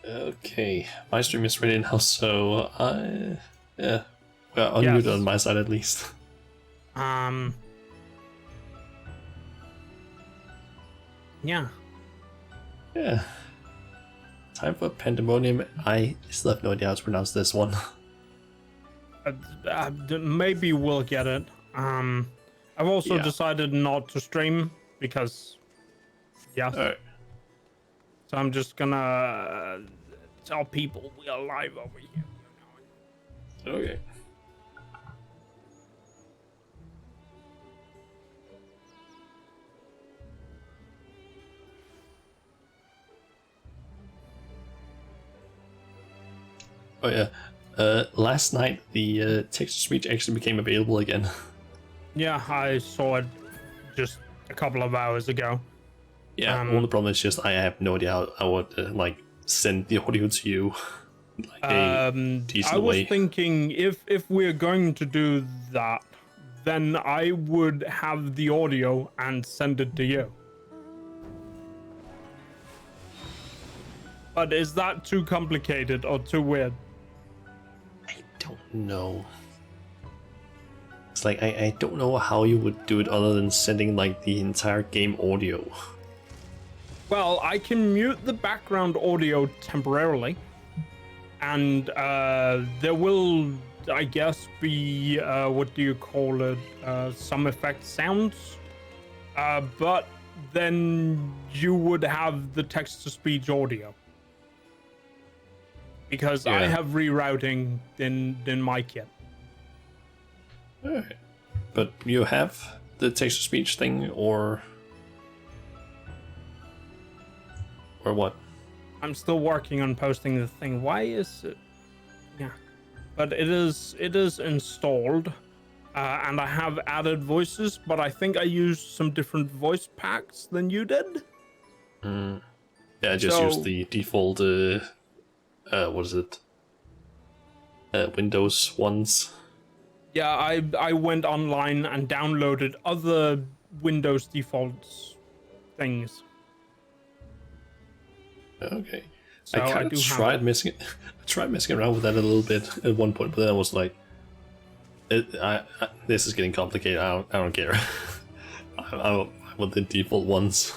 Okay, my stream is ready now, so yeah, well, unmuted on my side at least. Yeah. Yeah. Time for Pandæmonium. I still have no idea how to pronounce this one. Maybe we'll get it. I've also decided not to stream because, yes. Alright. So I'm just gonna tell people we are live over here. Okay. Oh yeah. Last night the text-to-speech actually became available again. Yeah, I saw it just a couple of hours ago. Yeah, only problem is just I have no idea how I would like send the audio to you. Like I was thinking if we're going to do that, then I would have the audio and send it to you. But is that too complicated or too weird? I don't know. It's like I don't know how you would do it other than sending like the entire game audio. Well, I can mute the background audio temporarily. And there will, I guess, be, what do you call it, some effect sounds. But then you would have the text-to-speech audio. Because I have rerouting in my kit. Alright. But you have the text-to-speech thing, or what? I'm still working on posting the thing. Why is it? Yeah, but it is installed, and I have added voices. But I think I used some different voice packs than you did. Yeah, I just used the default. What is it? Windows ones. Yeah, I went online and downloaded other Windows defaults things. Okay. So I kind of tried messing around with that a little bit at one point, but then I was like, this is getting complicated. I don't care. I want the default ones.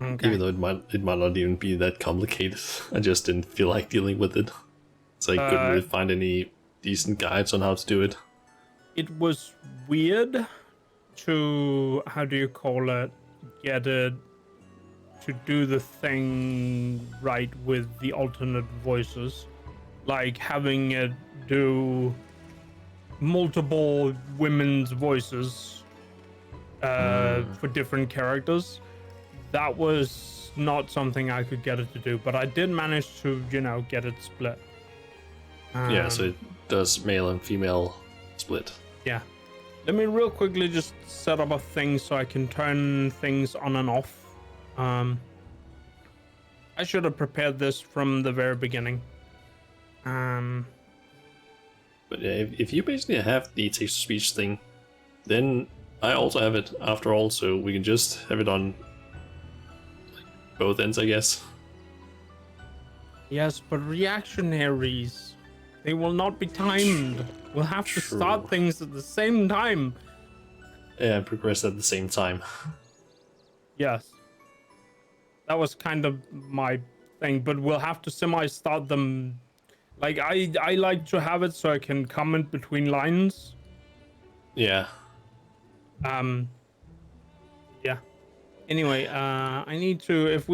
Okay. Even though it might not even be that complicated. I just didn't feel like dealing with it. So I couldn't really find any decent guides on how to do it. It was weird to, how do you call it, get it to do the thing right with the alternate voices. Like having it do multiple women's voices for different characters. That was not something I could get it to do, but I did manage to, get it split. Yeah, so it does male and female split. Yeah. Let me real quickly just set up a thing so I can turn things on and off. I should have prepared this from the very beginning. But yeah, if you basically have the text-to-speech thing, then I also have it after all, so we can just have it on both ends, I guess. Yes, but reactionaries, they will not be timed. We'll have to start things at the same time. Yeah, progress at the same time. Yes. That was kind of my thing, but we'll have to semi-start them. Like, I like to have it so I can comment between lines. Yeah. Yeah. Anyway, I need to, if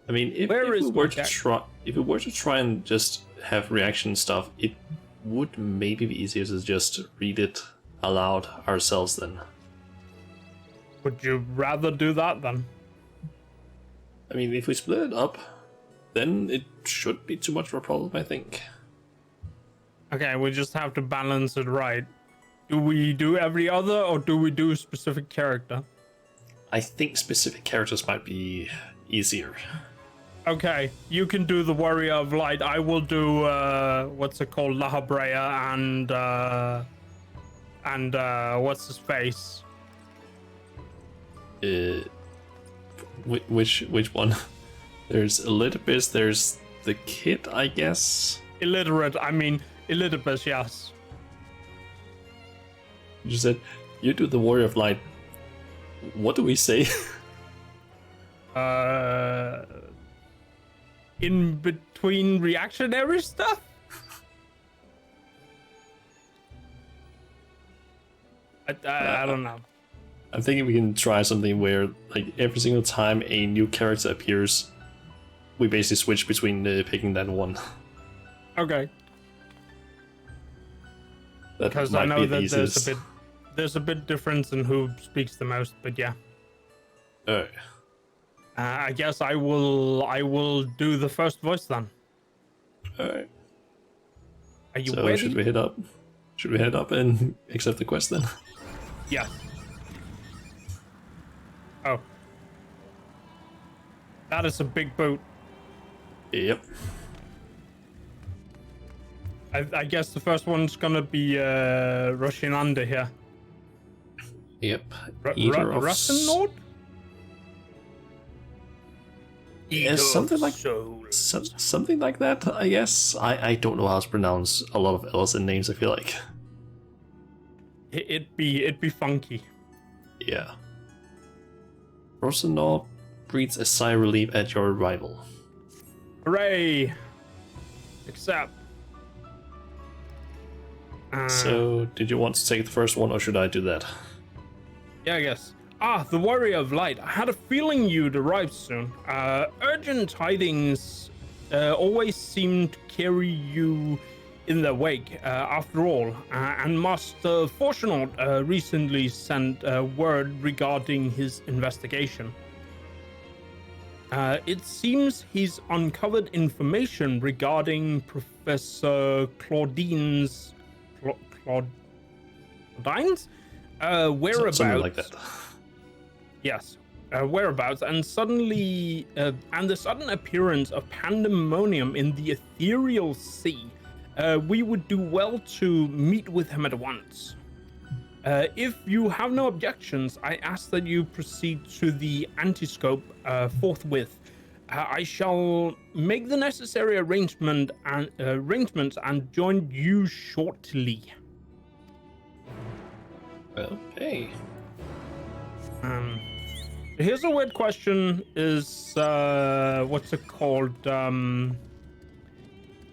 I mean, if we were to try and just have reaction stuff, it would maybe be easier to just read it aloud ourselves then. Would you rather do that then? I mean, if we split it up, then it should be too much of a problem, I think. Okay, we just have to balance it right. Do we do every other, or do we do specific character? I think specific characters might be easier. Okay, you can do the Warrior of Light. I will do, what's it called? La Habrea and what's his face? Which one? There's Elidibus, there's the kid, I guess. Illiterate, I mean, Elidibus, yes. You said, you do the Warrior of Light. What do we say? In between reactionary stuff? I don't know. I'm thinking we can try something where, like, every single time a new character appears, we basically switch between picking that one. Okay. That Because I know that there's a bit difference in who speaks the most, but yeah. Alright. I guess I will do the first voice then. Alright. Are you So ready? should we head up? Should we head up and accept the quest then? Yeah. Oh. That is a big boot. Yep. I guess the first one's gonna be rushing under here. Yep. Russenord? Yeah, something like that, I guess. I don't know how to pronounce a lot of Elsen names, I feel like. It'd be funky. Yeah. Rosenor breathes a sigh of relief at your arrival. Hooray! Except. So, did you want to take the first one, or should I do that? Yeah, I guess. The Warrior of Light. I had a feeling you'd arrive soon. Urgent tidings always seem to carry you in their wake, after all. And Master Fortunaut recently sent word regarding his investigation. It seems he's uncovered information regarding Professor Claudine's whereabouts. Something like that. Yes, whereabouts, and suddenly, and the sudden appearance of Pandæmonium in the ethereal sea. We would do well to meet with him at once. If you have no objections, I ask that you proceed to the antiscope forthwith. I shall make the necessary arrangements and join you shortly. Okay. Here's a weird question: is what's it called?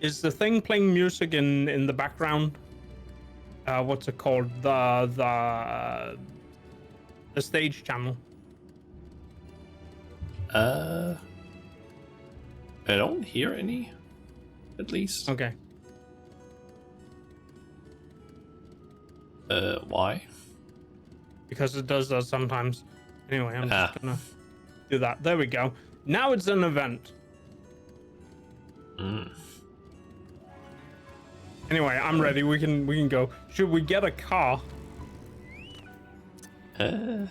Is the thing playing music in the background? What's it called? The stage channel. I don't hear any, at least. Okay. Why? Because it does that sometimes. Anyway, I'm just gonna do that. There we go. Now it's an event. Anyway, I'm ready. We can go. Should we get a car? I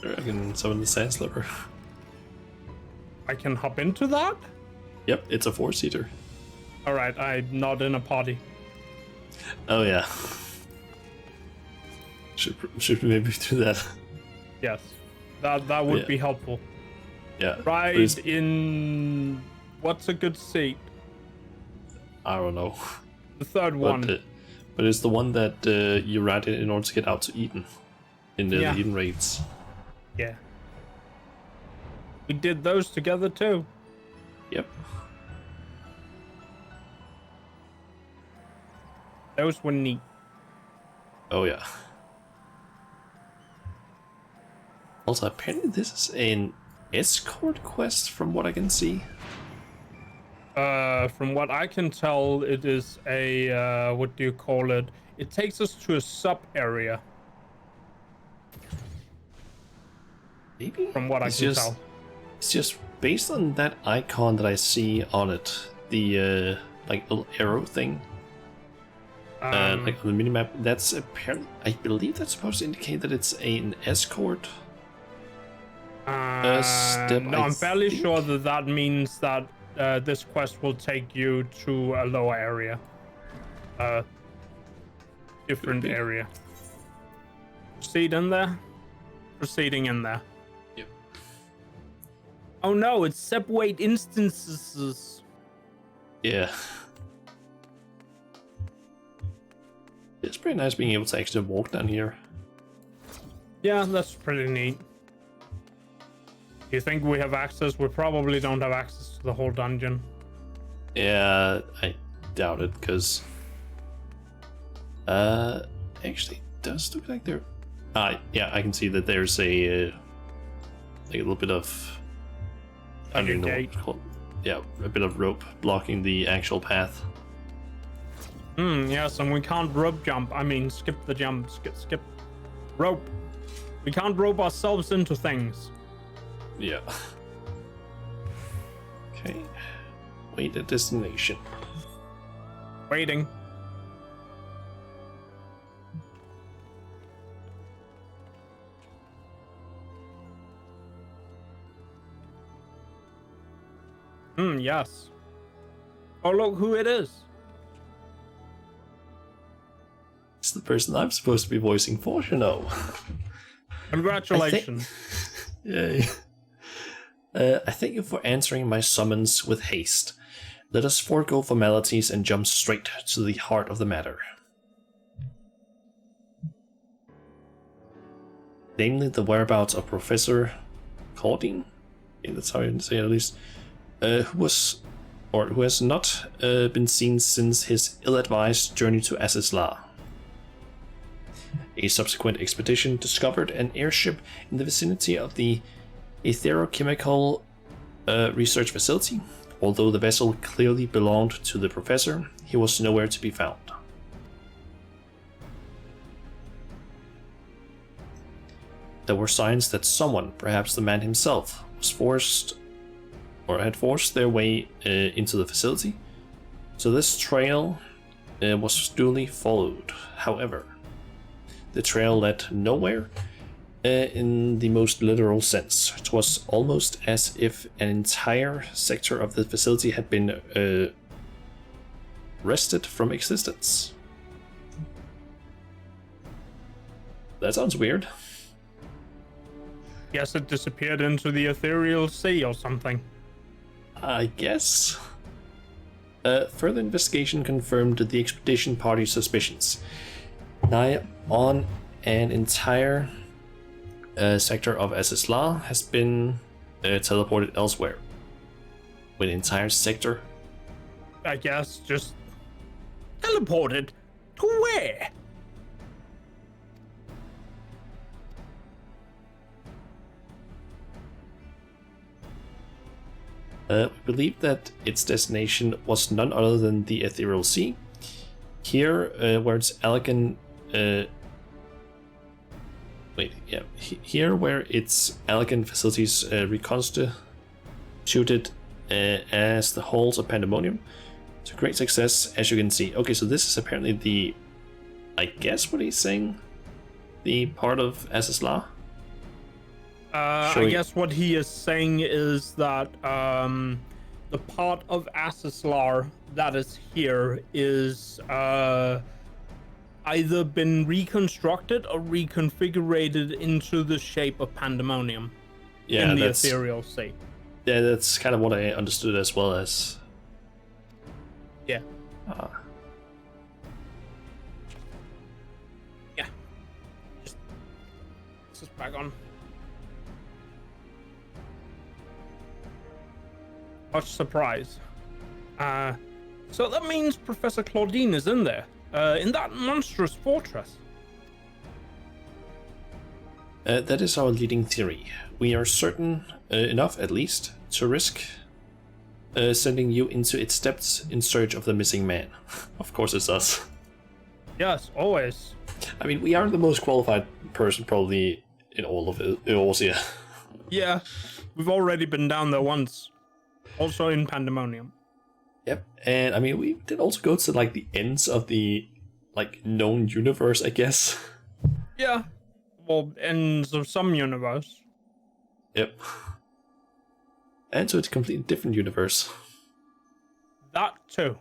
can summon the Sand Slipper. I can hop into that? Yep, it's a 4-seater. Alright, I'm not in a party. Oh yeah. Should we maybe do that? Yes. That would be helpful. Yeah. Ride in... What's a good seat? I don't know. The third one. But it's the one that you ride in order to get out to Eden. In the Eden raids. Yeah. We did those together too. Yep. Those were neat. Oh yeah. Also, apparently this is an escort quest from what I can see. From what I can tell, it is a, what do you call it? It takes us to a sub-area. Maybe? From what I can tell. It's just based on that icon that I see on it. The, like, little arrow thing. Like on the minimap, that's apparently, I believe that's supposed to indicate that it's an escort. No, I'm fairly sure that means that this quest will take you to a lower area. Different area. Proceeding in there. Yep. Oh no, it's separate instances. Yeah. It's pretty nice being able to actually walk down here. Yeah, that's pretty neat. You think we have access? We probably don't have access to the whole dungeon. Yeah, I doubt it, because... actually, it does look like there... yeah, I can see that there's a... like a little bit of... I don't know what it's called. Yeah, a bit of rope blocking the actual path. Yes, and we can't rope jump. I mean, skip the jump. Skip. Rope. We can't rope ourselves into things. Yeah. Okay. Wait at destination. Waiting. Yes. Oh, look who it is. It's the person I'm supposed to be voicing for, you know. Congratulations. Yay. I thank you for answering my summons with haste. Let us forego formalities and jump straight to the heart of the matter. Namely, the whereabouts of Professor Claudine, that's how you say it at least, who has not been seen since his ill-advised journey to Asisla. A subsequent expedition discovered an airship in the vicinity of the Etherochemical research facility. Although the vessel clearly belonged to the professor, he was nowhere to be found. There were signs that someone, perhaps the man himself, had forced their way into the facility, so this trail was duly followed. However, the trail led nowhere in the most literal sense. It was almost as if an entire sector of the facility had been wrested from existence. That sounds weird. Guess it disappeared into the ethereal sea or something. I guess. Further investigation confirmed the expedition party's suspicions. Nigh on an entire sector of Asisla has been teleported elsewhere. With an entire sector? I guess just teleported to where? We believe that its destination was none other than the Ethereal Sea. Here, where its elegant... here where its elegant facilities reconstituted as the halls of Pandæmonium. To great success, as you can see. Okay, so this is apparently the... I guess what he's saying? The part of Asisla? I guess what he is saying is that the part of Asislar that is here is either been reconstructed or reconfigured into the shape of Pandæmonium in the ethereal sea. Yeah, that's kind of what I understood as well as. Yeah. Yeah. Just back on. Much surprise. So that means Professor Claudine is in there, in that monstrous fortress. That is our leading theory. We are certain enough, at least, to risk sending you into its depths in search of the missing man. Of course it's us. Yes, always. I mean, we are the most qualified person probably in all of Eorzea. Yeah, we've already been down there once. Also in Pandæmonium. Yep, and I mean, we did also go to like the ends of the known universe, I guess. Yeah, well, ends of some universe. Yep. And so it's a completely different universe. That too.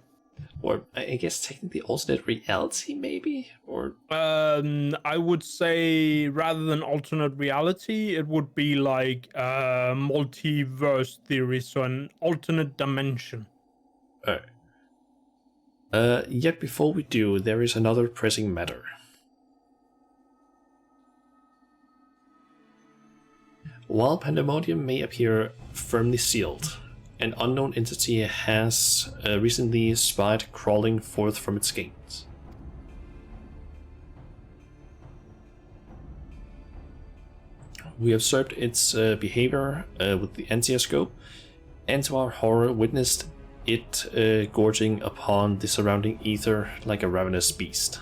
Or I guess technically alternate reality, maybe? Or I would say rather than alternate reality, it would be like multiverse theory, so an alternate dimension. Yet before we do, there is another pressing matter. While Pandæmonium may appear firmly sealed, an unknown entity has recently spied crawling forth from its gates. We observed its behavior with the angioscope, and to our horror witnessed it gorging upon the surrounding ether like a ravenous beast.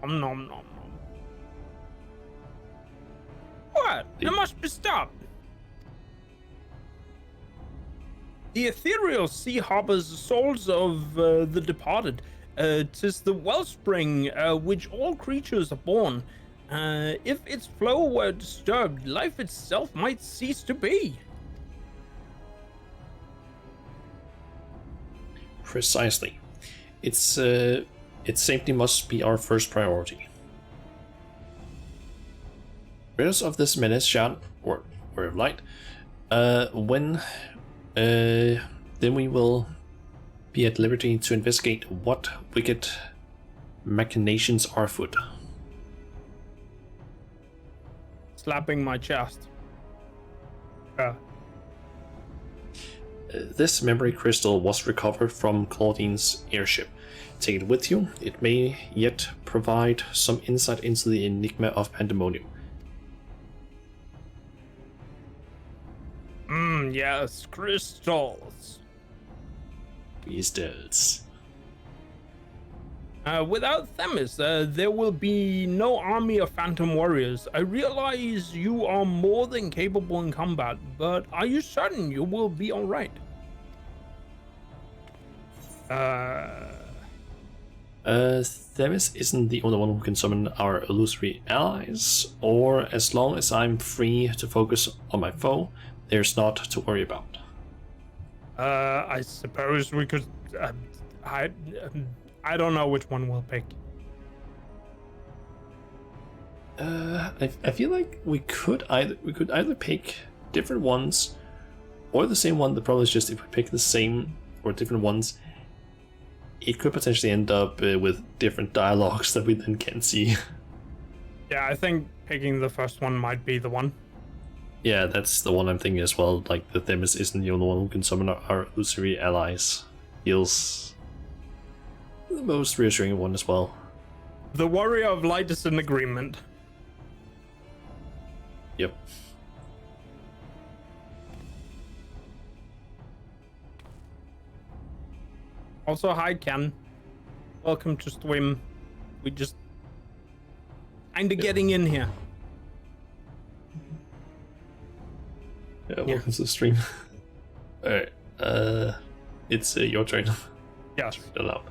Nom nom nom. What? It must be stopped. The ethereal sea harbors the souls of the departed. 'Tis the wellspring which all creatures are born. If its flow were disturbed, life itself might cease to be. Precisely. Its safety must be our first priority. Rid us of this menace, Shan, or Word of Light. Then we will be at liberty to investigate what wicked machinations are afoot. Slapping my chest. This memory crystal was recovered from Claudine's airship. Take it with you. It may yet provide some insight into the enigma of Pandæmonium. Yes, crystals. Crystals. Without Themis, there will be no army of phantom warriors. I realize you are more than capable in combat, but are you certain you will be alright? Themis isn't the only one who can summon our illusory allies, or as long as I'm free to focus on my foe, there's not to worry about. I suppose we could. I don't know which one we'll pick. I feel like we could either pick different ones, or the same one. The problem is just if we pick the same or different ones, it could potentially end up with different dialogues that we then can't see. Yeah, I think picking the first one might be the one. Yeah, that's the one I'm thinking as well. Like, the Themis isn't the only one who can summon our illusory allies. Feels the most reassuring one as well. The Warrior of Light is in agreement. Yep. Also, hi Ken. Welcome to stream. We just kinda getting in here. Yeah, welcome to the stream. Alright, it's your turn. Yes. Allowed.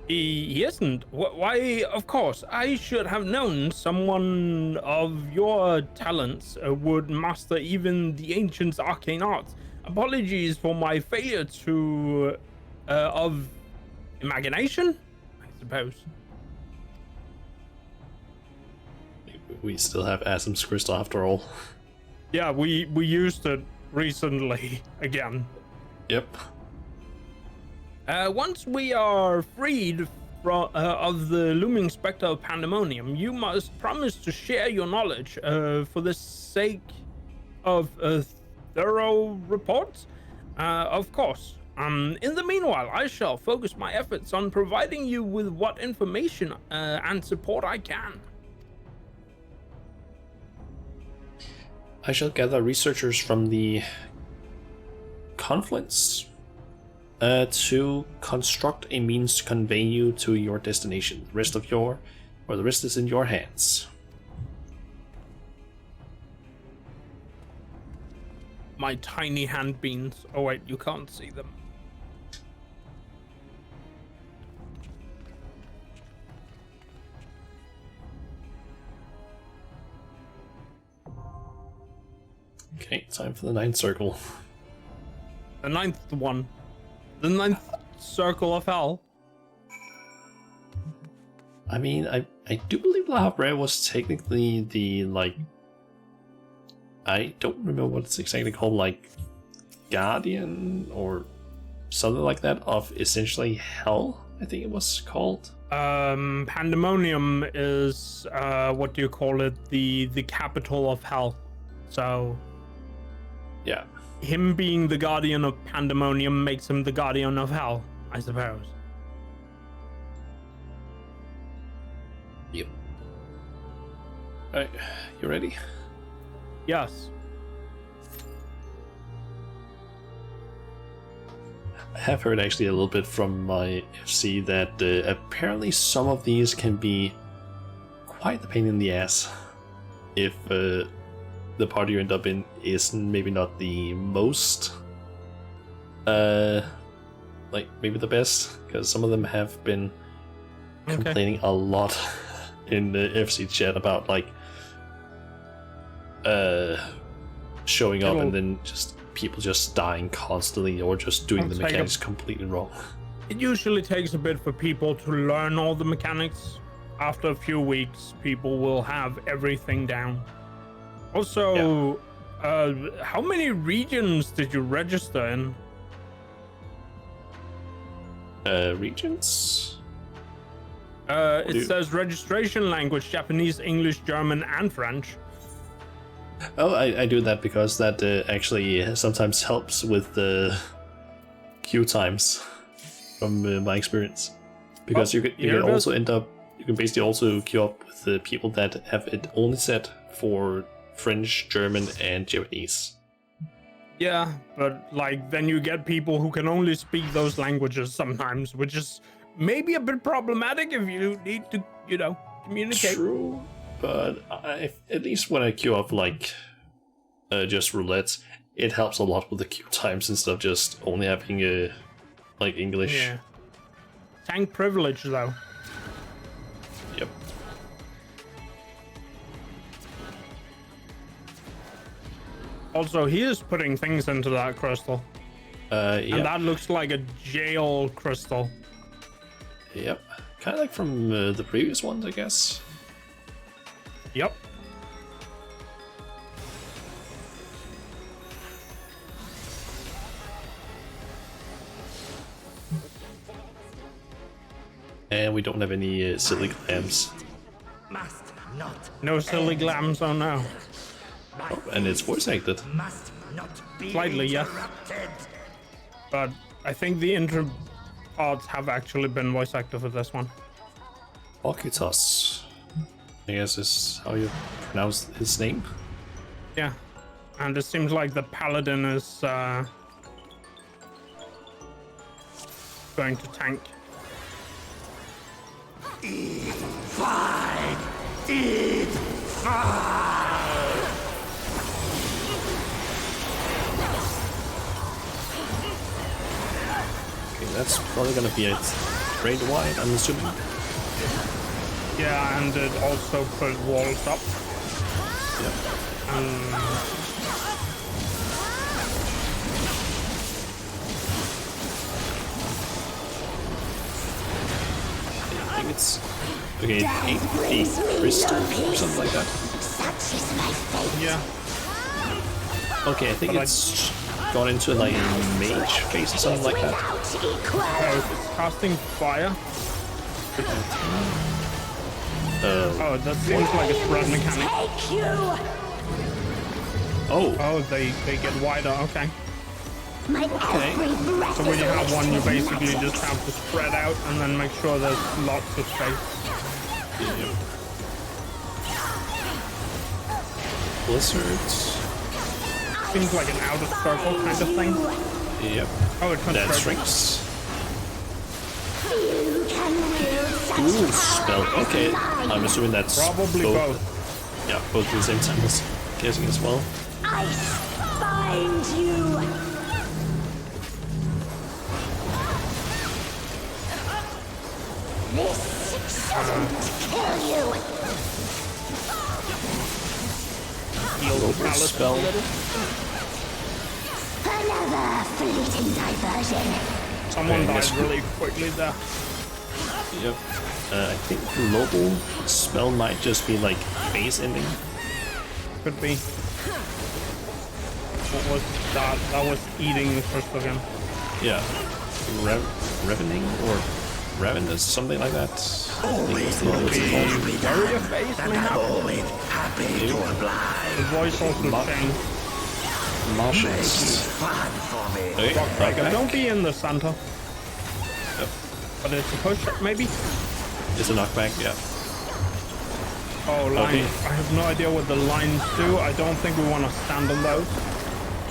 He isn't. Why, of course, I should have known someone of your talents would master even the ancient's arcane arts. Apologies for my failure to... of imagination, I suppose. We still have Asim's crystal after all. Yeah, we used it recently again. Yep. Once we are freed from of the looming specter of Pandæmonium, you must promise to share your knowledge for the sake of thorough reports. Of course. In the meanwhile, I shall focus my efforts on providing you with what information and support I can. I shall gather researchers from the confluence to construct a means to convey you to your destination. The rest is in your hands. My tiny hand beans. Oh wait, you can't see them. Okay, time for the ninth circle. The ninth one. The ninth circle of hell. I mean, I do believe La Habre was technically the, like... I don't remember what it's exactly called, like... Guardian or something like that of essentially hell, I think it was called. Pandæmonium is, what do you call it? The capital of hell. So... Yeah. Him being the guardian of Pandæmonium makes him the guardian of hell, I suppose. Yep. Alright, you ready? Yes. I have heard actually a little bit from my FC that apparently some of these can be quite the pain in the ass if the party you end up in is maybe not the most like maybe the best, because some of them have been complaining a lot in the FC chat about like showing up and then just people just dying constantly or just doing the mechanics completely wrong. It usually takes a bit for people to learn all the mechanics. After a few weeks, people will have everything down. Also, how many regions did you register in? Regions? It says registration language, Japanese, English, German, and French. Oh, I do that because that actually sometimes helps with the queue times from my experience. Because you can also end up, you can basically also queue up with the people that have it only set for French, German, and Japanese. Yeah, but like then you get people who can only speak those languages sometimes, which is maybe a bit problematic if you need to, you know, communicate. True. But at least when I queue up like just roulettes, it helps a lot with the queue times instead of just only having like English. Yeah. Tank privilege though. Yep. Also, he is putting things into that crystal. Yeah. And that looks like a jail crystal. Yep. Kind of like from the previous ones, I guess. Yep. And we don't have any silly clams. Must not. No silly glams, oh no. Oh, and it's voice acted. Must not be Slightly, yes. interrupted. But I think the intro parts have actually been voice acted for this one. Okitos, I guess is how you pronounce his name. Yeah. And it seems like the paladin is going to tank. Fight! Eat fire! Okay, that's probably gonna be a great wide, I'm assuming. Yeah, and it also put walls up. Yep. I think it's okay. A crystal or something like that. Such is my fate. Yeah. Okay, I think it's gone into like a mage phase or something like that. It's casting fire. Oh, that seems like a spread mechanic. Take you! Oh, They get wider, okay. My every breath So when you is have one, you electric basically magic. just have to spread out and then make sure there's lots of space. blizzards. Seems like an out of circle kind of thing. Yep. Oh, it That converts. shrinks. You can wield such Ooh, power spell. as Okay, mine. I'm assuming that's Probably both. Yeah, both at the same time. As guessing as well. Ice bind you. This shouldn't kill you. Heal the Over pallet a spell. little. Another fleeting diversion. Someone I died guess really quickly there. Yep. I think global spell might just be like phase ending. Could be. What was that? That was eating the crystal again. Yeah. Revening or ravenous, something like that. Always Warrior face, maybe? always happy to The oblige. voice also changed. Martians. Fun for me. Okay, right back. Don't be in the center. Yep. But it's a push, maybe? It's a knockback, yeah. Oh, lines. Okay. I have no idea what the lines do. I don't think we want to stand on those.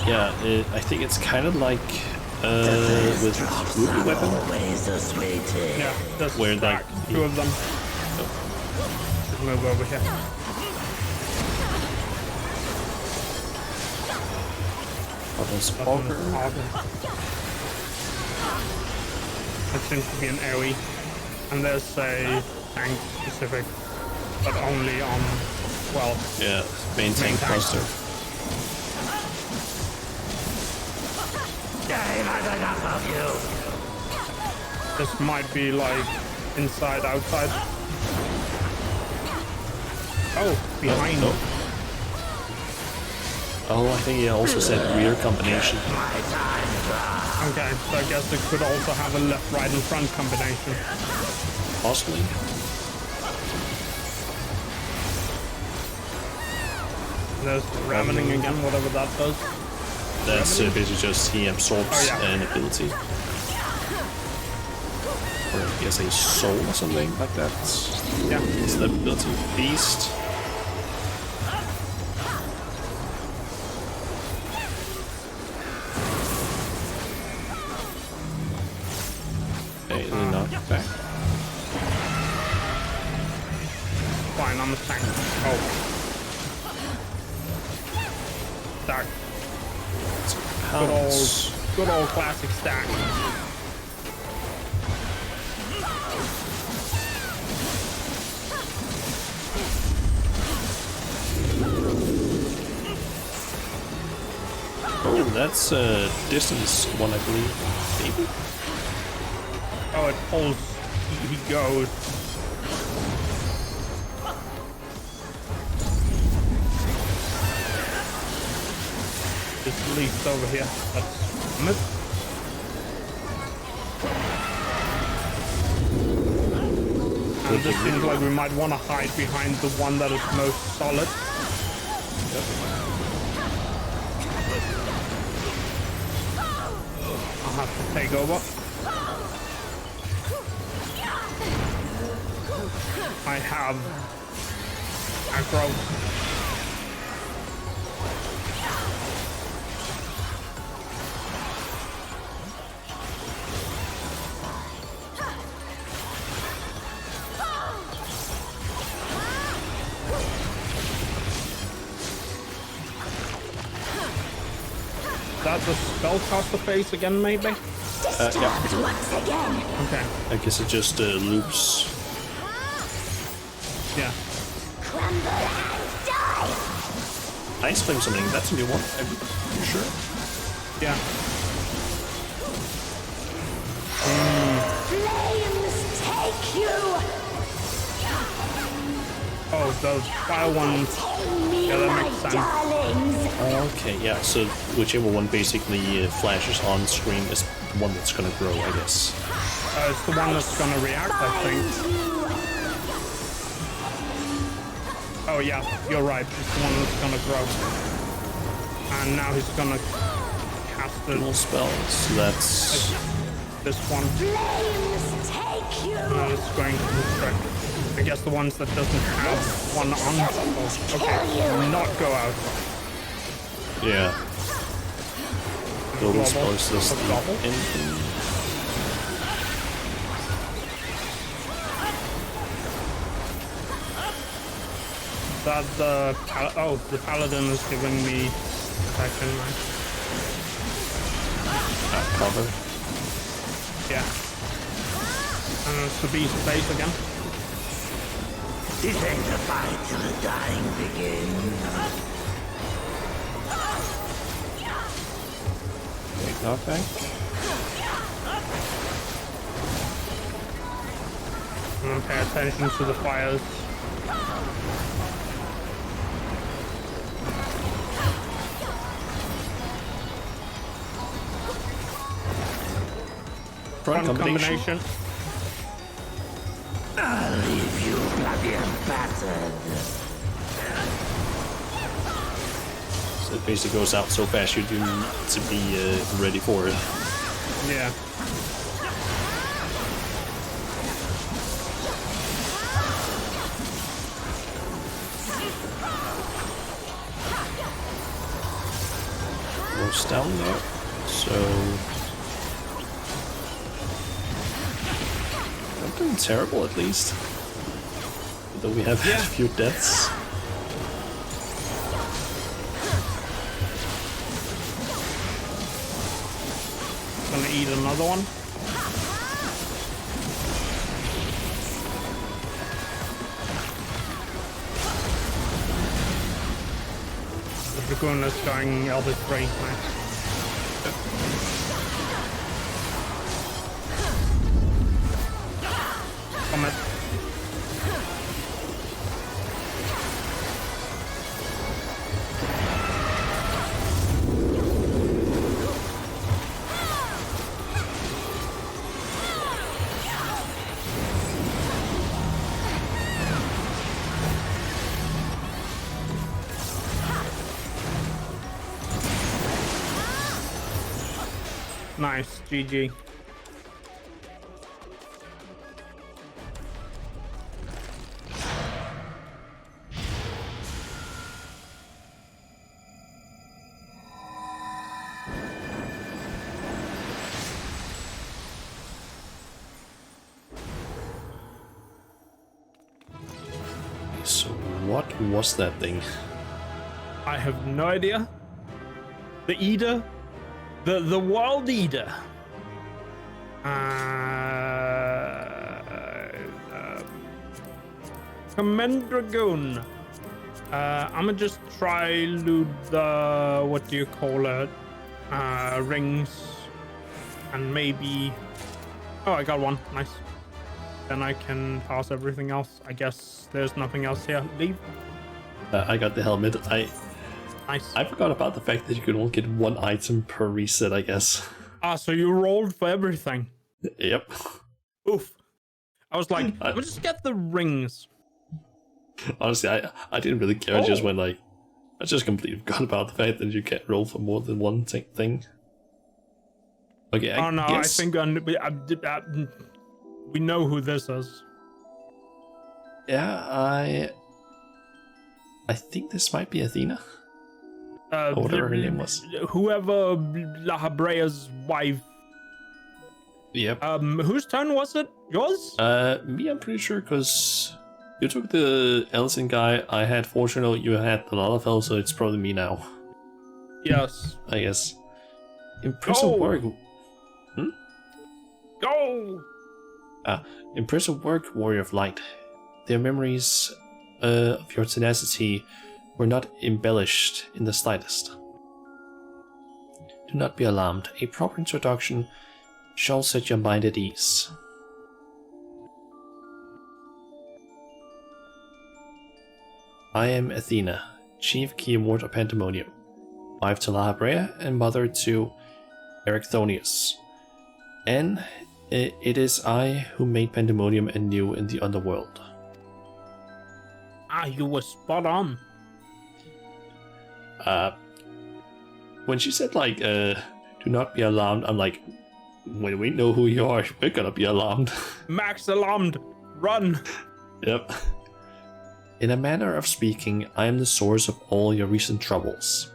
Yeah, I think it's kind of like with Ruby weapon. Always a sweetie. Yeah, there's Where they- two of them. Just move over here. Auger. It seems to be an AoE. And there's a tank specific, but only on, well, Yeah, main tank tank. cluster. I've had enough of you. this might be like inside, outside. Oh, behind. Oh, I think he also said weird combination. Okay, so I guess it could also have a left, right, and front combination. Possibly. There's ravening again, whatever that does. That's basically just he absorbs Oh, yeah. an ability. Or I guess a soul or something like that. Yeah. It's the ability. Beast. Okay, the knockback. Fine, I'm a tank. Oh. Stack. Pounds. Good old classic stack. Oh, that's a distance one, I believe. Maybe? Oh, it pulls. He goes. This leaps over here. That's miss. And this seems like we might want to hide behind the one that is most solid. I'll have to take over. I have aggro. That's a spellcaster phase again, maybe? Disturbed once again. Okay. I guess it just loops. Yeah. Crumble and die. Ice Flame Summoning, that's a new one, I'm pretty sure. Yeah. Flames take you. Oh, those fire ones. Take me, Yeah, that my makes sense. darlings. Okay, yeah, so whichever one basically flashes on screen is the one that's gonna grow, I guess. It's the one that's gonna react, I think. Find you. Oh yeah, you're right. It's the one that's gonna grow. And now he's gonna cast Dual it. spells, that's... This one. Flames take you. And it's going to constrict. I guess the ones that doesn't have one on. Oh, okay. Not go out. Yeah. Dual Global. spells is A the double? engine. That the the paladin is giving me protection, right? Cover. Yeah. And it's the beast face again. This ain't a fight till the dying begins. Big knockback. And pay attention to the fires. Front Fun combination. I'll leave you bloody and battered. So it basically goes out so fast you do need to be ready for it. Yeah. Goes down there. So not doing terrible at least. Though we have a few deaths. Gonna eat another one. The Dragoon is going Elvis Brain. Nice. Comet. Nice, GG. So what was that thing? I have no idea. The Eater? The World Eater. Command Dragoon. I'ma just try loot the, what do you call it? Rings. And maybe... Oh, I got one. Nice. Then I can pass everything else. I guess there's nothing else here. Leave. I got the helmet. Nice. I forgot about the fact that you could only get one item per reset, I guess. Ah, so you rolled for everything. Yep. Oof. I was like, I'll just get the rings. Honestly, I didn't really care. I just went like, I just completely forgot about the fact that you can't roll for more than one thing. Okay, Oh no, guess... I think we know who this is. Yeah, I think this might be Athena. Or whatever her name was. Whoever La Habrea's wife. Yep. Whose turn was it? Yours? Me, I'm pretty sure, because you took the Elson guy, I had Fortunal, you had the Lalafell, so it's probably me now. Yes. I guess. Impressive work. Go! Impressive work, Warrior of Light. Their memories of your tenacity were not embellished in the slightest. Do not be alarmed. A proper introduction shall set your mind at ease. I am Athena, Chief Keyword of Pandæmonium, wife to La Habrea and mother to Ericthonius. And it is I who made Pandæmonium anew in the underworld. Ah, you were spot on. When she said like, do not be alarmed, I'm like, when we know who you are, we're gonna be alarmed. Max alarmed. Run. Yep. In a manner of speaking, I am the source of all your recent troubles.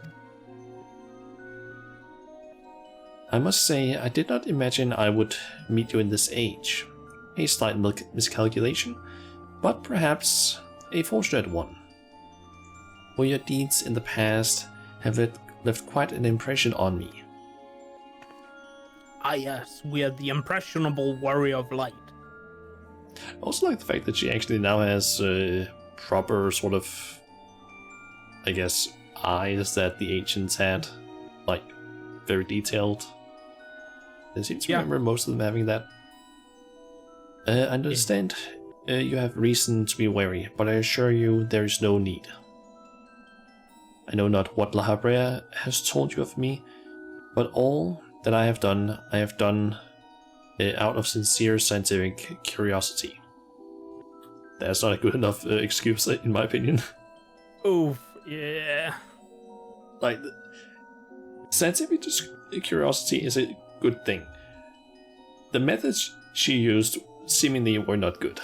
I must say, I did not imagine I would meet you in this age. A slight miscalculation, but perhaps a fortunate one. For your deeds in the past have left quite an impression on me. Ah yes, we are the impressionable Warrior of Light. I also like the fact that she actually now has proper sort of, I guess, eyes that the ancients had. Like, very detailed. I seem to remember most of them having that. I understand you have reason to be wary, but I assure you there is no need. I know not what La Habrea has told you of me, but all that I have done out of sincere scientific curiosity. That's not a good enough excuse, in my opinion. Oof, yeah. Like, scientific curiosity is a good thing. The methods she used seemingly were not good.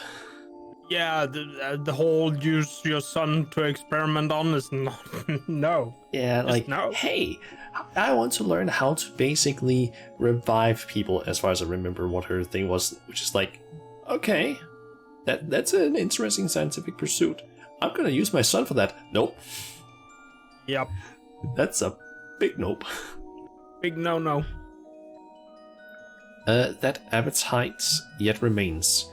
Yeah, the whole use your son to experiment on is not... no. Yeah, Just like, no. hey, I want to learn how to basically revive people, as far as I remember what her thing was, which is like, okay, that's an interesting scientific pursuit. I'm gonna use my son for that. Nope. Yep. That's a big nope. Big no-no. That appetite yet remains,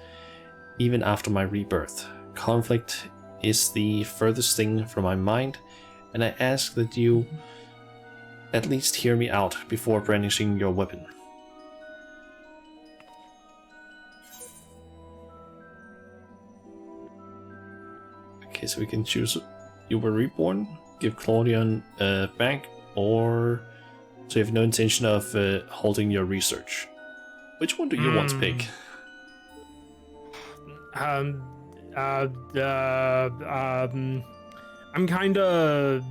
even after my rebirth. Conflict is the furthest thing from my mind, and I ask that you at least hear me out before brandishing your weapon. Okay, so we can choose you were reborn, give Claudion back, or so you have no intention of holding your research. Which one do you want to pick? I'm kind of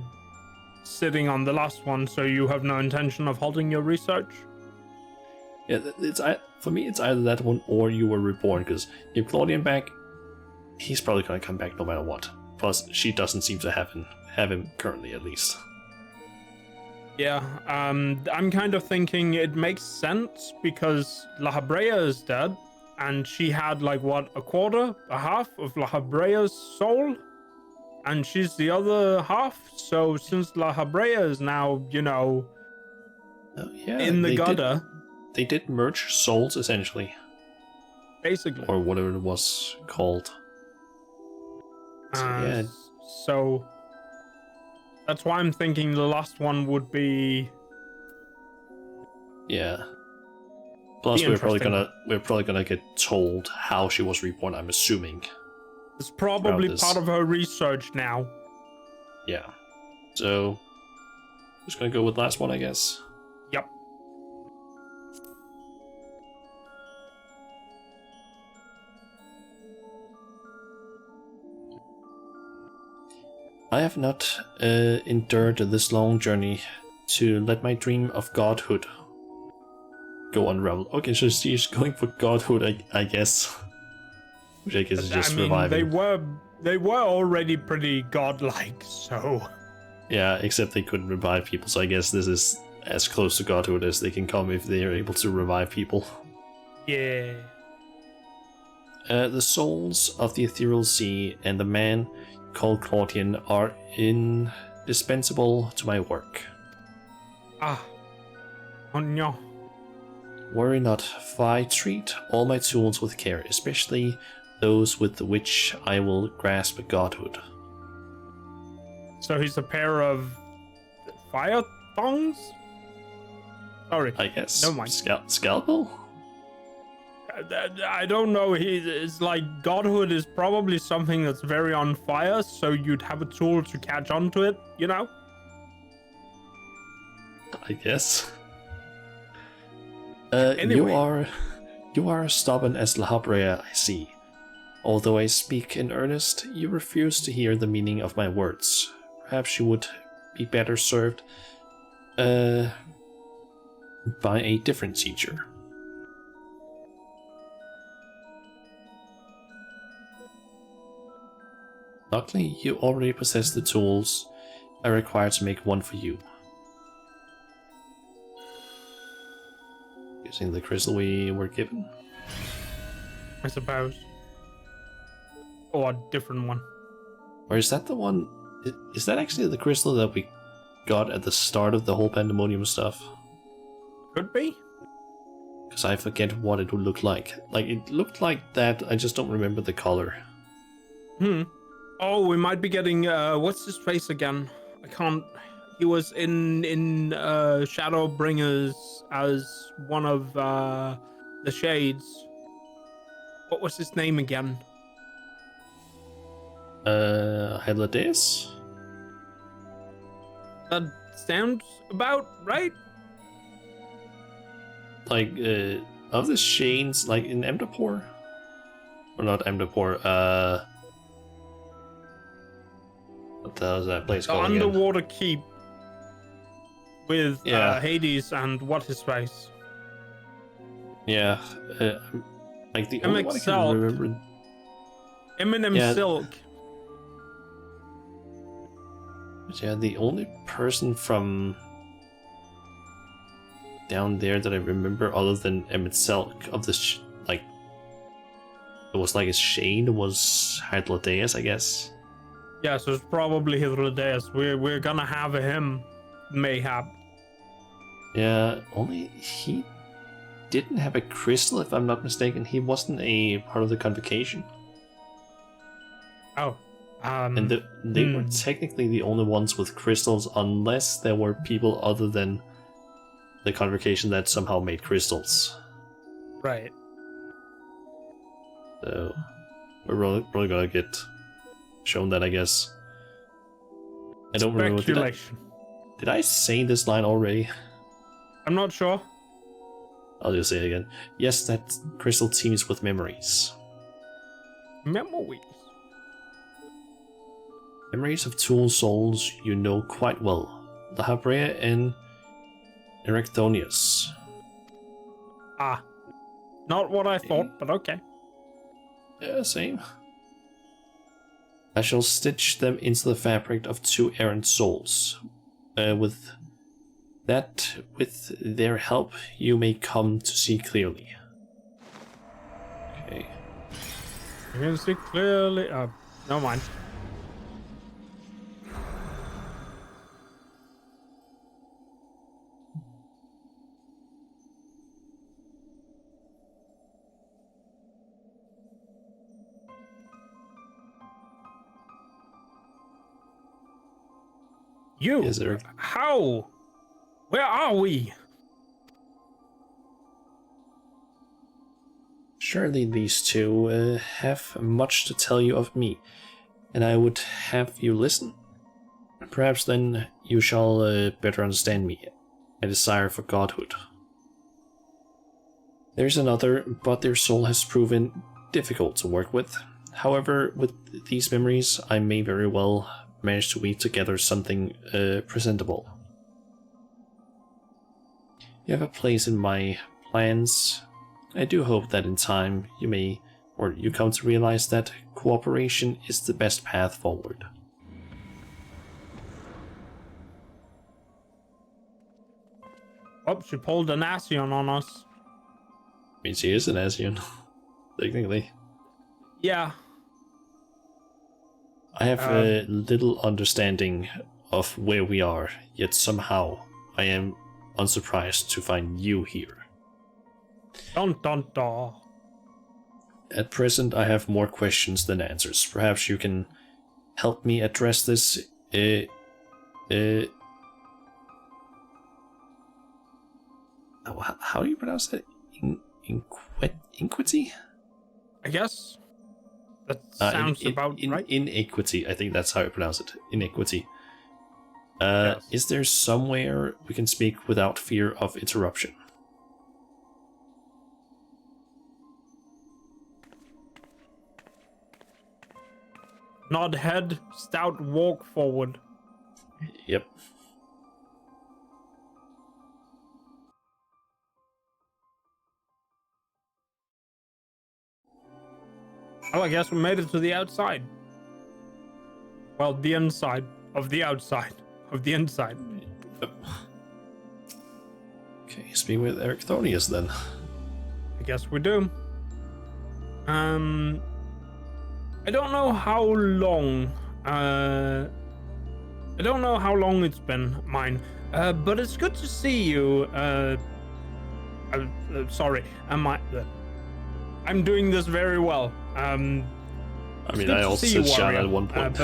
sitting on the last one, so you have no intention of halting your research? Yeah, for me, it's either that one or you were reborn, because if Claudion back, he's probably gonna come back no matter what. Plus, she doesn't seem to have him currently, at least. Yeah, I'm kind of thinking it makes sense because La Habrea is dead, and she had like what, a half of La Habrea's soul, and she's the other half. So since La Habrea is now, in the gutter, they did merge souls essentially, basically, or whatever it was called. So that's why I'm thinking the last one would be. Yeah. Plus, we're probably gonna get told how she was reborn. I'm assuming. It's probably part of her research now. Yeah. So, just gonna go with last one, I guess. Yep. I have not endured this long journey to let my dream of godhood go unravel. Okay, so she's going for godhood, I guess. Which I guess is just reviving. They were already pretty godlike, so. Yeah, except they couldn't revive people, so I guess this is as close to godhood as they can come if they are able to revive people. Yeah. The souls of the ethereal sea and the man called Claudion are indispensable to my work. Oh no. Worry not, for I treat all my tools with care, especially those with which I will grasp godhood. So he's a pair of fire thongs? Sorry. I guess. Never mind. Scalpel? I don't know. It's like godhood is probably something that's very on fire, so you'd have a tool to catch onto it, I guess. Anyway. You are as stubborn as La Habrea, I see. Although I speak in earnest, you refuse to hear the meaning of my words. Perhaps you would be better served by a different teacher. Luckily, you already possess the tools I require to make one for you. Using the crystal we were given? I suppose. Or a different one. Or is that the one... Is that actually the crystal that we got at the start of the whole Pandæmonium stuff? Could be. Because I forget what it would look like. Like, it looked like that, I just don't remember the color. Oh, we might be getting, what's his face again? I can't... He was in Shadowbringers as one of the Shades. What was his name again? Hydradeus? That sounds about right. Like, of the Shanes, like in Emdapur? Or not Emdapur, what the hell is that place The called again? underwater keep with Hades and what his face. Yeah, like the only one I Silk. can remember. Eminem Yeah. Silk. Yeah, the only person from down there that I remember other than Emmett Selk of this, like, it was like a Shane was Hydradeus, I guess. Yeah, so it's probably Hydradeus. We're gonna have him, mayhap. Yeah, only he didn't have a crystal, if I'm not mistaken. He wasn't a part of the convocation. Oh. And they were technically the only ones with crystals, unless there were people other than the convocation that somehow made crystals. Right. So we're really gonna get shown that, I guess. I don't remember. Did I say this line already? I'm not sure. I'll just say it again. Yes, that crystal teems with memories. Memories. Memories of two souls you know quite well. The Habrea and Erectonius. Ah. Not what I thought, but okay. Yeah, same. I shall stitch them into the fabric of two errant souls. With their help, you may come to see clearly. Okay. You can see clearly. Never mind. You? Yes, Eric. How? Where are we? Surely these two have much to tell you of me, and I would have you listen. Perhaps then you shall better understand me, my desire for godhood. There's another, but their soul has proven difficult to work with. However, with these memories, I may very well manage to weave together something presentable. You have a place in my plans. I do hope that in time you come to realize that cooperation is the best path forward. Oh, she pulled an Ascion on us. Means he is an Ascion, technically. Yeah. I have a little understanding of where we are, yet somehow I am unsurprised to find you here. Dun dun dun. At present, I have more questions than answers. Perhaps you can help me address this. How do you pronounce that? Iniquity? I guess. That sounds about right. Iniquity, I think that's how you pronounce it. Iniquity. Yes. Is there somewhere we can speak without fear of interruption? Nod head, stout walk forward. Yep. Oh, I guess we made it to the outside. Well, the inside of the outside of the inside. Yep. Okay, speak with Erectonius then. I guess we do. I don't know how long. I don't know how long it's been, mine. But it's good to see you. Sorry, I'm doing this very well. I mean, I also said Shan at one point.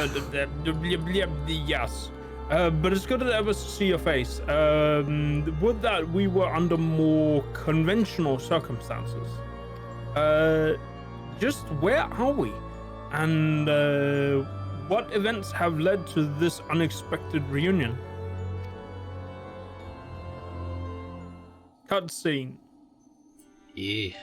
Yes. But it's good ever to see your face. Would that we were under more conventional circumstances. Just where are we? And what events have led to this unexpected reunion? Cutscene. Yeah.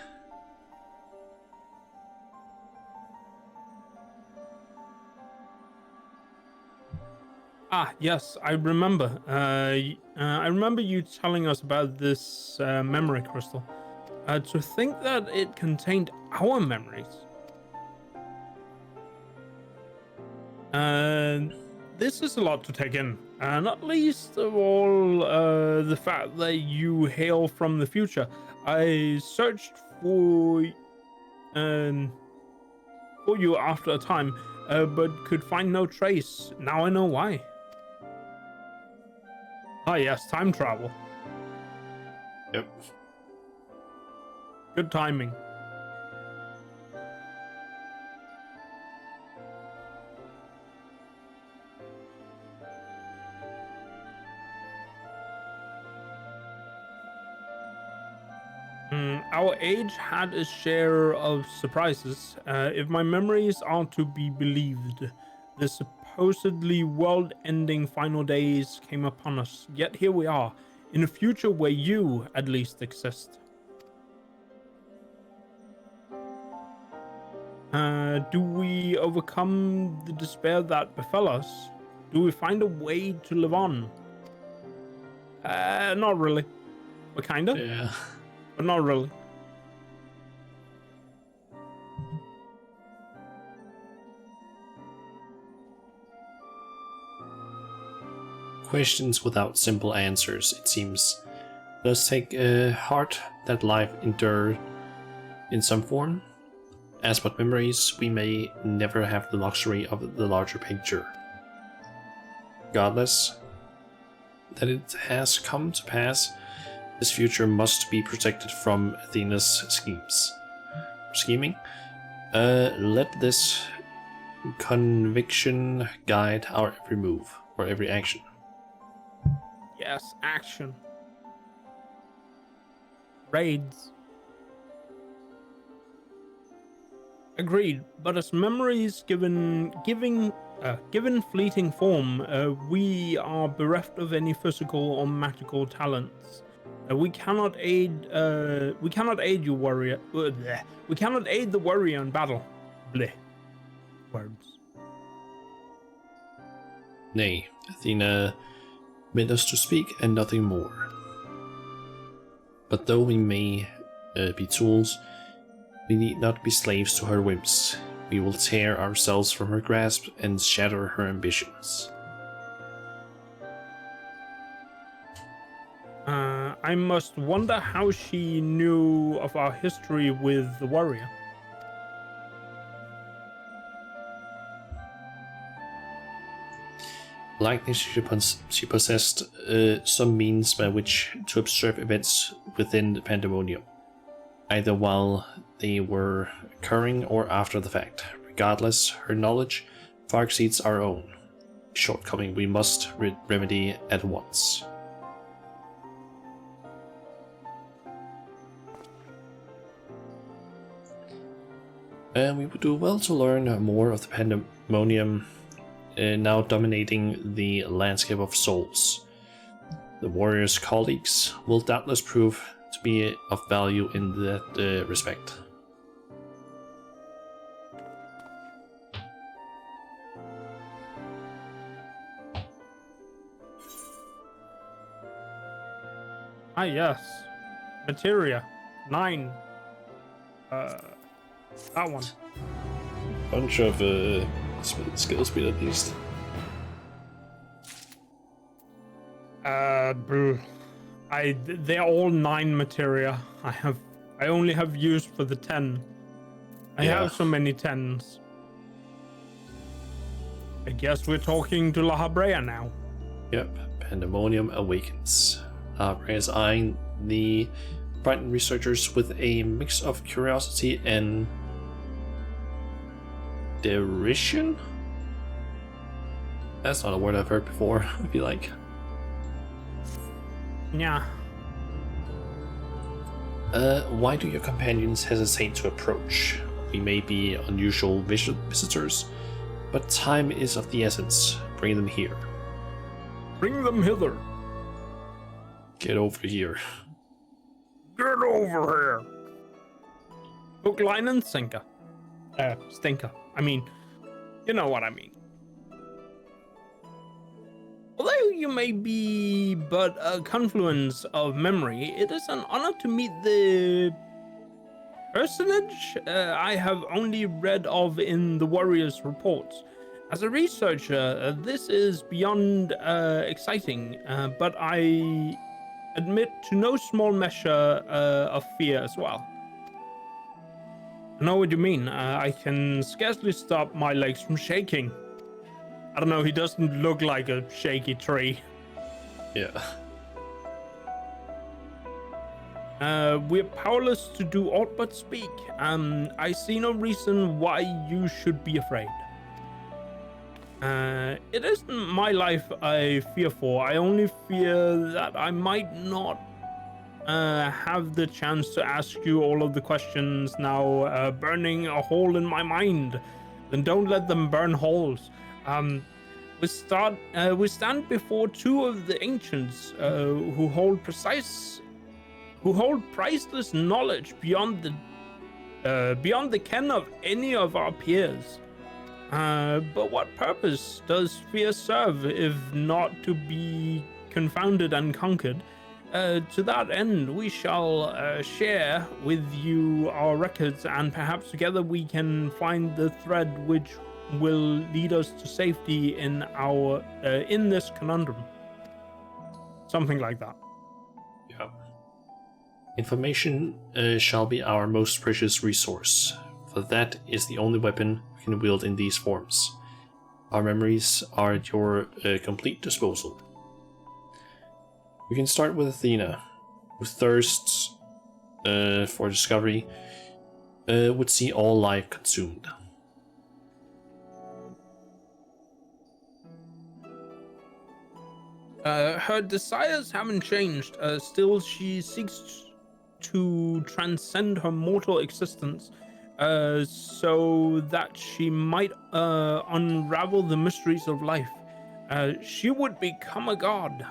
Ah, yes, I remember. I remember you telling us about this memory crystal. To think that it contained our memories. This is a lot to take in, not least of all the fact that you hail from the future. I searched for you after a time, but could find no trace. Now I know why. Ah, yes, time travel. Yep. Good timing. Our age had its share of surprises. If my memories are to be believed, the supposedly world-ending final days came upon us. Yet here we are, in a future where you, at least, exist. Do we overcome the despair that befell us? Do we find a way to live on? Not really. But kinda. Yeah. But not really. Questions without simple answers, it seems. Let us take heart that life endured in some form. As but memories, we may never have the luxury of the larger picture. Godless, that it has come to pass, this future must be protected from Athena's scheming. Let this conviction guide our every move or every action. Yes, action. Raids. Agreed, but as memories given fleeting form, we are bereft of any physical or magical talents. We cannot aid you, warrior. We cannot aid the warrior in battle. Bleh. Words. Nay, Athena made us to speak and nothing more. But though we may be tools, we need not be slaves to her whims. We will tear ourselves from her grasp and shatter her ambitions. I must wonder how she knew of our history with the warrior. Likely she possessed some means by which to observe events within the Pandæmonium, either while they were occurring or after the fact. Regardless, her knowledge far exceeds our own. A shortcoming we must remedy at once. And we would do well to learn more of the Pandæmonium, now dominating the landscape of souls. The warrior's colleagues will doubtless prove to be of value in that respect. Ah, yes. Materia. 9. That one. Bunch of skill speed at least. They're all 9 materia. I only have used for the 10. I have so many 10s. I guess we're talking to La Habrea now. Yep, Pandæmonium awakens. Is eyeing the Brighton researchers with a mix of curiosity and derision? That's not a word I've heard before, I feel like. Yeah. Why do your companions hesitate to approach? We may be unusual visitors, but time is of the essence. Bring them here. Bring them hither. Get over here. Get over here. Hook, line, and sinker. Stinker. I mean, you know what I mean. Although you may be but a confluence of memory, it is an honor to meet the personage I have only read of in the Warrior's reports. As a researcher, this is beyond exciting, but I admit to no small measure of fear as well. I know what you mean. I can scarcely stop my legs from shaking. I don't know, he doesn't look like a shaky tree. Yeah. We're powerless to do aught but speak. I see no reason why you should be afraid. It isn't my life I fear for. I only fear that I might not have the chance to ask you all of the questions now burning a hole in my mind. Then don't let them burn holes. We stand before two of the ancients who hold priceless knowledge beyond the ken of any of our peers. But what purpose does fear serve if not to be confounded and conquered? To that end, we shall share with you our records, and perhaps together we can find the thread which will lead us to safety in this conundrum. Something like that. Yeah. Information shall be our most precious resource, for that is the only weapon we can wield in these forms. Our memories are at your complete disposal. We can start with Athena, who thirsts for discovery, would see all life consumed. Her desires haven't changed. Still, she seeks to transcend her mortal existence so that she might unravel the mysteries of life. She would become a god.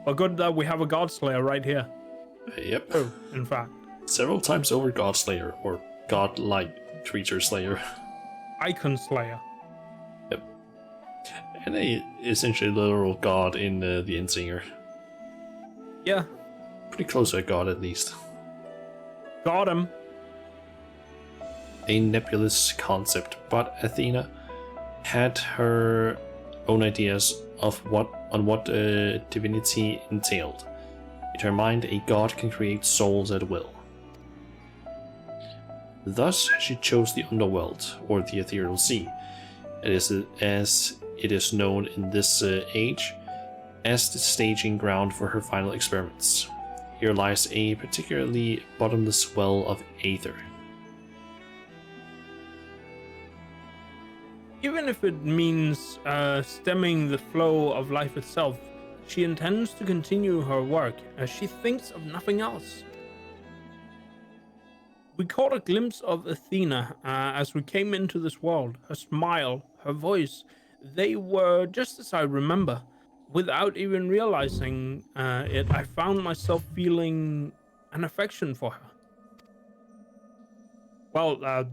Well, good that we have a god slayer right here. Yep. Oh, in fact. Several times over God Slayer, or God-like creature slayer. Icon slayer. Yep. And a essentially literal god in the Insinger. Yeah. Pretty close to a god, at least. Got him. A nebulous concept, but Athena had her own ideas of what divinity entailed. In her mind, a god can create souls at will. Thus, she chose the underworld, or the ethereal sea, as it is known in this age, as the staging ground for her final experiments. Here lies a particularly bottomless well of aether. Even if it means stemming the flow of life itself, she intends to continue her work as she thinks of nothing else. We caught a glimpse of Athena as we came into this world. Her smile, her voice, they were just as I remember. Without even realizing it, I found myself feeling an affection for her. Well,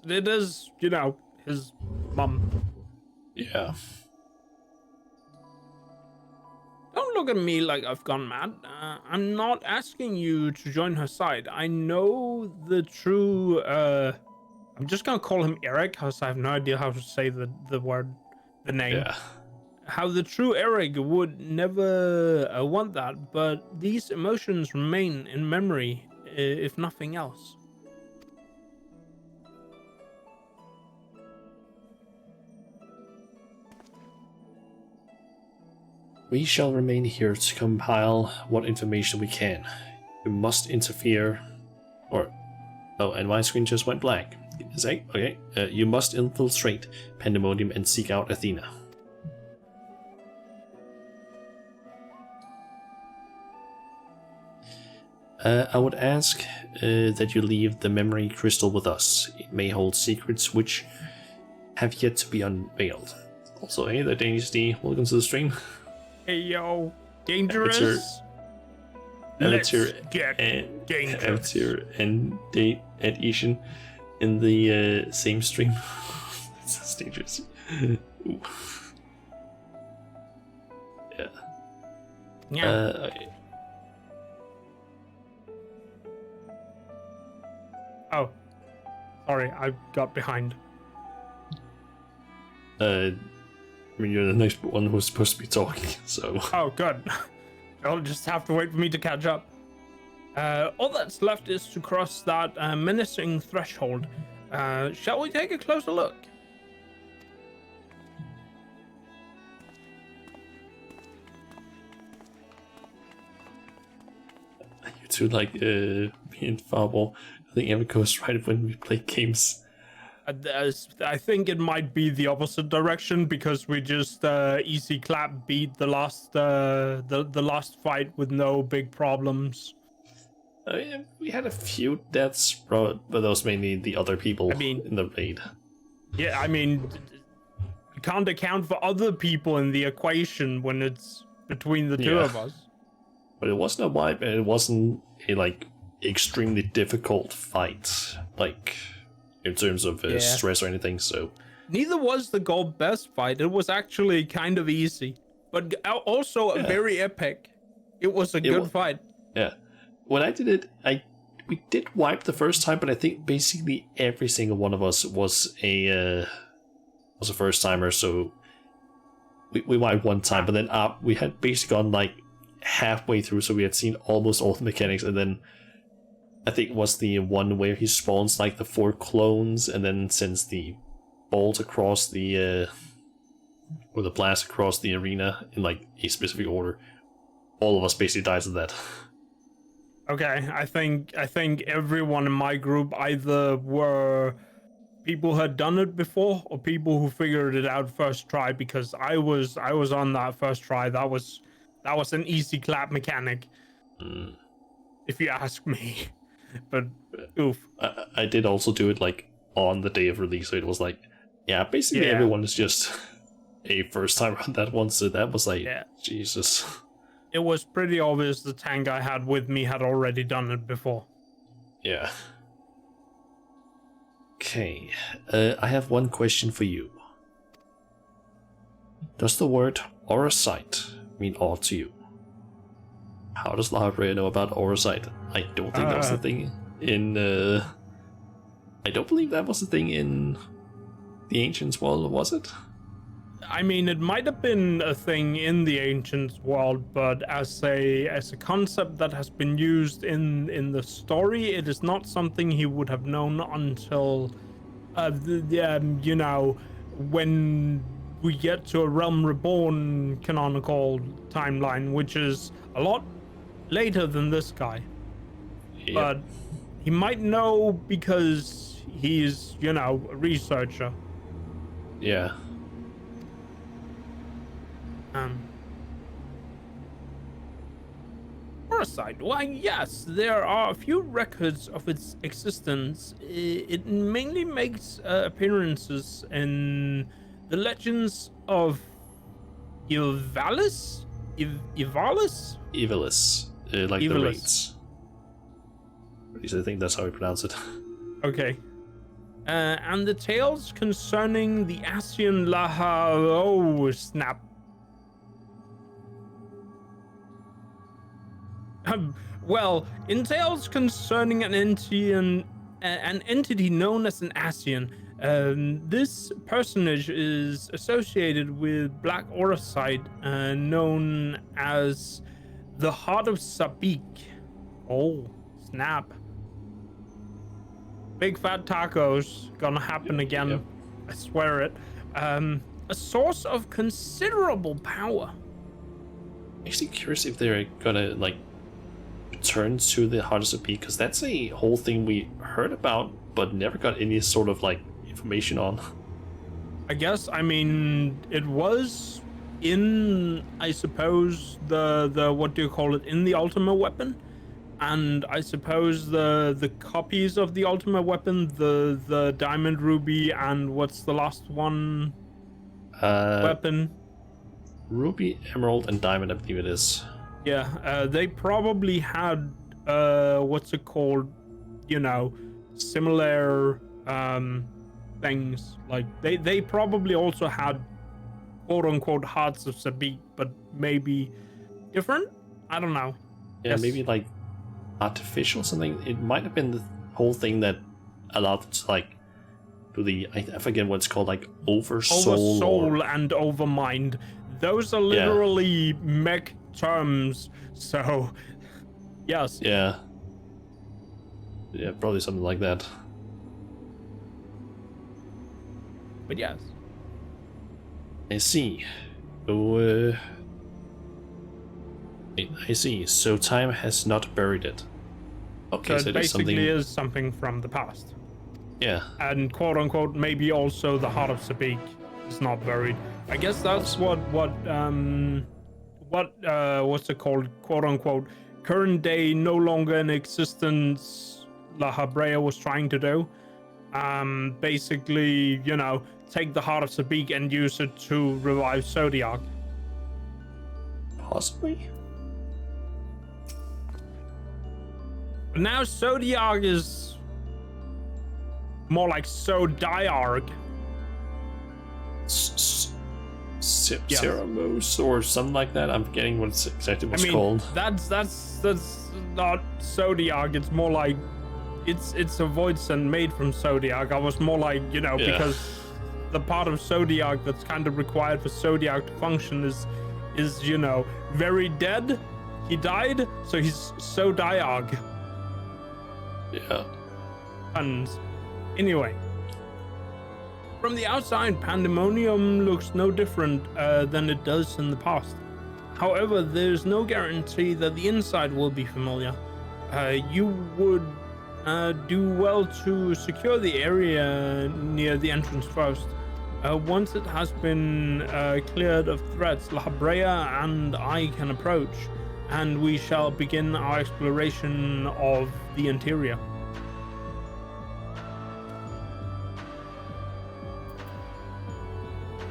it is, his mum. Yeah. Don't look at me like I've gone mad. I'm not asking you to join her side. I know the true, I'm just gonna call him Eric, because I have no idea how to say the name. Yeah. How the true Eric would never want that, but these emotions remain in memory, if nothing else. We shall remain here to compile what information we can. We must interfere, and my screen just went blank. Okay. You must infiltrate Pandæmonium and seek out Athena. I would ask that you leave the memory crystal with us. It may hold secrets which have yet to be unveiled. Also, hey there, Danish D. Welcome to the stream. Hey yo, dangerous. Let's get dangerous. Avatar and date at Ishirin in the same stream. That's dangerous. Ooh. Yeah. Yeah. Okay. Oh, sorry, I got behind. I mean, you're the next one who's supposed to be talking, so. Oh, good. I'll just have to wait for me to catch up. All that's left is to cross that menacing threshold. Shall we take a closer look? You two like me and Fireball. I think everything goes right when we play games. I think it might be the opposite direction because we just easy clap beat the last fight with no big problems. Yeah, we had a few deaths, but that was mainly the other people in the raid. Yeah, I mean, you can't account for other people in the equation when it's between the two of us. But it wasn't a wipe, and it wasn't a extremely difficult fight, in terms of stress or anything. So neither was the gold best fight. It was actually kind of easy, but also very epic. It was a good fight. Yeah, when I did it, we did wipe the first time, but I think basically every single one of us was a first timer. So we wiped one time, but then we had basically gone halfway through, so we had seen almost all the mechanics, and then I think it was the one where he spawns the 4 clones and then sends the bolt across the or the blast across the arena in a specific order. All of us basically dies of that. Okay, I think everyone in my group either were people who had done it before or people who figured it out first try, because I was on that first try. That was an easy clap mechanic. If you ask me. But oof. I did also do it on the day of release, so it was basically everyone is just a first time on that one, so that was Jesus. It was pretty obvious the tank I had with me had already done it before. Yeah. Okay, I have one question for you. Does the word Orasight mean all to you? How does the Librarian know about Orasight? I don't think that was the thing in... I don't believe that was the thing in the Ancients world, was it? I mean, it might have been a thing in the Ancients world, but as a concept that has been used in the story, it is not something he would have known until, when we get to a Realm Reborn canonical timeline, which is a lot later than this guy. Yep. But he might know because he's, a researcher. Yeah. Parasite. Why, yes, there are a few records of its existence. It mainly makes appearances in the legends of Ivalis? Ivalis? Ivalis. The raids. At least I think that's how we pronounce it. Okay. And the tales concerning the Asian Laha... Oh, snap. Well, in tales concerning an entity known as an Asian, this personage is associated with Black Orasight, known as the Heart of Sabik. Oh, snap. Big fat tacos gonna happen again. Yep. I swear it. A source of considerable power. Actually curious if they're gonna return to the Heart of Sabik, because that's a whole thing we heard about but never got any sort of like information on. I guess, I mean, it was in, I suppose, the what do you call it, in the ultimate weapon, and I suppose the copies of the ultimate weapon, the diamond, ruby, and what's the last one? Weapon. Ruby, emerald, and diamond, I believe it is. Yeah, they probably had what's it called? You know, similar things. Like they probably also had quote unquote hearts of Sabik, but maybe different. I don't know. Yeah, maybe like artificial something. It might have been the whole thing that allowed it to like do the I forget what it's called, like oversoul and overmind. Those are literally mech terms. So yes. Yeah, probably something like that. But yes. I see. So, I see. So time has not buried it. Okay, so it it is basically something... is something from the past. Yeah. And quote unquote, maybe also the heart of Sabik is not buried. I guess that's what's it called? Quote unquote, current day, no longer in existence. La Habrea was trying to do. Basically, you know, take the heart of Sabik and use it to revive Zodiac. Possibly. But now Zodiac is more like Zodiarg. Ceramos or something like that. I'm forgetting what it's exactly what's called. That's not Zodiac. It's more like it's a Voidson made from Zodiac. I was more like, you know, because the part of Zodiac that's kind of required for Zodiac to function is you know, very dead. He died, so he's Zodiarg. Yeah. And anyway, from the outside, Pandæmonium looks no different than it does in the past. However, there's no guarantee that the inside will be familiar. You would do well to secure the area near the entrance first. Once it has been cleared of threats, La Habrea and I can approach, and we shall begin our exploration of the interior.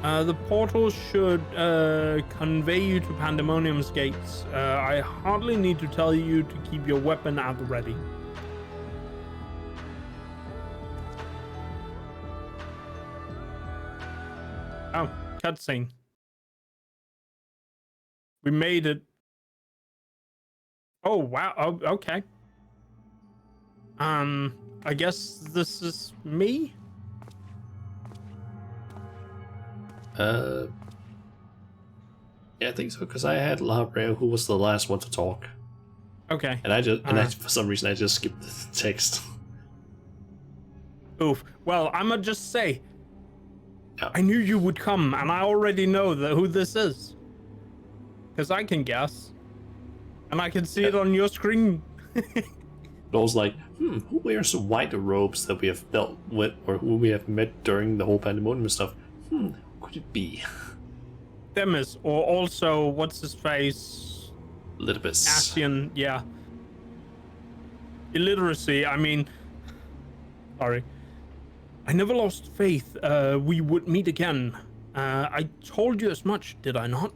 The portal should convey you to Pandæmonium's gates. I hardly need to tell you to keep your weapon at the ready. Oh, cutscene. We made it. Oh, wow. Oh, okay. I guess this is me? Yeah, I think so, because I had La Habrea, who was the last one to talk. Okay. And for some reason I just skipped the text. Oof. Well, I'ma just say, Yeah. I knew you would come, and I already know who this is. Because I can guess. And I can see it on your screen. But I was like, who wears the white robes that we have dealt with, or who we have met during the whole Pandæmonium stuff? Who could it be? Themis, or also, what's his face? Litibus. Asian, yeah. Illiteracy, I mean... Sorry. I never lost faith we would meet again. I told you as much, did I not?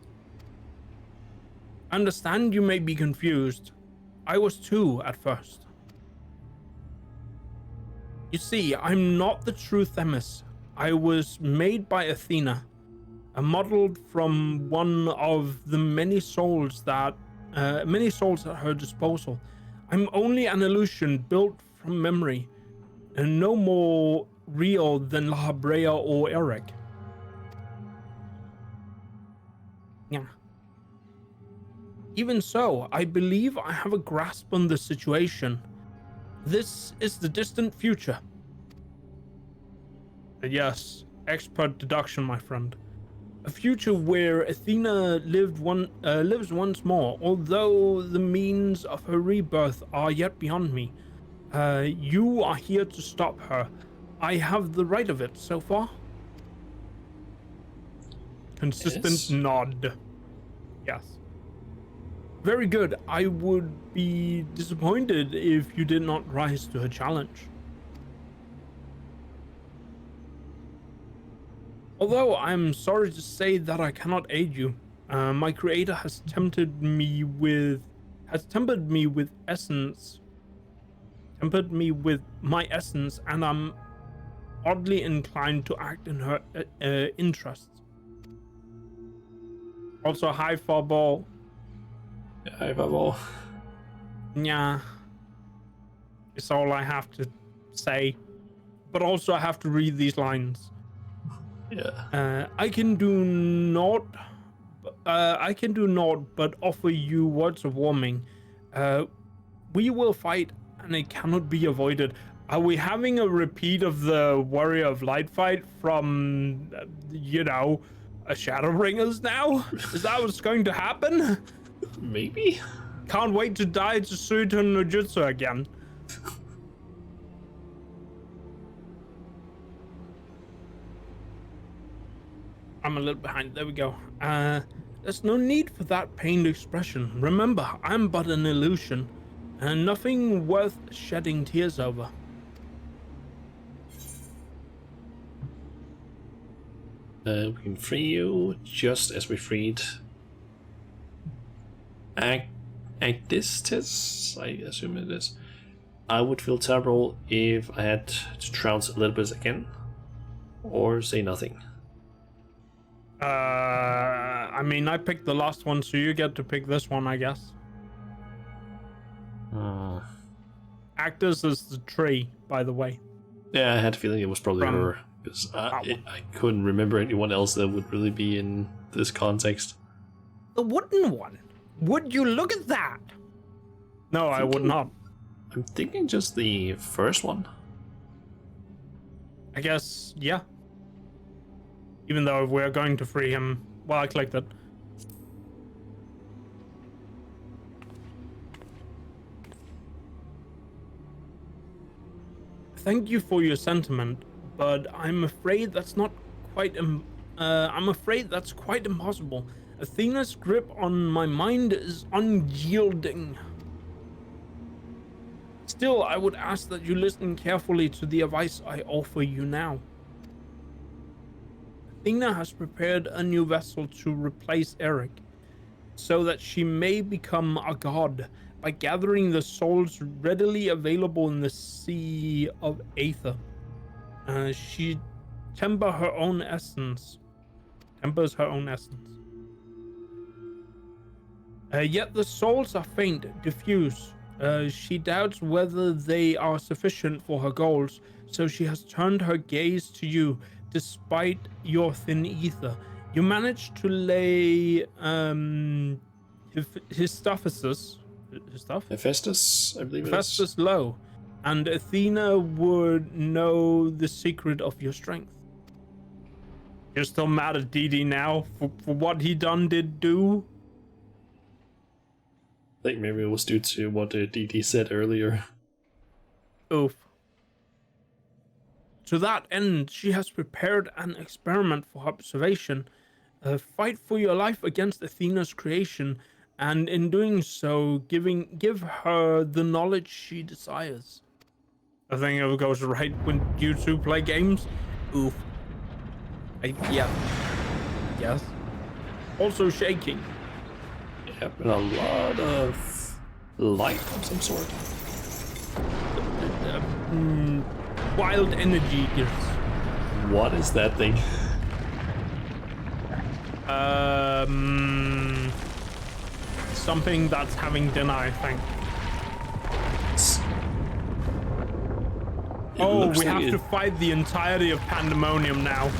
Understand you may be confused. I was too at first. You see, I'm not the true Themis. I was made by Athena, modeled from one of the many souls at her disposal. I'm only an illusion built from memory, and no more real than La Habrea or Eric. Yeah. Even so, I believe I have a grasp on the situation. This is the distant future. Yes, expert deduction, my friend. A future where Athena lives once more, although the means of her rebirth are yet beyond me. You are here to stop her. I have the right of it so far. Consistent Yes. nod. Yes. Very good. I would be disappointed if you did not rise to her challenge. Although I'm sorry to say that I cannot aid you. My creator has tempered me with my essence, and I'm oddly inclined to act in her interests. Also, hi, Farball. Hi, Bubble. Yeah. It's all I have to say. But also, I have to read these lines. Yeah. I can do naught but offer you words of warning. We will fight, and it cannot be avoided. Are we having a repeat of the Warrior of Light fight from, a Shadowbringers now? Is that what's going to happen? Maybe? Can't wait to die to Suiton no Jutsu again. I'm a little behind. There we go. There's no need for that pained expression. Remember, I'm but an illusion, and nothing worth shedding tears over. We can free you just as we freed Actistis, I assume it is. I would feel terrible if I had to trounce a little bit again, or say nothing. I mean, I picked the last one, so you get to pick this one, I guess. Actus is the tree, by the way. Yeah, I had a feeling it was probably From her, because I couldn't remember anyone else that would really be in this context. The wooden one. Would you look at that? No, I would not. I'm thinking just the first one. I guess, yeah. Even though if we're going to free him... Well, I clicked it. Thank you for your sentiment, but I'm afraid that's not quite... I'm afraid that's quite impossible. Athena's grip on my mind is unyielding. Still, I would ask that you listen carefully to the advice I offer you now. Athena has prepared a new vessel to replace Eric, so that she may become a god by gathering the souls readily available in the Sea of Aether. She tempers her own essence. Yet the souls are faint, diffuse. She doubts whether they are sufficient for her goals, so she has turned her gaze to you. Despite your thin ether, you managed to lay Hephaestus, I believe it is. Hephaestus low, and Athena would know the secret of your strength. You're still mad at DD now for what he did do? I think maybe it was due to what DD said earlier. Oof. To that end, she has prepared an experiment for observation. Fight for your life against Athena's creation, and in doing so, give her the knowledge she desires. I think it goes right when you two play games. Oof. Yeah. Yes. Also shaking. Yeah, and a lot of light of some sort. Wild energy gifts. What is that thing? Something that's having dinner, I think. Oh, we have to fight the entirety of Pandæmonium now.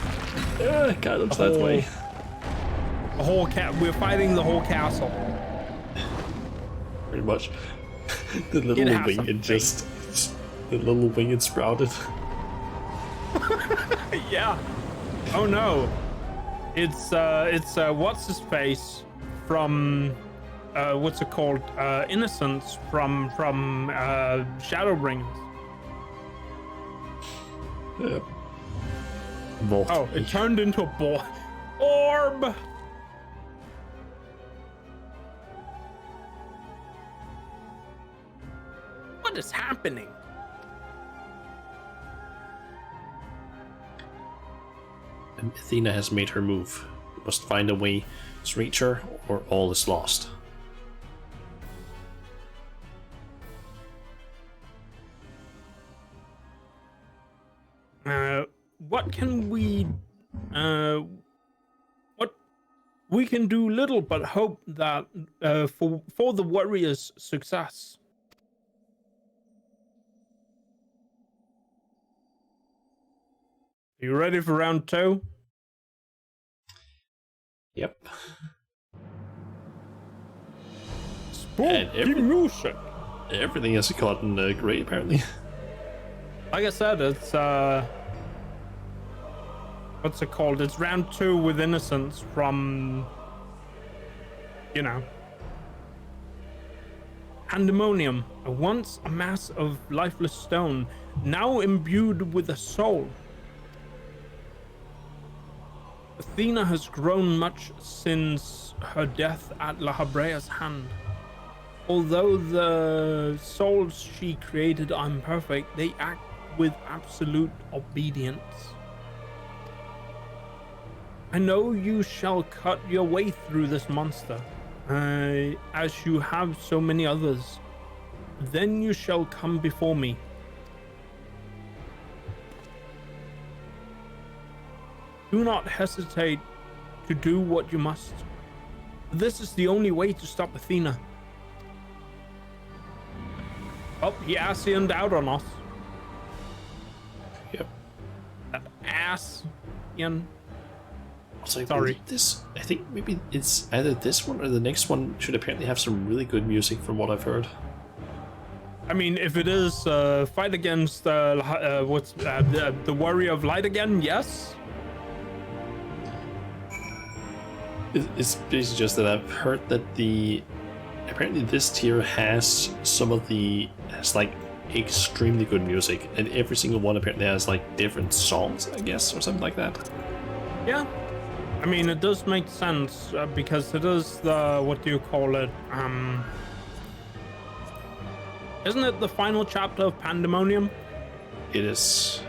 Yeah, it kind of looks that way. We're fighting the whole castle. Pretty much. The little wing it sprouted. Yeah. Oh no. It's what's his face from what's it called? Innocence from Shadowbringers. Vault. Oh, it turned into a boy. Orb! What is happening? And Athena has made her move. We must find a way to reach her, or all is lost. What can we... what... We can do little but hope that for the warrior's success. You ready for round 2? Yep. Spooky music. Everything has gotten great, apparently. Like I said, it's what's it called? It's round 2 with Innocence from, you know, Pandæmonium, once a mass of lifeless stone, now imbued with a soul. Athena has grown much since her death at La Habrea's hand. Although the souls she created are imperfect, they act with absolute obedience. I know you shall cut your way through this monster, as you have so many others. Then you shall come before me. Do not hesitate to do what you must. This is the only way to stop Athena. Oh, he assianed out on us. Yep. That ass. Ian. Also, Sorry. I think maybe it's either this one or the next one should apparently have some really good music from what I've heard. I mean, if it is fight against the Warrior of Light again, yes. It's basically just that I've heard that apparently this tier has like extremely good music, and every single one apparently has like different songs, I guess, or something like that. Yeah. I mean, it does make sense because it is the, what do you call it? Isn't it the final chapter of Pandæmonium? It is.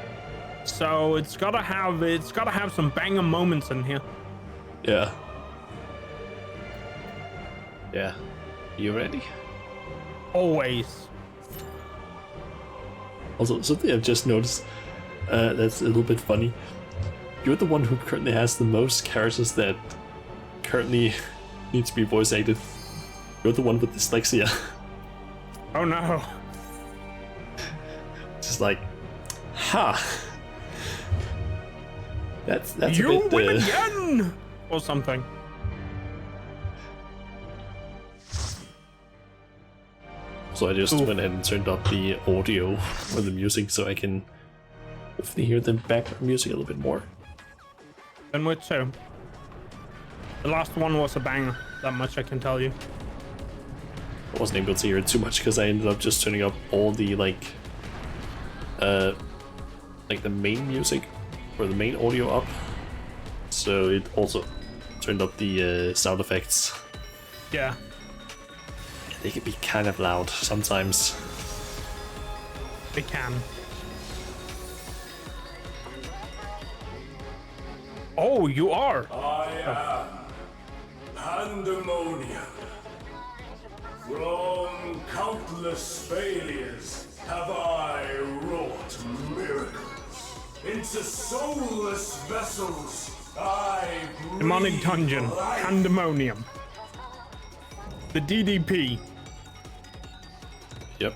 So it's gotta have some banger moments in here. Yeah. Yeah. You ready? Always. Also, something I've just noticed that's a little bit funny. You're the one who currently has the most characters that currently need to be voice acted. You're the one with dyslexia. Oh no. Just like, ha! That's You a bit, win again! Or something. So I just went ahead and turned up the audio or the music so I can hopefully hear the background music a little bit more. And which two? The last one was a banger, that much I can tell you. I wasn't able to hear it too much because I ended up just turning up all the like the main music or the main audio up. So it also turned up the sound effects. Yeah. They can be kind of loud sometimes. They can. Oh, you are. I am Pandæmonium. From countless failures have I wrought miracles. Into soulless vessels I Demonic breathe Dungeon. life. Pandæmonium. The DDP. Yep.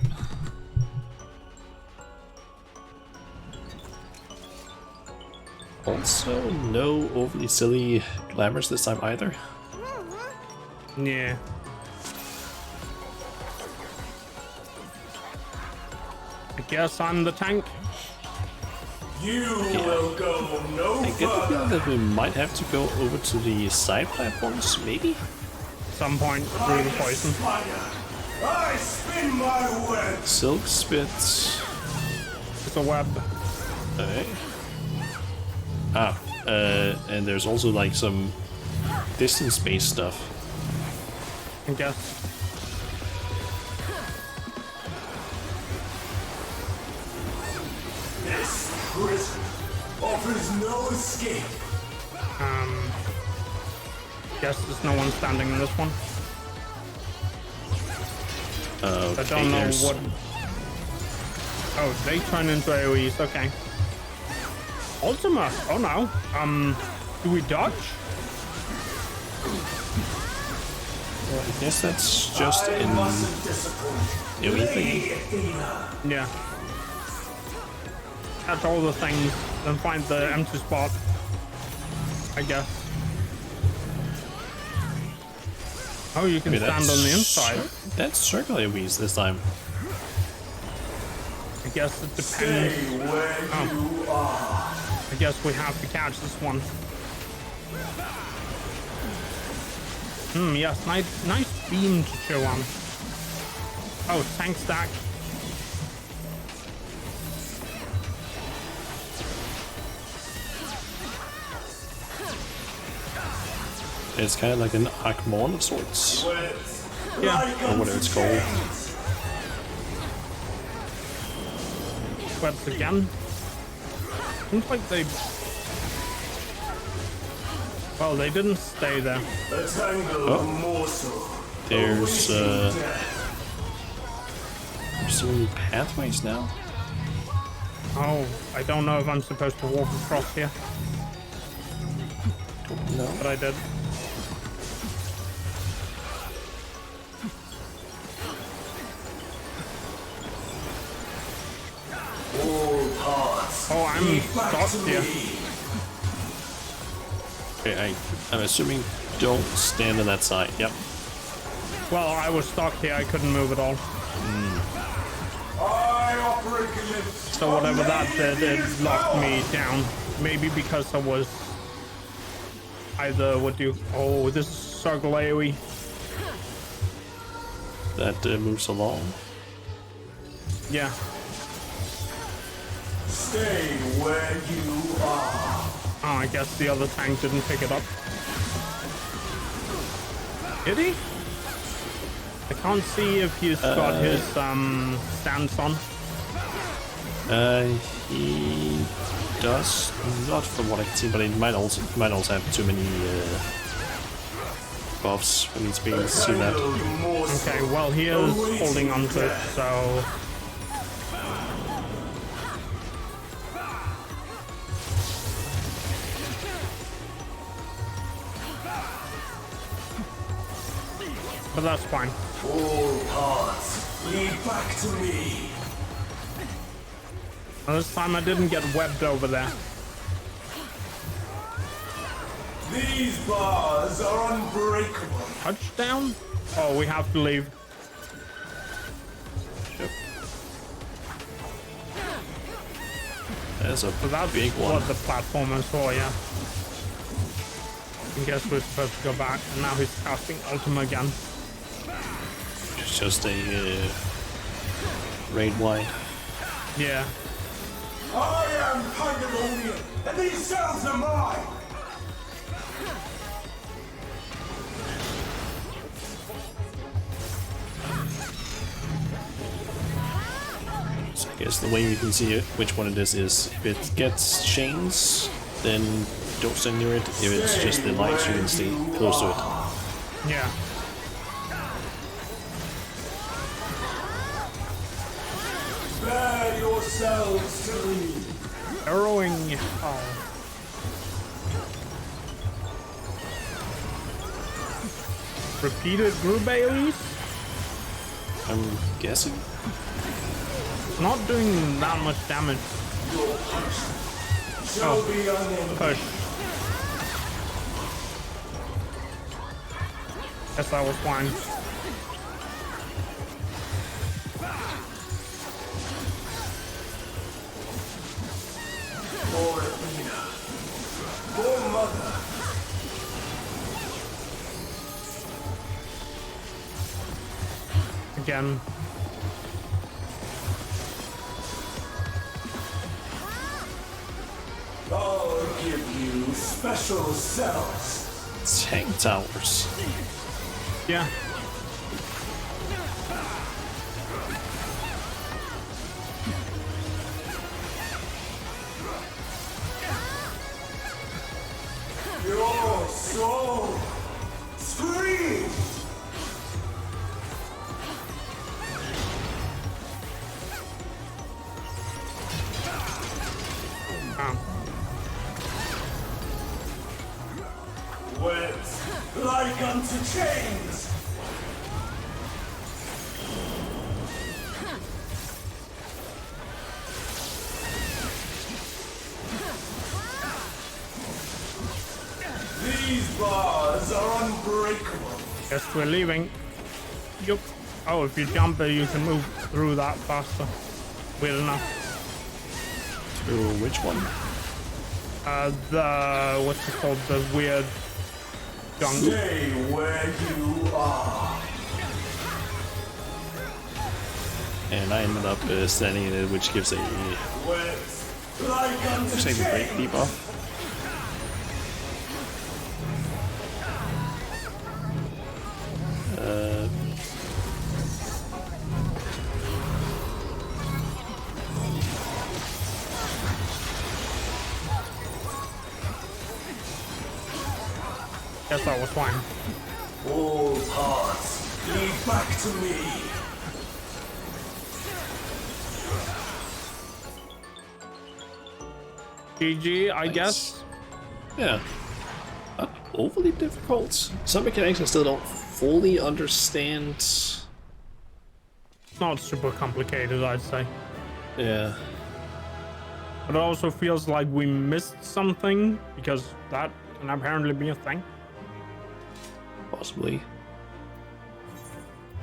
Also, no overly silly glamours this time either. Yeah. I guess I'm the tank. You will go no I get the further. feeling that we might have to go over to the side platforms, maybe? some point through the poison. I spin my web. Silk spits. It's a web. Okay. And there's also like some distance-based stuff. I guess. This prison offers no escape. Guess there's no one standing in this one. Okay, I don't know there's- what. Oh, they turn into AoEs. Okay. Ultima. Oh no. Do we dodge? Well, I guess that's just I in mustn't disappoint. everything. Yeah. Catch all the things, then find the empty spot. I guess. Oh, you can Okay, stand on the inside. That's circular wheeze this time. I guess it Stay depends. where you are. I guess we have to catch this one. Yes, nice beam to chew on. Oh, tank stack. It's kind of like an Archmon of sorts, Yeah, or whatever it's called. webs again. Seems like they... Well, they didn't stay there. A tangle morsel. There's awaiting some pathways now. Oh, I don't know if I'm supposed to walk across here, Don't know. but I did. all paths. Oh, I'm Lead back stuck to here. me. Okay, I'm assuming don't stand on that side. Yep. Well, I was stuck here. I couldn't move at all. I operate against So whatever that did, it locked me down. Maybe because I was either what do you... Oh, this is circle AoE. That moves along. Yeah. Stay where you are. Oh, I guess the other tank didn't pick it up. Did he? I can't see if he's got his stance on. He does not, from what I can see, but it might also have too many buffs for me to be able to see that. Tangled morsel. Okay, well he is holding on to it, so... But that's fine. All paths lead back to me. And this time I didn't get webbed over there. These bars are unbreakable. Touchdown? Oh, we have to leave. Yep. There's a So that's big one. what the platform is for, yeah. I guess we're supposed to go back, and now he's casting Ultima again. It's just a raid wide. Yeah. I am Pandæmonium, and these cells are mine. So I guess the way you can see it, which one it is if it gets chains, then don't stand near it. If it's just the lights, you can stay close to it. Yeah. Bear yourselves to me. Arrowing. Oh. Repeated group AoEs? I'm guessing. Not doing that much damage. Your punishment shall be unending. Push. Guess that was fine. For Athena. For Mother. again. I'll give you special cells. Tank towers. Yeah. Your soul scream. Wet like unto chains. These bars are unbreakable. Guess we're leaving. Yup. Oh, if you jump there, you can move through that faster. Weird enough. Through which one? The what's it called? The weird jungle. Stay where you are. And I ended up standing in it, which gives a Wet like unto looks like a great chains. debuff. Guess that was fine. All paths lead back to me. GG, I Nice. guess. Yeah. Not overly difficult. Some mechanics I still don't fully understand. Not super complicated, I'd say. Yeah. But it also feels like we missed something, because that can apparently be a thing. Possibly.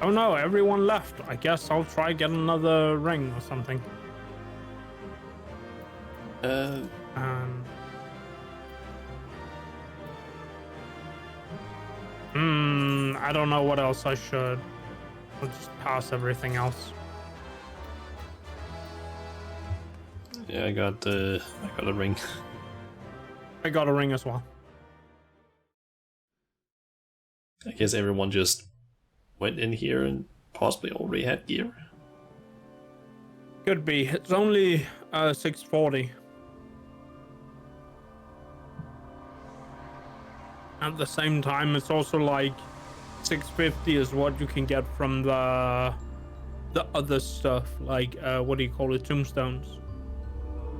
Oh no, everyone left. I guess I'll try get another ring or something. I don't know what else I should. I'll just pass everything else. Yeah, I got a ring. I got a ring as well. I guess everyone just went in here and possibly already had gear. Could be. It's only 640. At the same time, it's also like 650 is what you can get from the other stuff, like what do you call it, tombstones.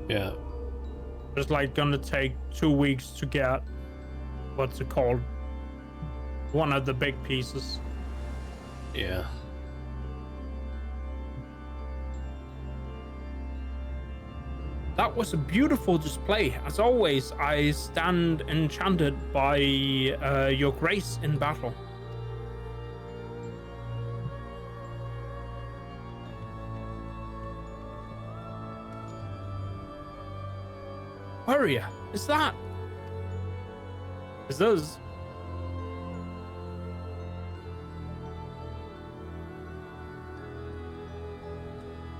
Yeah. It's like gonna take 2 weeks to get what's it called, one of the big pieces. Yeah. That was a beautiful display. As always, I stand enchanted by your grace in battle. Warrior, is that? Is those?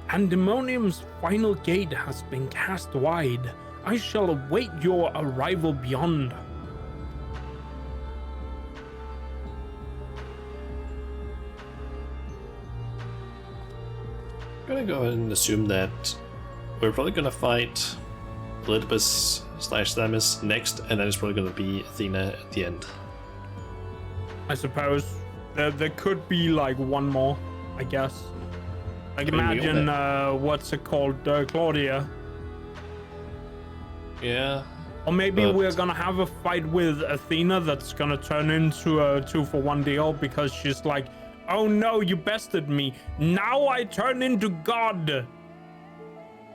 Pandæmonium's final gate has been cast wide. I shall await your arrival beyond. I'm gonna go ahead and assume that we're probably gonna fight Elidibus / Thamis next, and then it's probably gonna be Athena at the end. I suppose there could be like one more, I guess. Like imagine what's it called, Claudia. Yeah. Or maybe but- we're gonna have a fight with Athena that's gonna turn into a 2-for-1 deal because she's like, oh no, you bested me. Now I turn into God.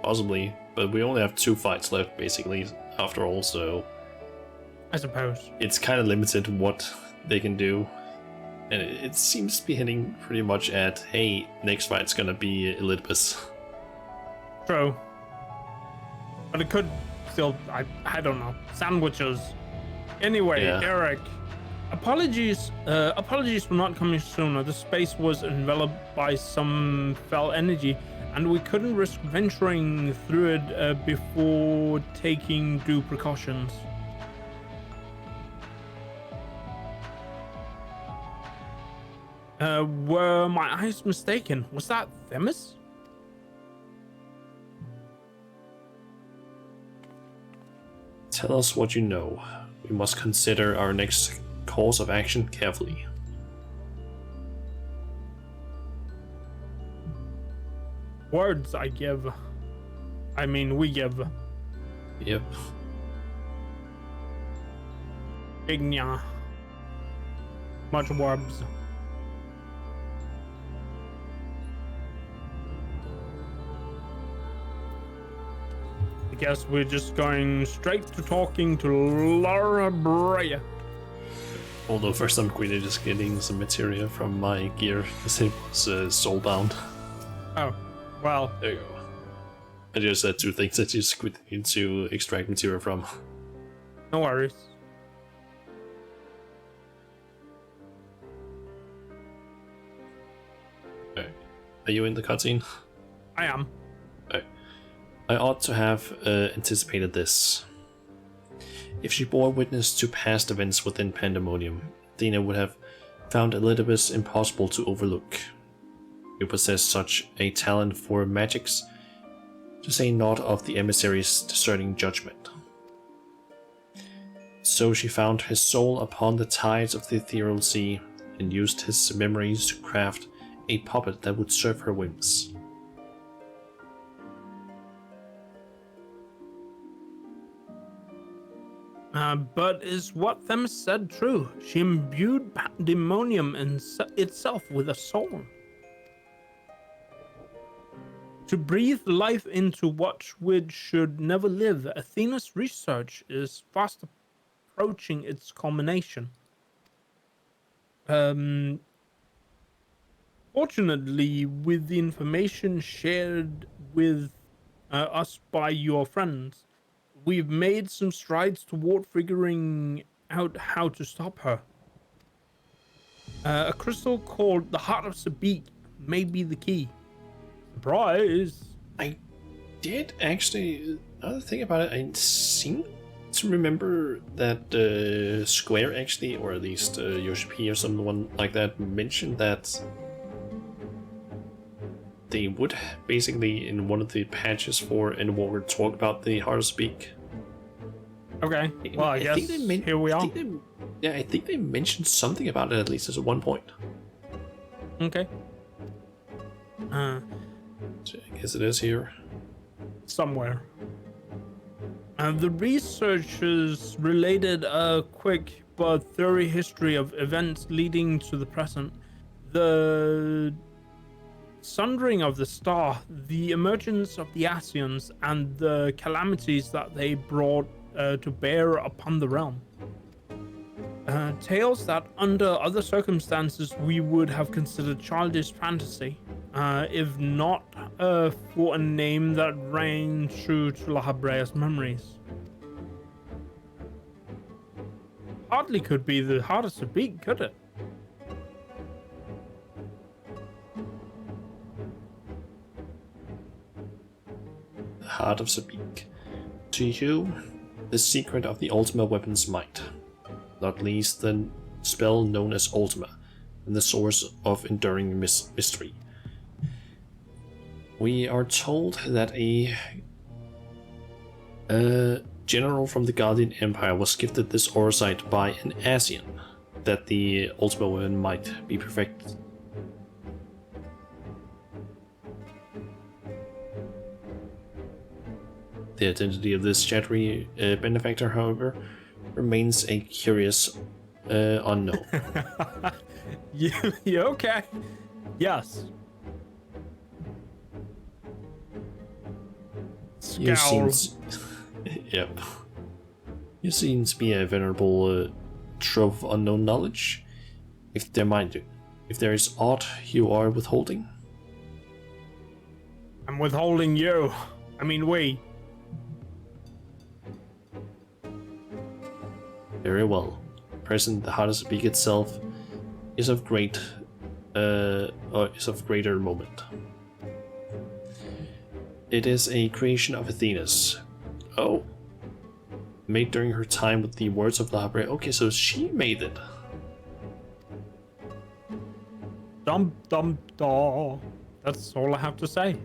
Possibly, but we only have 2 fights left, basically, after all, so I suppose. it's kind of limited what they can do. And it seems to be hitting pretty much at, hey, next fight's gonna be Elidibus. True. But it could still, I don't know. Sandwiches. Anyway, Yeah. Eric, Apologies for not coming sooner. The space was enveloped by some foul energy, and we couldn't risk venturing through it before taking due precautions. Were my eyes mistaken? Was that Themis? Tell us what you know. We must consider our next course of action carefully. Words I give. I mean, we give. Yep. Igna. Much words. I guess we're just going straight to talking to Laura Breya. Although first I'm quickly just getting some materia from my gear because it was soulbound. Oh, well. There you go. I just had 2 things that you squid into extract material from. No worries. Okay. Are you in the cutscene? I am. Okay. I ought to have anticipated this. If she bore witness to past events within Pandæmonium, Athena would have found Elidibus impossible to overlook. You possess such a talent for magics, to say naught of the emissary's discerning judgment. So she found his soul upon the tides of the ethereal sea, and used his memories to craft a puppet that would serve her whims. But is what Themis said true? She imbued Pandæmonium itself with a soul. To breathe life into which should never live, Athena's research is fast approaching its culmination. Fortunately, with the information shared with us by your friends, we've made some strides toward figuring out how to stop her. A crystal called the Heart of Sabik may be the key. Surprise! I did actually, another thing about it, I seem to remember that Square actually, or at least Yoshi P or someone like that, mentioned that they would basically, in one of the patches for Endwalker, talk about the Heart of Sabik. Okay, well, I guess here we are. I think they mentioned something about it at least at one point. Okay. So I guess it is here. Somewhere. The researchers related a quick but thorough history of events leading to the present. The sundering of the star, the emergence of the Asians, and the calamities that they brought to bear upon the realm. Tales that under other circumstances we would have considered childish fantasy, if not for a name that rang true to La Habrea's memories. Hardly could be the Heart of Sabik, could it? The Heart of Sabik. To you, the secret of the Ultima weapon's might. Not least the spell known as Ultima, and the source of enduring mystery. We are told that a general from the Guardian Empire was gifted this orosight by an Asian, that the Ultima weapon might be perfected. The identity of this shadowy benefactor, however, remains a curious unknown. You okay? Yes. You Scowl. Yep. You seem to be a venerable trove of unknown knowledge. If there is aught you are withholding. I'm withholding you. I mean, we. Very well. present, the Heart of Sabik itself is of greater moment. It is a creation of Athena's. Oh. Made during her time with the words of La Habrea. Okay, so she made it. Dum dum da. That's all I have to say.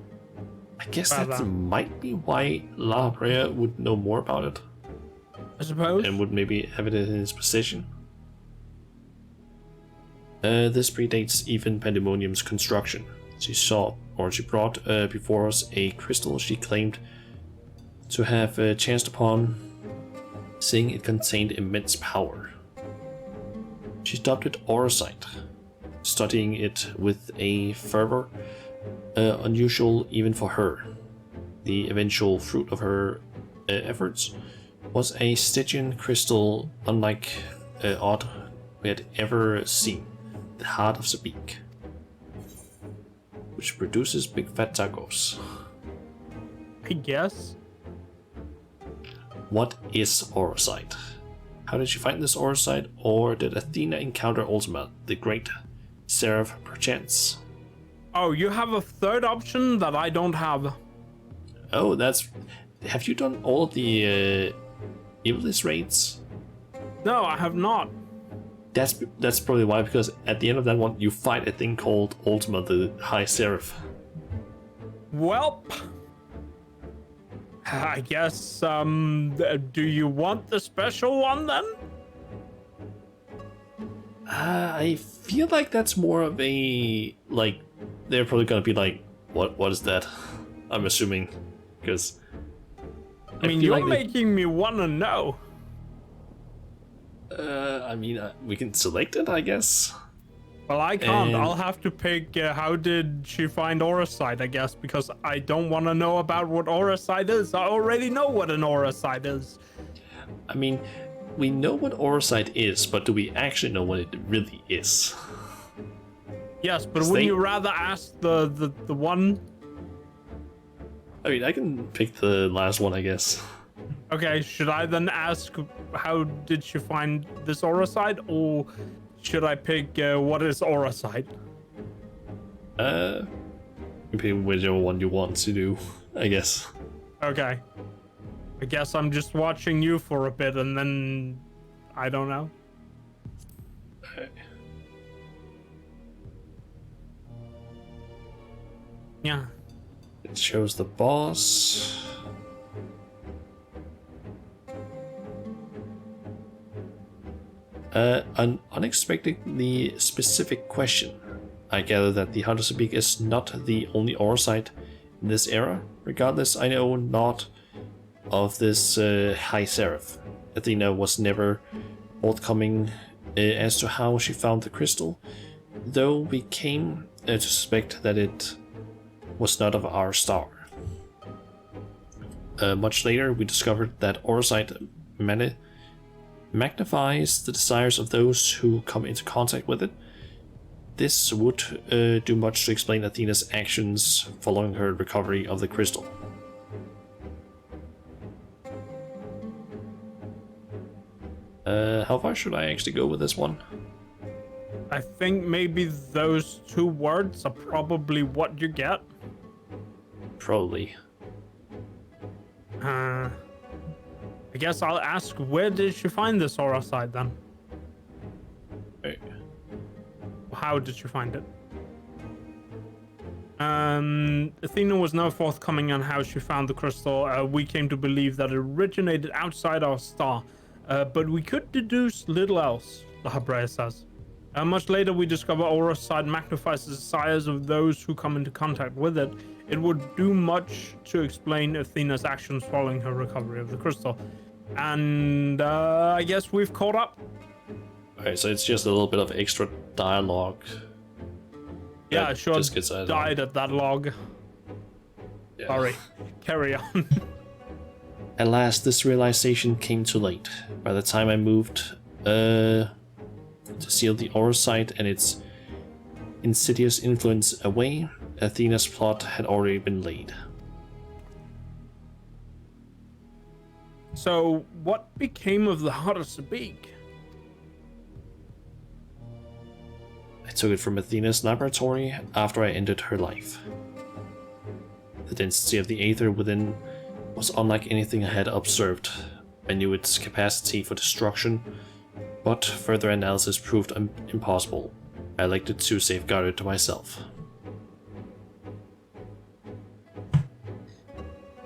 I guess that might be why La Habrea would know more about it. I suppose. And would maybe have it in his possession. This predates even Pandæmonium's construction. She brought before us a crystal she claimed to have chanced upon, saying it contained immense power. She dubbed it Orosite, studying it with a fervor unusual even for her. The eventual fruit of her efforts was a Stygian crystal unlike aught we had ever seen, the Heart of Sabik, which produces big fat tacos. I guess. What is Orosite? How did she find this Orosite, or did Athena encounter Ultima, the great seraph, perchance? Oh, you have a third option that I don't have. Oh, that's... Have you done all of the Iblis raids? No, I have not. That's probably why, because at the end of that one, you fight a thing called Ultima, the High Seraph. Well, I guess, do you want the special one then? I feel like that's more of a, like, they're probably gonna be like, what is that? I'm assuming, because... I mean, you're making me wanna know. We can select it, I guess. Well, I can't. And... I'll have to pick how did she find Orosite, I guess, because I don't want to know about what Orosite is. I already know what an Orosite is. I mean, we know what Orosite is, but do we actually know what it really is? Yes, but wouldn't you rather ask the one? I mean, I can pick the last one, I guess. Okay, should I then ask how did she find this Orosite, or should I pick what is Orosite? You pick whichever one you want to do, I guess. Okay. I guess I'm just watching you for a bit and then I don't know. Okay. Yeah. It shows the boss. An unexpectedly specific question. I gather that the Heart of Sabik is not the only Orosite in this era. Regardless, I know not of this High Seraph. Athena was never forthcoming as to how she found the crystal, though we came to suspect that it was not of our star. Much later, we discovered that Orosite magnifies the desires of those who come into contact with it. This would do much to explain Athena's actions following her recovery of the crystal. How far should I actually go with this one? I think maybe those two words are probably what you get. Probably. I guess I'll ask, where did she find this Orosite then? Right. How did she find it? Athena was now forthcoming on how she found the crystal. We came to believe that it originated outside our star, but we could deduce little else, La Habrea says. Much later, we discover Orosite magnifies the desires of those who come into contact with it. It would do much to explain Athena's actions following her recovery of the crystal. And I guess we've caught up. Okay, so it's just a little bit of extra dialogue. Yeah, sure. Just gets died at that log. Yeah. Sorry. Carry on. At last, this realization came too late. By the time I moved to seal the Orosite and its insidious influence away, Athena's plot had already been laid. So, what became of the Heart of Sabik? took it from Athena's laboratory after I ended her life. The density of the aether within was unlike anything I had observed. I knew its capacity for destruction, but further analysis proved impossible. I elected to safeguard it to myself.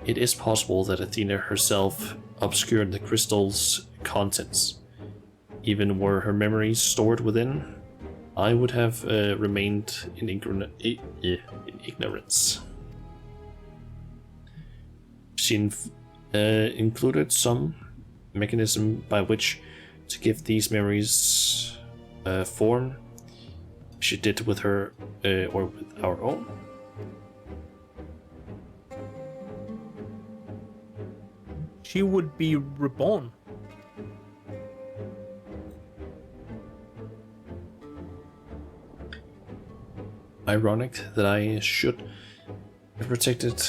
It is possible that Athena herself obscured the crystal's contents. Even were her memories stored within, I would have remained in ignorance. She included some mechanism by which to give these memories form. She did with her or with our own. She would be reborn. Ironic that I should have protected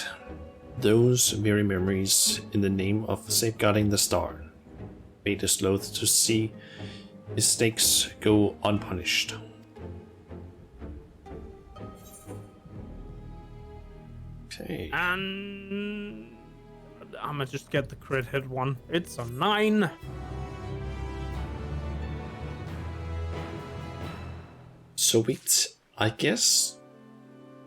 those very memories in the name of safeguarding the star. Fate is loath to see mistakes go unpunished. Okay. And I'ma just get the crit hit one. It's a 9. So wait, I guess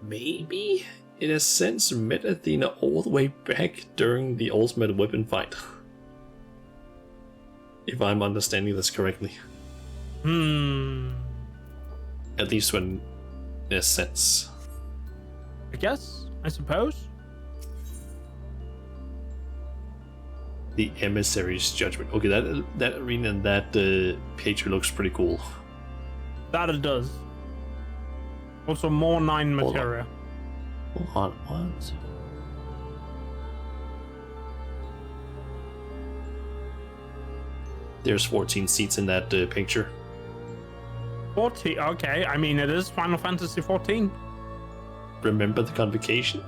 maybe in a sense met Athena all the way back during the ultimate weapon fight. If I'm understanding this correctly. At least when in a sense. I suppose. The emissary's judgment. Okay, that arena and that picture looks pretty cool. That it does. Also more 9 materia. Hold on, what? There's 14 seats in that picture. 14. Okay, I mean it is Final Fantasy 14. Remember the convocation?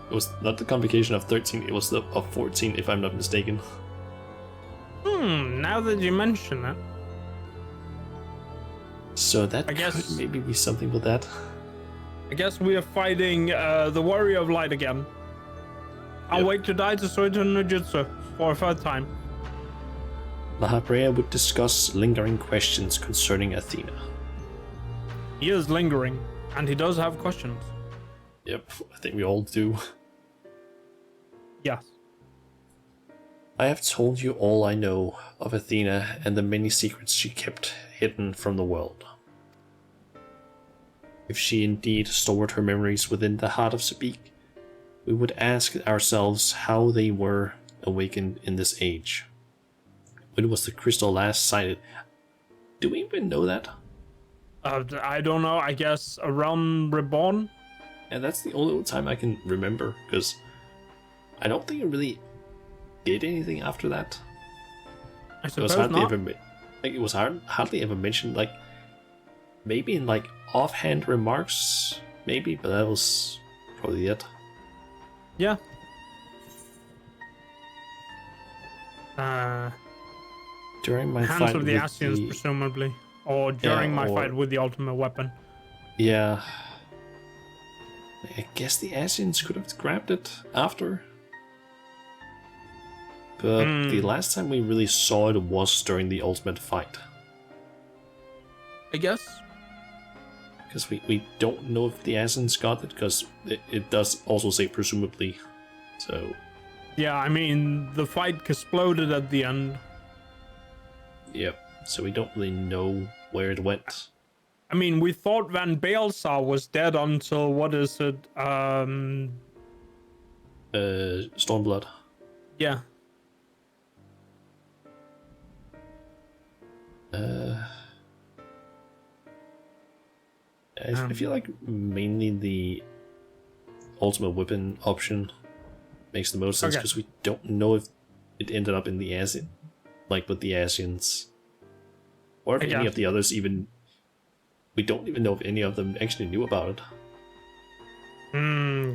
It was not the convocation of 13, it was the of 14 if I'm not mistaken. Now that you mention it. So that I guess- could maybe be something with that. I guess we are fighting the Warrior of Light again. I'll Yep. wait to die to Soito no Jutsu for a third time. Mahabrea would discuss lingering questions concerning Athena. He is lingering, and he does have questions. Yep, I think we all do. Yes. I have told you all I know of Athena and the many secrets she kept hidden from the world. If she indeed stored her memories within the heart of Sabik, we would ask ourselves how they were awakened in this age. When was the crystal last sighted? Do we even know that? I don't know. I guess around Reborn. And that's the only time I can remember, because I don't think it really did anything after that. I It was suppose hardly not. ever it was hardly ever mentioned. Like maybe in like offhand remarks, maybe, but that was probably it. Yeah. During my Hands fight of the with Asians, the- presumably, or during my or- fight with the ultimate weapon. Yeah. I guess the Asians could have grabbed it after. But the last time we really saw it was during the ultimate fight. I guess. Because we don't know if the Asians got it, because it does also say presumably. So, Yeah, I mean the fight exploded at the end. yep. So we don't really know where it went. I mean, we thought Van Baelsar was dead until what is it? Stormblood. Yeah. I feel like mainly the ultimate weapon option makes the most sense, Okay. because we don't know if it ended up in the Asian, like with the Asians, or if I any guess. of the others even. We don't even know if any of them actually knew about it.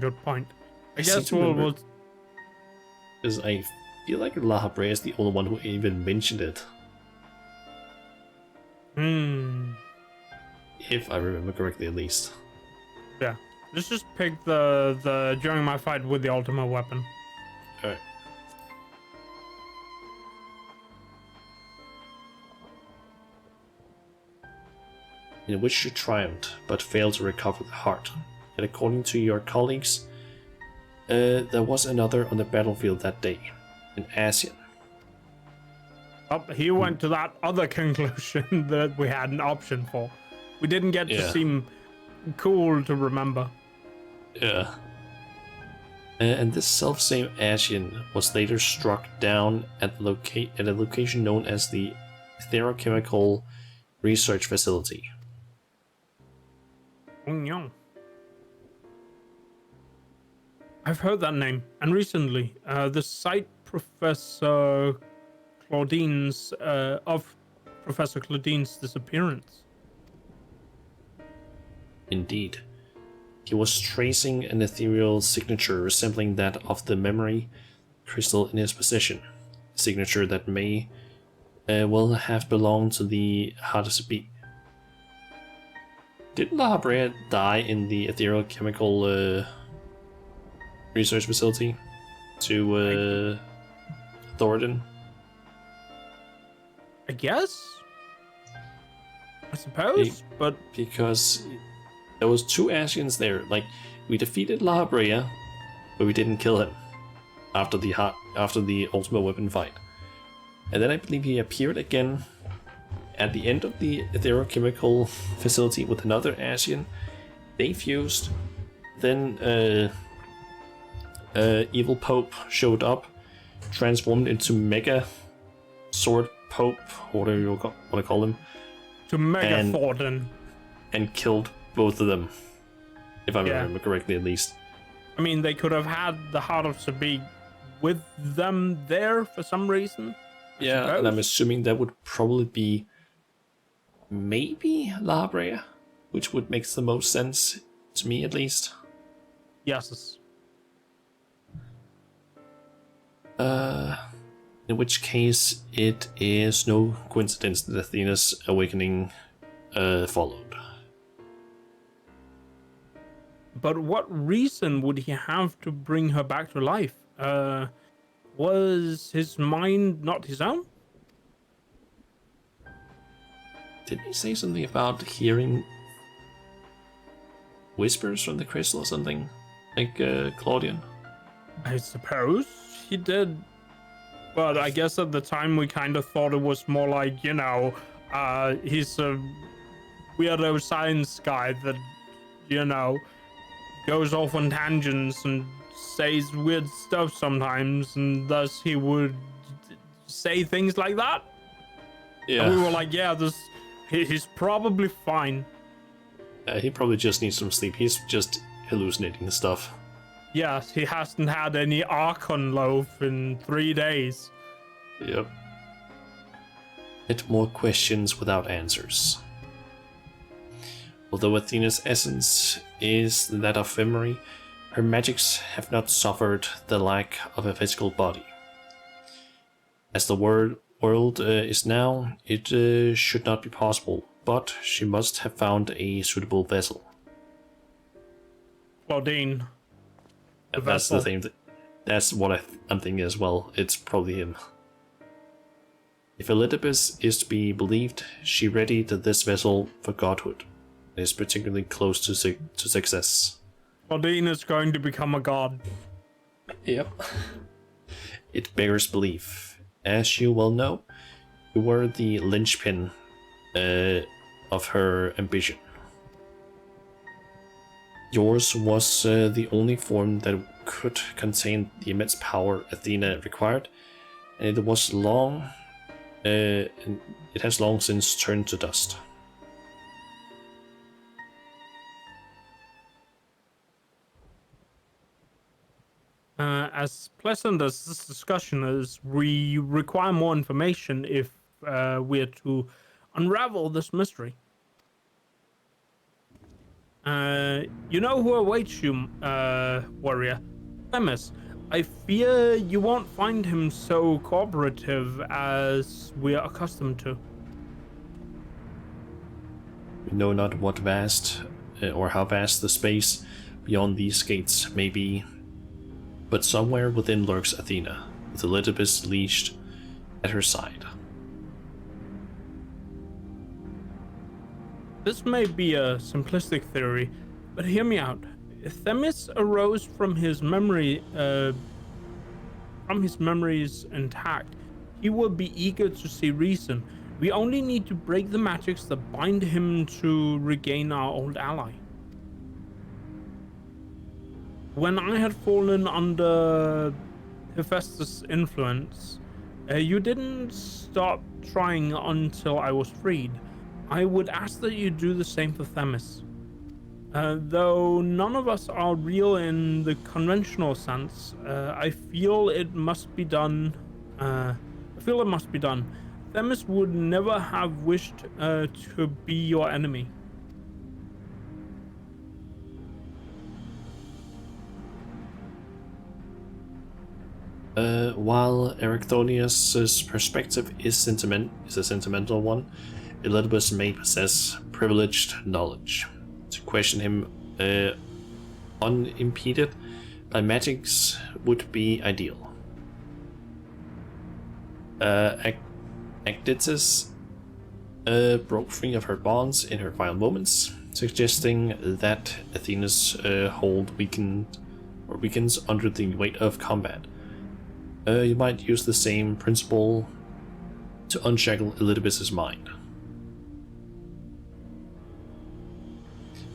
Good point. I seem guess to we'll remember- Because I feel like La Habrea is the only one who even mentioned it. if I remember correctly, at least. Yeah. Let's just pick the during my fight with the ultimate weapon. Alright. In which you triumphed, but failed to recover the heart. And according to your colleagues, there was another on the battlefield that day, an Asian. Oh, he went to that other conclusion that we had an option for. We didn't get to seem cool to remember. Yeah. And this self-same Asian was later struck down at a location known as the Therochemical Research Facility. Oh, no. I've heard that name, and recently, the site Professor Claudine's disappearance. Indeed. He was tracing an ethereal signature resembling that of the memory crystal in his possession. A signature that may well have belonged to the Hadasbi. Didn't La Habrea die in the ethereal chemical research facility to Thoradin? I guess? I suppose, but... Because there was 2 Asians there. Like, we defeated La Habrea, but we didn't kill him after the ultimate weapon fight. And then I believe he appeared again at the end of the etherochemical facility with another Asian. They fused. Then Evil Pope showed up, transformed into Mega Sword Pope, whatever you want to call him. To Mega Thoradin. And killed both of them, if I remember correctly, at least. I mean, they could have had the Heart of Sabine with them there for some reason. Yeah, and I'm assuming that would probably be maybe La Habrea, which would make the most sense to me, at least. Yes. In which case, it is no coincidence that Athena's awakening followed. But what reason would he have to bring her back to life? Was his mind not his own? Didn't he say something about hearing whispers from the crystal or something? Like Claudian? I suppose he did. But I guess at the time we kind of thought it was more like, you know, he's a weirdo science guy that, you know, goes off on tangents and says weird stuff sometimes, and thus he would say things like that. Yeah. And we were like, yeah, he's probably fine. He probably just needs some sleep. He's just hallucinating stuff. Yes, he hasn't had any Archon loaf in 3 days. Yep. Yet more questions without answers. Although Athena's essence is that of memory, her magics have not suffered the lack of a physical body. As the world is now, it should not be possible, but she must have found a suitable vessel. Claudine. That's the thing. That's what I'm thinking as well. It's probably him. If Elidibus is to be believed, she readied this vessel for godhood, and is particularly close to success. Claudine is going to become a god. Yep. It bears belief. As you well know, you were the linchpin of her ambition. Yours was the only form that could contain the immense power Athena required, and it was long. And it has long since turned to dust. As pleasant as this discussion is, we require more information if we're to unravel this mystery. You know who awaits you, warrior? Themis. I fear you won't find him so cooperative as we are accustomed to. We know not what vast or how vast the space beyond these gates may be, but somewhere within lurks Athena, with Elidibus leashed at her side. This may be a simplistic theory, but hear me out. If Themis arose from his memories intact, he would be eager to see reason. We only need to break the magics that bind him to regain our old ally. When I had fallen under Hephaestus' influence, you didn't stop trying until I was freed. I would ask that you do the same for Themis. Though none of us are real in the conventional sense, I feel it must be done. Themis would never have wished to be your enemy. While Erechthonius' perspective is a sentimental one, Elidibus may possess privileged knowledge. To question him unimpeded by magics would be ideal. Actitus broke free of her bonds in her final moments, suggesting that Athena's hold weakens under the weight of combat. You might use the same principle to unshackle Elidibus' mind.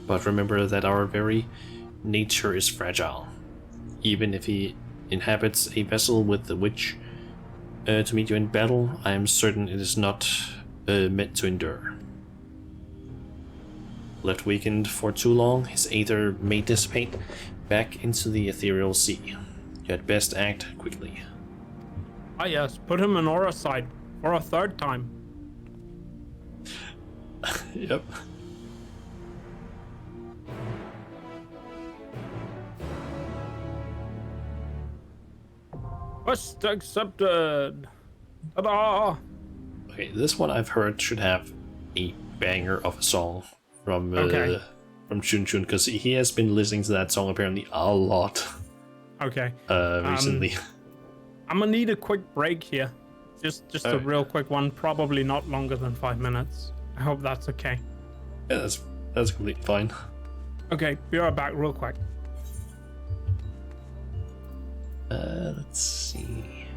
But remember that our very nature is fragile. Even if he inhabits a vessel with the witch to meet you in battle, I am certain it is not meant to endure. Left weakened for too long, his aether may dissipate back into the ethereal sea. You had best act quickly. Ah yes, put him in Aura side for a third time. Yep. Quest accepted. Ta-da! Okay, this one I've heard should have a banger of a song from Chun Chun, because he has been listening to that song apparently a lot. Okay. Recently. I'm gonna need a quick break here. Just a real quick one, probably not longer than 5 minutes. I hope that's okay. Yeah, that's completely fine. Okay, be right back real quick. Let's see.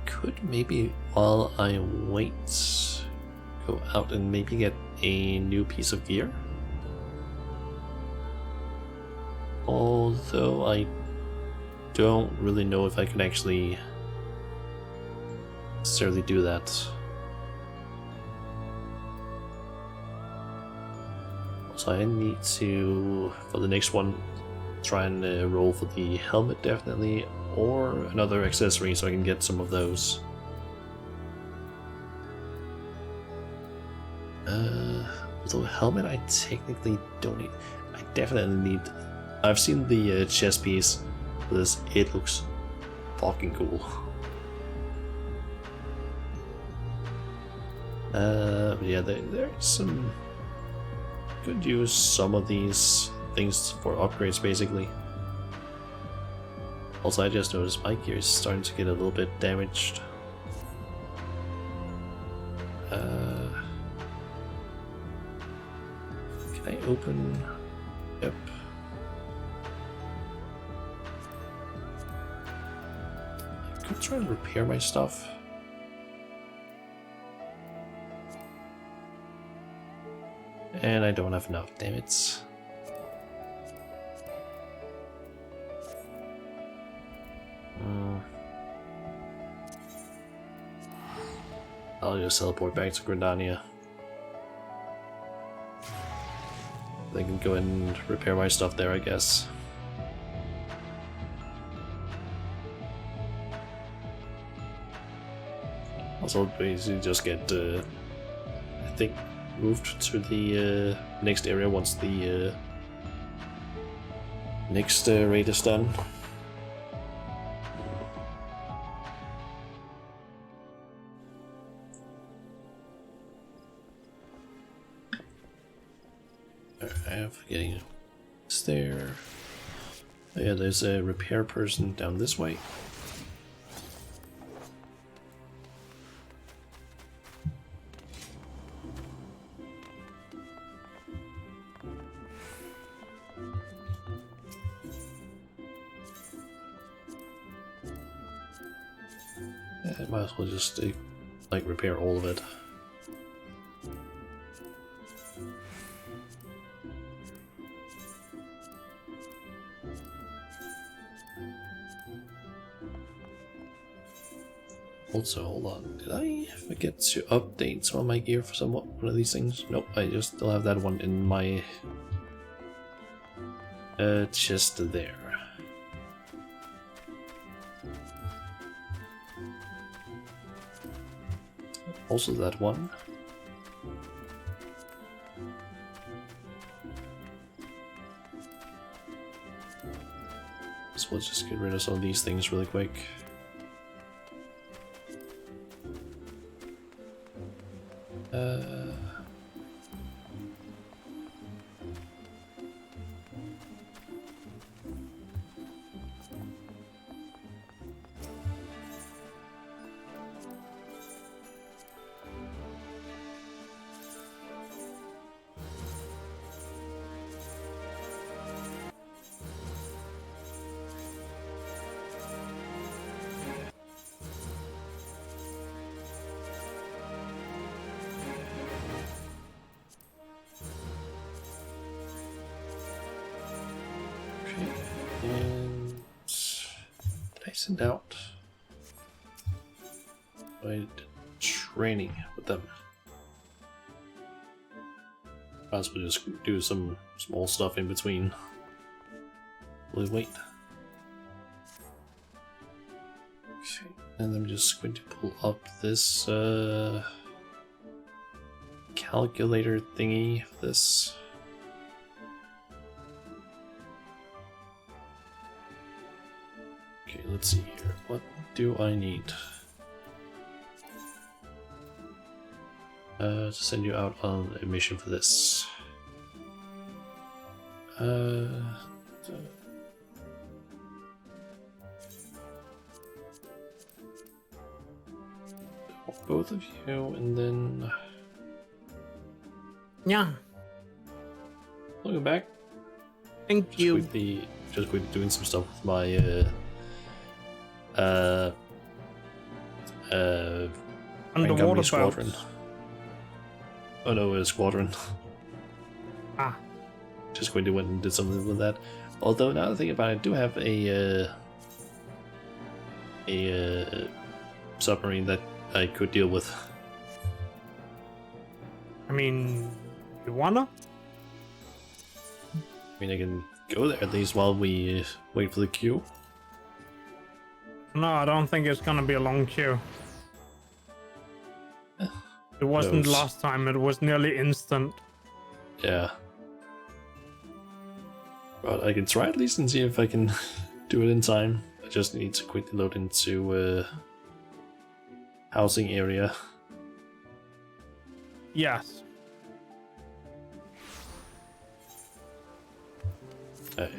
Could maybe, while I wait, go out and maybe get a new piece of gear? Although I don't really know if I can actually necessarily do that. So I need to, for the next one, try and roll for the helmet definitely, or another accessory so I can get some of those. Although helmet I technically don't need. I definitely need. I've seen the chest piece for this. It looks fucking cool. Yeah, there's some. Could use some of these things for upgrades basically. Also, I just noticed my gear is starting to get a little bit damaged. Can I open? Yep. I could try and repair my stuff. And I don't have enough, damn it. I'll just teleport back to Grandania. They can go and repair my stuff there, I guess. Also, basically just get, I think, moved to the next area once the next raid is done. I'm forgetting. Is there? Oh, yeah, there's a repair person down this way. I might as well just like repair all of it. Also, hold on, did I forget to update some of my gear for one of these things? Nope, I just still have that one in my chest there. Also that one. So let's just get rid of some of these things really quick. And I send out my training with them. Possibly just do some small stuff in between. Really wait. Okay, and I'm just going to pull up this calculator thingy. This. Okay, let's see here. What do I need? To send you out on a mission for this. Both of you, and then Yeah. welcome back. Thank you. Just quickly doing some stuff with my Underwater squadron. boats. Oh no, a squadron. Ah. Just going to went and did something with that. Although now that I think about it, I do have a submarine that I could deal with. I mean, you wanna? I mean, I can go there at least while we wait for the queue. No, I don't think it's gonna be a long queue. It wasn't knows? last time, it was nearly instant. Yeah. But I can try at least and see if I can do it in time. I just need to quickly load into housing area. Yes. Okay.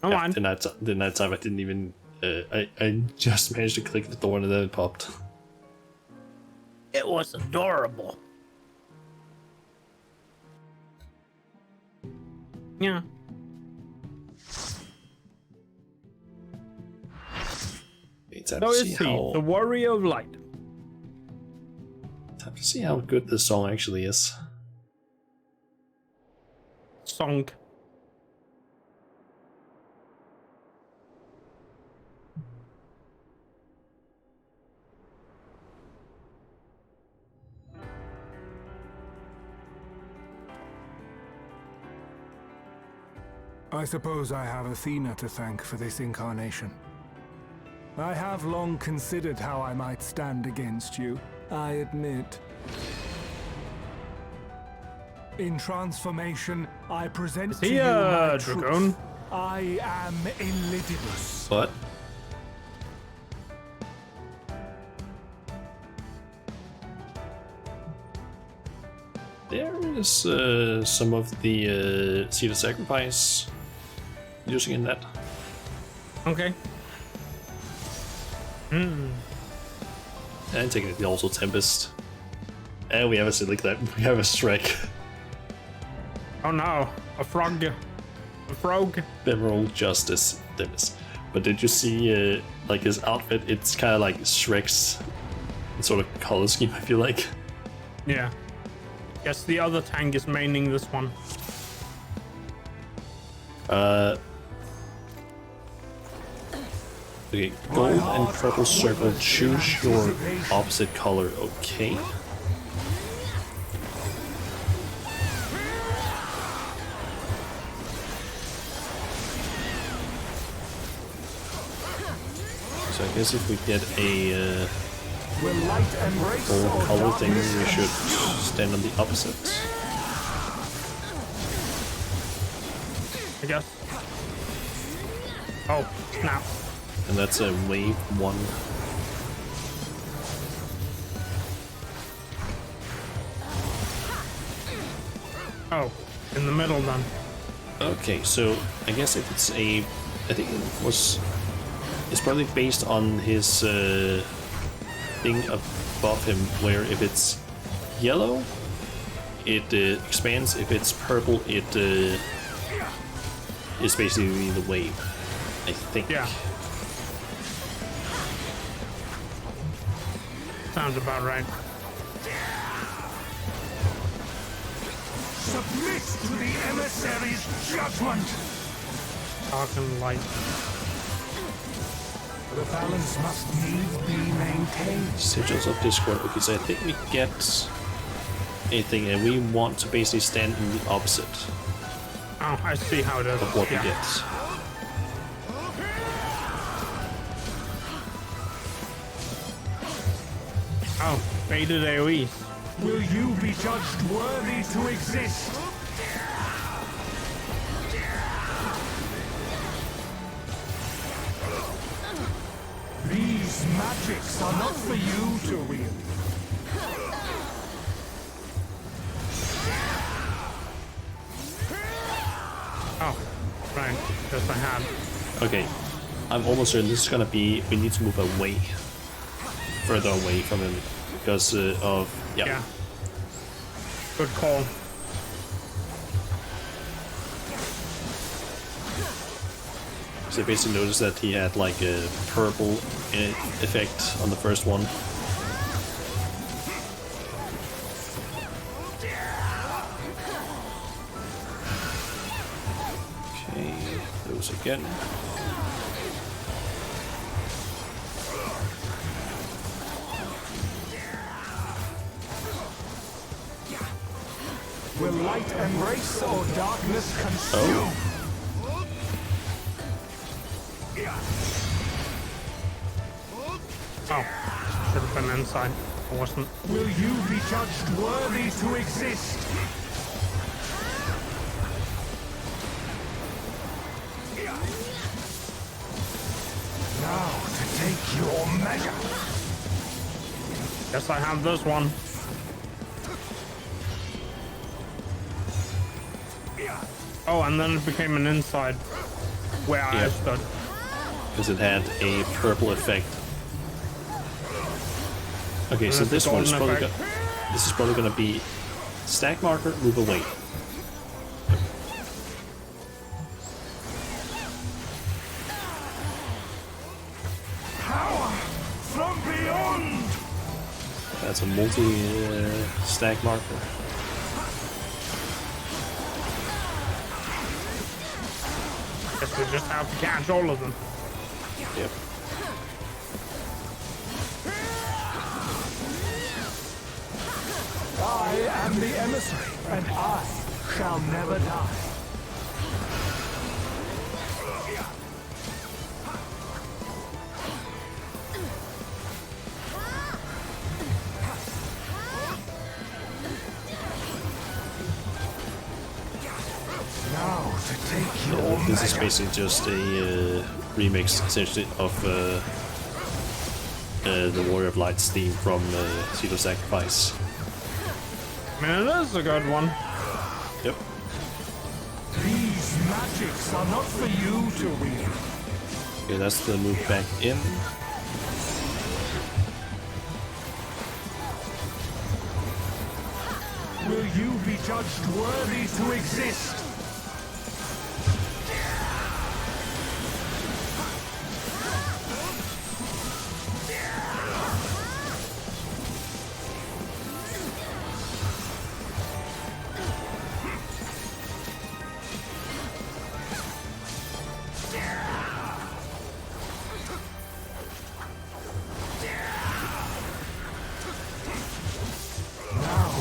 Come Yeah, on. the night time I didn't even I just managed to click the door and then it popped. It was adorable. Yeah. It's time So to is see he, how the warrior of light. time to see how good this song actually is. Song. I suppose I have Athena to thank for this incarnation. I have long considered how I might stand against you, I admit. In transformation, I present Is to he you my a dragoon? truth. I am Illidibus. What? There is some of the Seed of Sacrifice using in that. Okay. And technically also Tempest. And we have a Silly Clap. We have a Shrek. Oh no, a frog. A frog. Emerald Justice Tempest. But did you see like his outfit? It's kind of like Shrek's sort of color scheme, I feel like. Yeah. Guess the other tank is maining this one. Okay, gold and purple circle. Choose your opposite color. Okay. So I guess if we get a gold color thing, we should stand on the opposite. I guess. Oh, snap. And that's a wave 1. Oh, in the middle then. Okay, so I guess if it's a, I think it's probably based on his thing above him, where if it's yellow, it expands. If it's purple, it is basically the wave, I think. Yeah. Sounds about right. Submit to the emissary's judgment! Dark and light. The balance must needs be maintained. Sigils of Discord. Okay, so I think we get a thing, and we want to basically stand in the opposite Oh, I see how it is. of what Yeah. we get. Oh, faded AoEs. Will you be judged worthy to exist? These magics are not for you to wield. Oh, right. Just I had. Okay, I'm almost certain this is gonna be. We need to move away, further away from him, because of Yeah. Good call. So I basically noticed that he had like a purple effect on the first one. Okay, those again. Will light embrace or darkness consume? Oh, should have been inside. I wasn't. Will you be judged worthy to exist? Now to take your measure. Guess I have this one. Oh, and then it became an inside where I Yeah. stood. Because it had a purple effect. Okay, so that's the this one's golden probably effect. this is probably gonna be stack marker, move away. Power from beyond. That's a multi stack marker. Guess we just have to catch all of them. Yep. I am the emissary, and I shall never die. Now to take your This is measure. basically just a remix, essentially, of the Warrior of Light's theme from Seed of Sacrifice. mean, it is a good one. Yep. These magics are not for you to wield. Okay, that's the move back in. Will you be judged worthy to exist?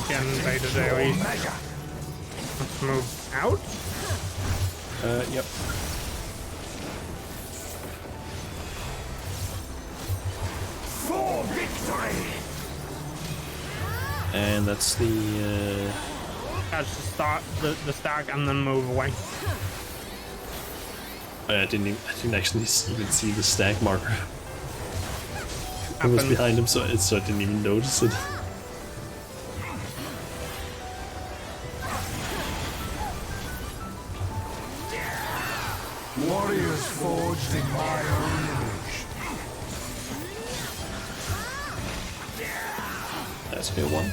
Again, Beta AoE. Let's move out. Yep. For victory! And that's the Catch the stack and then move away. I didn't actually even see the stack marker. It was Happens. behind him, so I didn't even notice it. Warriors forged in my own image. That's a good one.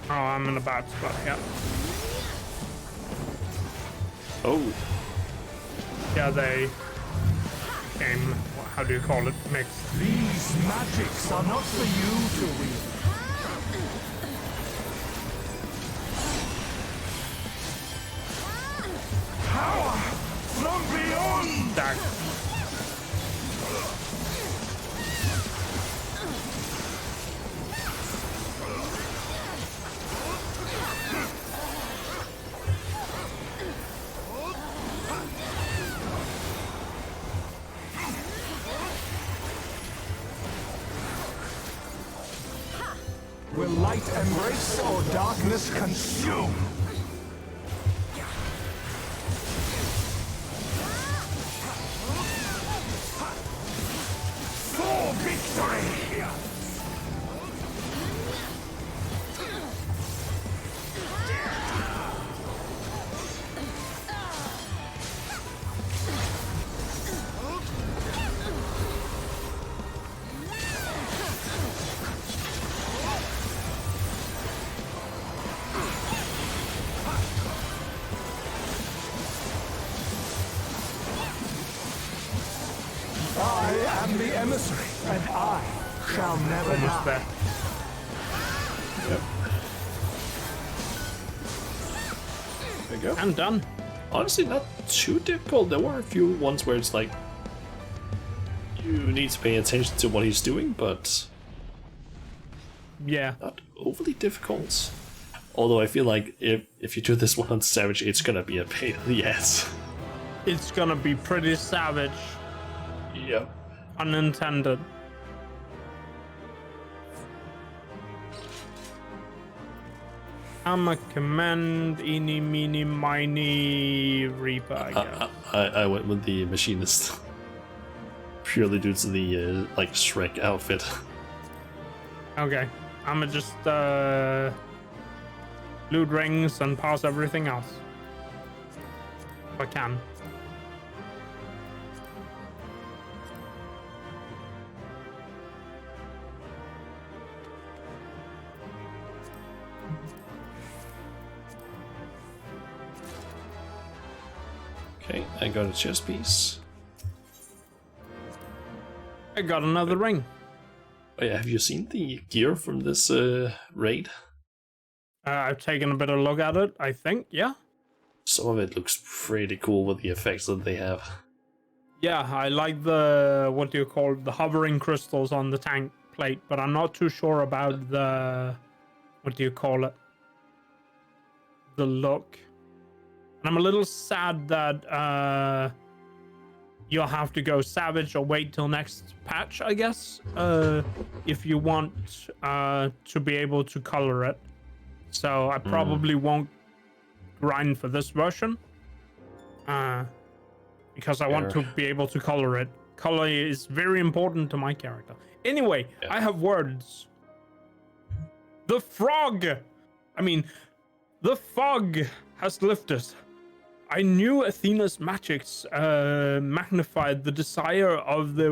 Oh, I'm in a bad spot. Yeah. Oh, Yeah, they came. How do you call it? Mixed. These magics are not for you to wield. Power from beyond! Stack. Will light embrace or darkness consume? For victory! I am the emissary, and I shall never Almost die. there. yep. There you go. And done. Honestly, not too difficult. There were a few ones where it's like you need to pay attention to what he's doing, but Yeah. not overly difficult. Although I feel like if you do this one on Savage, it's gonna be a pain in the ass. It's gonna be pretty savage. Yep. Unintended. I'm a command, eeny, meeny, miny, Reaper, I guess. I went with the machinist. Purely due to the like Shrek outfit. Okay. I'ma just loot rings and pass everything else. If I can. Okay, I got a chess piece. I got another ring. Oh yeah, have you seen the gear from this raid? I've taken a bit of a look at it, I think, yeah. Some of it looks pretty cool with the effects that they have. Yeah, I like the, what do you call it, the hovering crystals on the tank plate, but I'm not too sure about the, what do you call it, the look. And I'm a little sad that you'll have to go Savage or wait till next patch, I guess, if you want to be able to color it. So I probably won't grind for this version because I want to be able to color it Color is very important to my character. Anyway, Yeah. I have words. The frog! The fog has lifted. I knew Athena's magics magnified the desire of the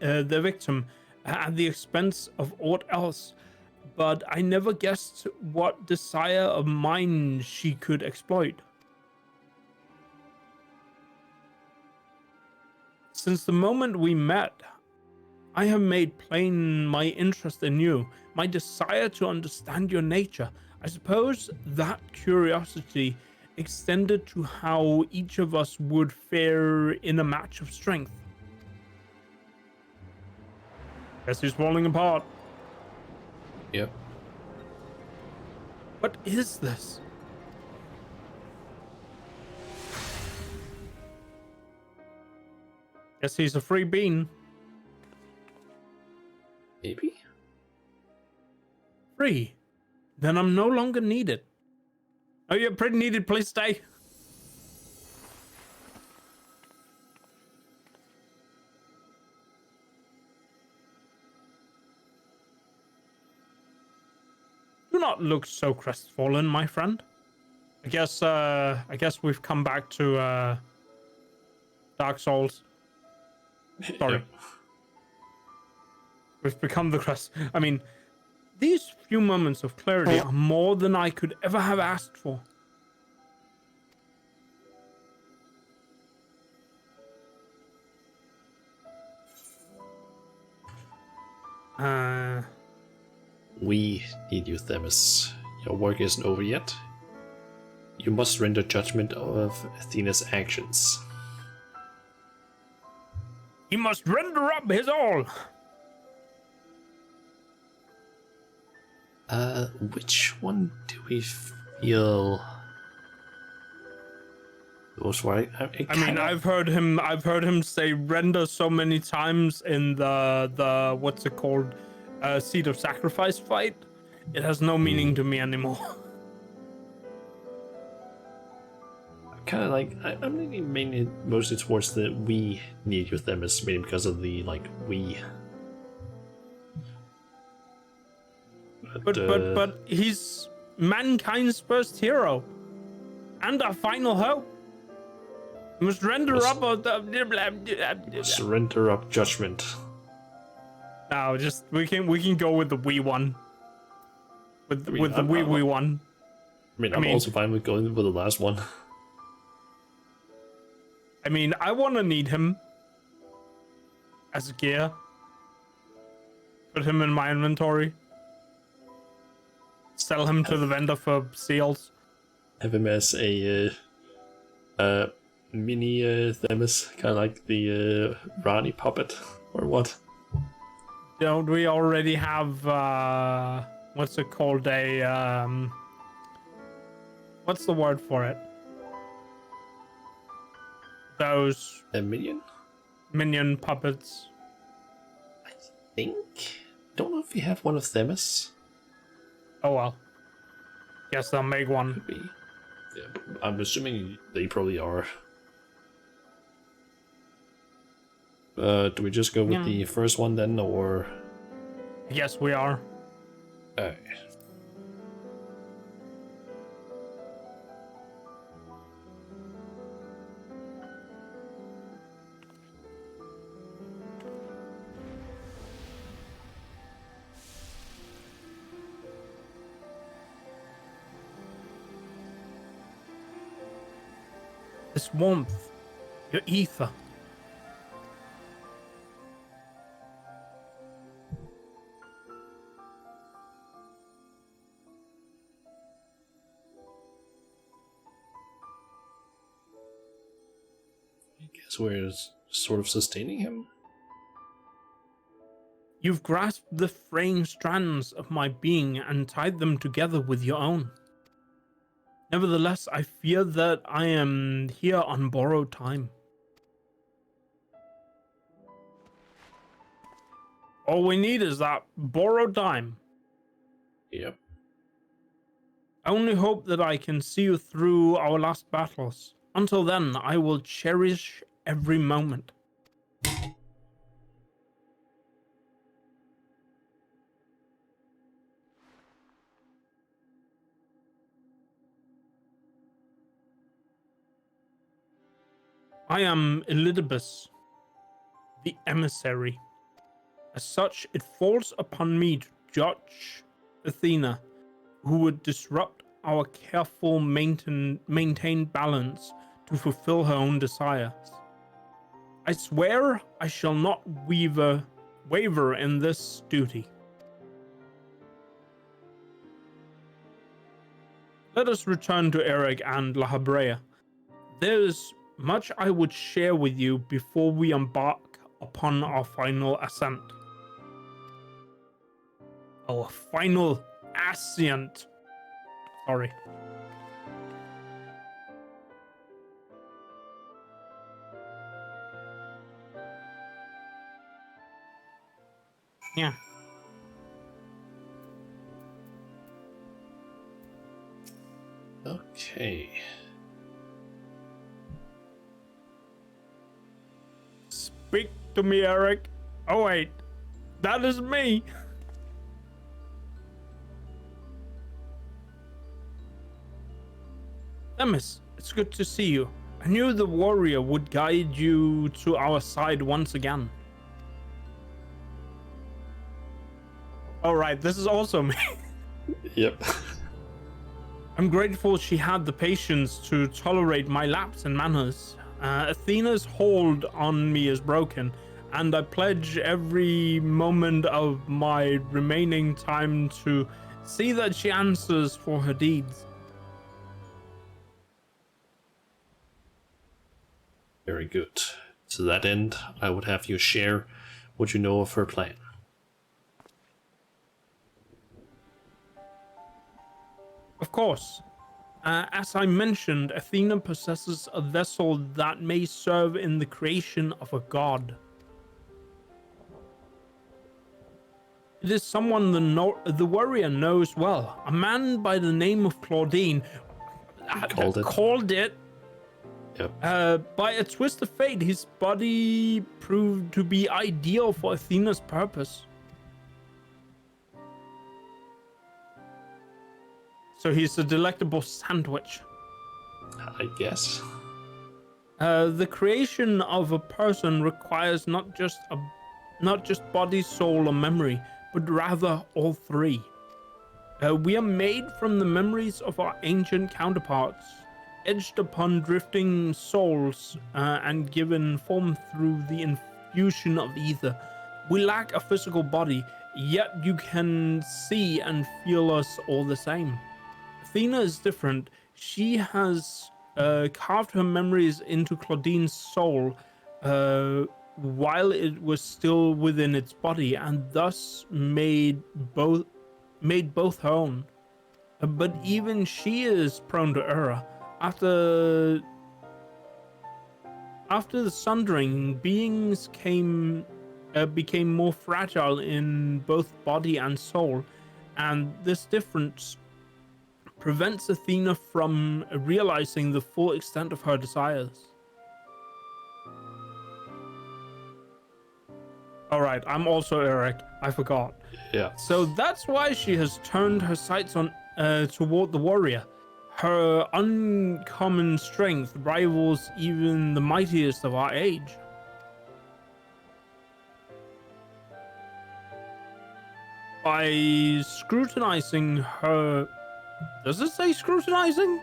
victim at the expense of aught else, but I never guessed what desire of mine she could exploit. Since the moment we met, I have made plain my interest in you, my desire to understand your nature. I suppose that curiosity extended to how each of us would fare in a match of strength. Guess he's falling apart. Yep. What is this? Guess he's a free bean. Maybe? Free. Then I'm no longer needed. Oh, you're pretty needed. Please stay. Do not look so crestfallen, my friend. I guess we've come back to Dark Souls. Sorry. Yep. We've become the crest. These few moments of clarity are more than I could ever have asked for. We need you, Themis. Your work isn't over yet. You must render judgment of Athena's actions. He must render up his all. Which one do we feel most right? I've heard him say render so many times in the what's it called, Seed of Sacrifice fight. It has no meaning to me anymore. Kind of like I'm leaning mainly mostly towards the we need you, Themis, mainly because of the we. But he's mankind's first hero and our final hope. We must render up Surrender up judgment. No, just we can go with the wee one. With the wee one. I'm also fine with going with the last one. I want to need him as a gear. Put him in my inventory. Sell him to the vendor for seals. Have him as a mini Themis, kind of like the Rani puppet, or what? Don't we already have what's it called? What's the word for it? Those A minion? minion puppets. I think. Don't know if we have one of Themis. Oh well. Guess I'll make one. Could be. Yeah, I'm assuming they probably are. Do we just go with the first one then, or? Yes, we are. Alright. This warmth, your ether. I guess we're sort of sustaining him. You've grasped the fraying strands of my being and tied them together with your own. Nevertheless, I fear that I am here on borrowed time. All we need is that borrowed time. Yep. I only hope that I can see you through our last battles. Until then, I will cherish every moment. I am Elidibus, the emissary. As such, it falls upon me to judge Athena, who would disrupt our careful maintained balance to fulfill her own desires. I swear I shall not waver in this duty. Let us return to Eric and La Habrea. There is much I would share with you before we embark upon our final ascent. Our final ascent. Sorry. Yeah. Okay. Speak to me, Eric. Oh wait, that is me. Themis, it's good to see you. I knew the warrior would guide you to our side once again. Alright, this is also me. Yep. I'm grateful she had the patience to tolerate my lapse in manners. Athena's hold on me is broken, and I pledge every moment of my remaining time to see that she answers for her deeds. Very good. To that end, I would have you share what you know of her plan. Of course. As I mentioned, Athena possesses a vessel that may serve in the creation of a god. It is someone the warrior knows well, a man by the name of Claudine. Called it. Yep. By a twist of fate, his body proved to be ideal for Athena's purpose. So he's a delectable sandwich. I guess. The creation of a person requires not just body, soul, or memory, but rather all three. We are made from the memories of our ancient counterparts, edged upon drifting souls, and given form through the infusion of ether. We lack a physical body, yet you can see and feel us all the same. Athena is different. She has carved her memories into Claudine's soul while it was still within its body, and thus made both her own. But even she is prone to error. After the sundering, beings became more fragile in both body and soul, and this difference prevents Athena from realizing the full extent of her desires. Alright, I'm also Eric. I forgot. Yeah. So that's why she has turned her sights on toward the warrior. Her uncommon strength rivals even the mightiest of our age. By scrutinizing her... Does it say scrutinizing?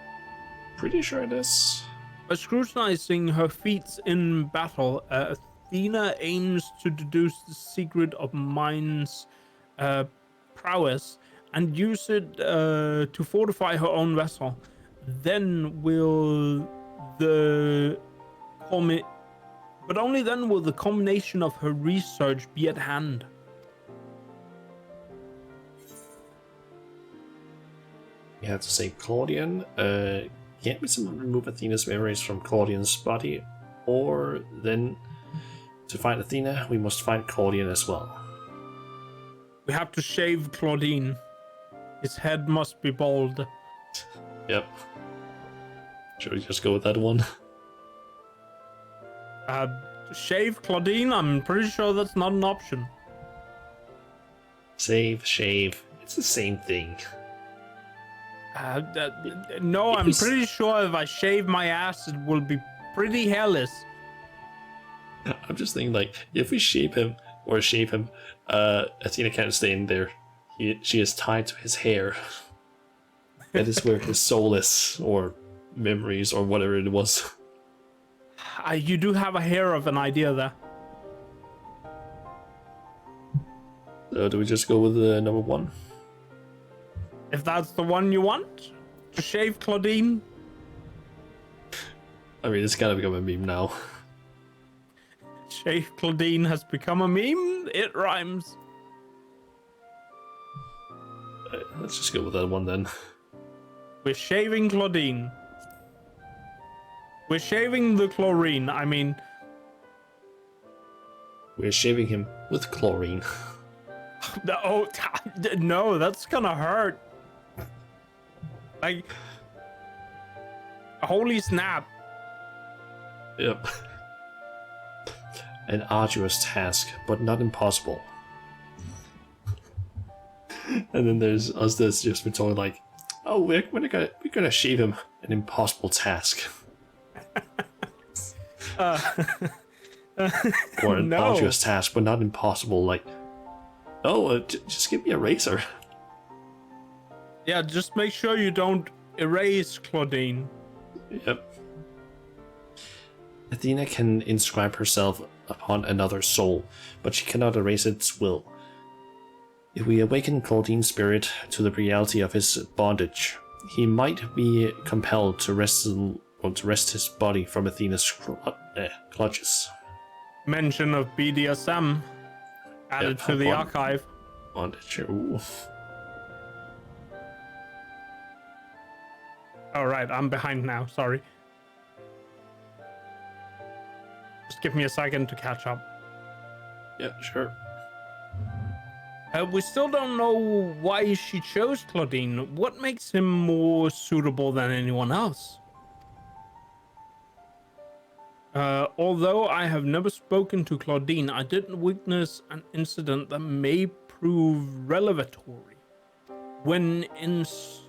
Pretty sure it is. By scrutinizing her feats in battle, Athena aims to deduce the secret of mind's prowess and use it to fortify her own vessel. Then will but only then will the culmination of her research be at hand. You have to say Claudian. Can't we somehow remove Athena's memories from Claudian's body? Or then, to find Athena, we must find Claudian as well. We have to shave Claudine. His head must be bald. Yep. Should we just go with that one? Shave Claudine? I'm pretty sure that's not an option. Shave. It's the same thing. No, I'm pretty sure if I shave my ass, it will be pretty hairless. I'm just thinking, like, if we shape him, Athena can't stay in there. She is tied to his hair. That is where his soul is, or memories, or whatever it was. You do have a hair of an idea there. So do we just go with number 1? If that's the one you want, to shave Claudine. I mean, it's kind of become a meme now. Shave Claudine has become a meme. It rhymes. Let's just go with that one then. We're shaving Claudine. We're shaving the chlorine. I mean, We're shaving him with chlorine. no, that's gonna hurt. Like, holy snap. Yep. An arduous task, but not impossible. And then there's us that's just been talking like, oh, we're gonna shave him. An impossible task. Or an arduous task, but not impossible. Like, oh, just give me a razor. Yeah, just make sure you don't erase Claudine. Yep. Athena can inscribe herself upon another's soul, but she cannot erase its will. If we awaken Claudine's spirit to the reality of his bondage, he might be compelled to wrest his body from Athena's clutches. Mention of BDSM added to the archive. Bondage. Ooh. All right, I'm behind now. Sorry. Just give me a second to catch up. Yeah, sure. We still don't know why she chose Claudine. What makes him more suitable than anyone else? Although I have never spoken to Claudine, I did witness an incident that may prove revelatory. When instructing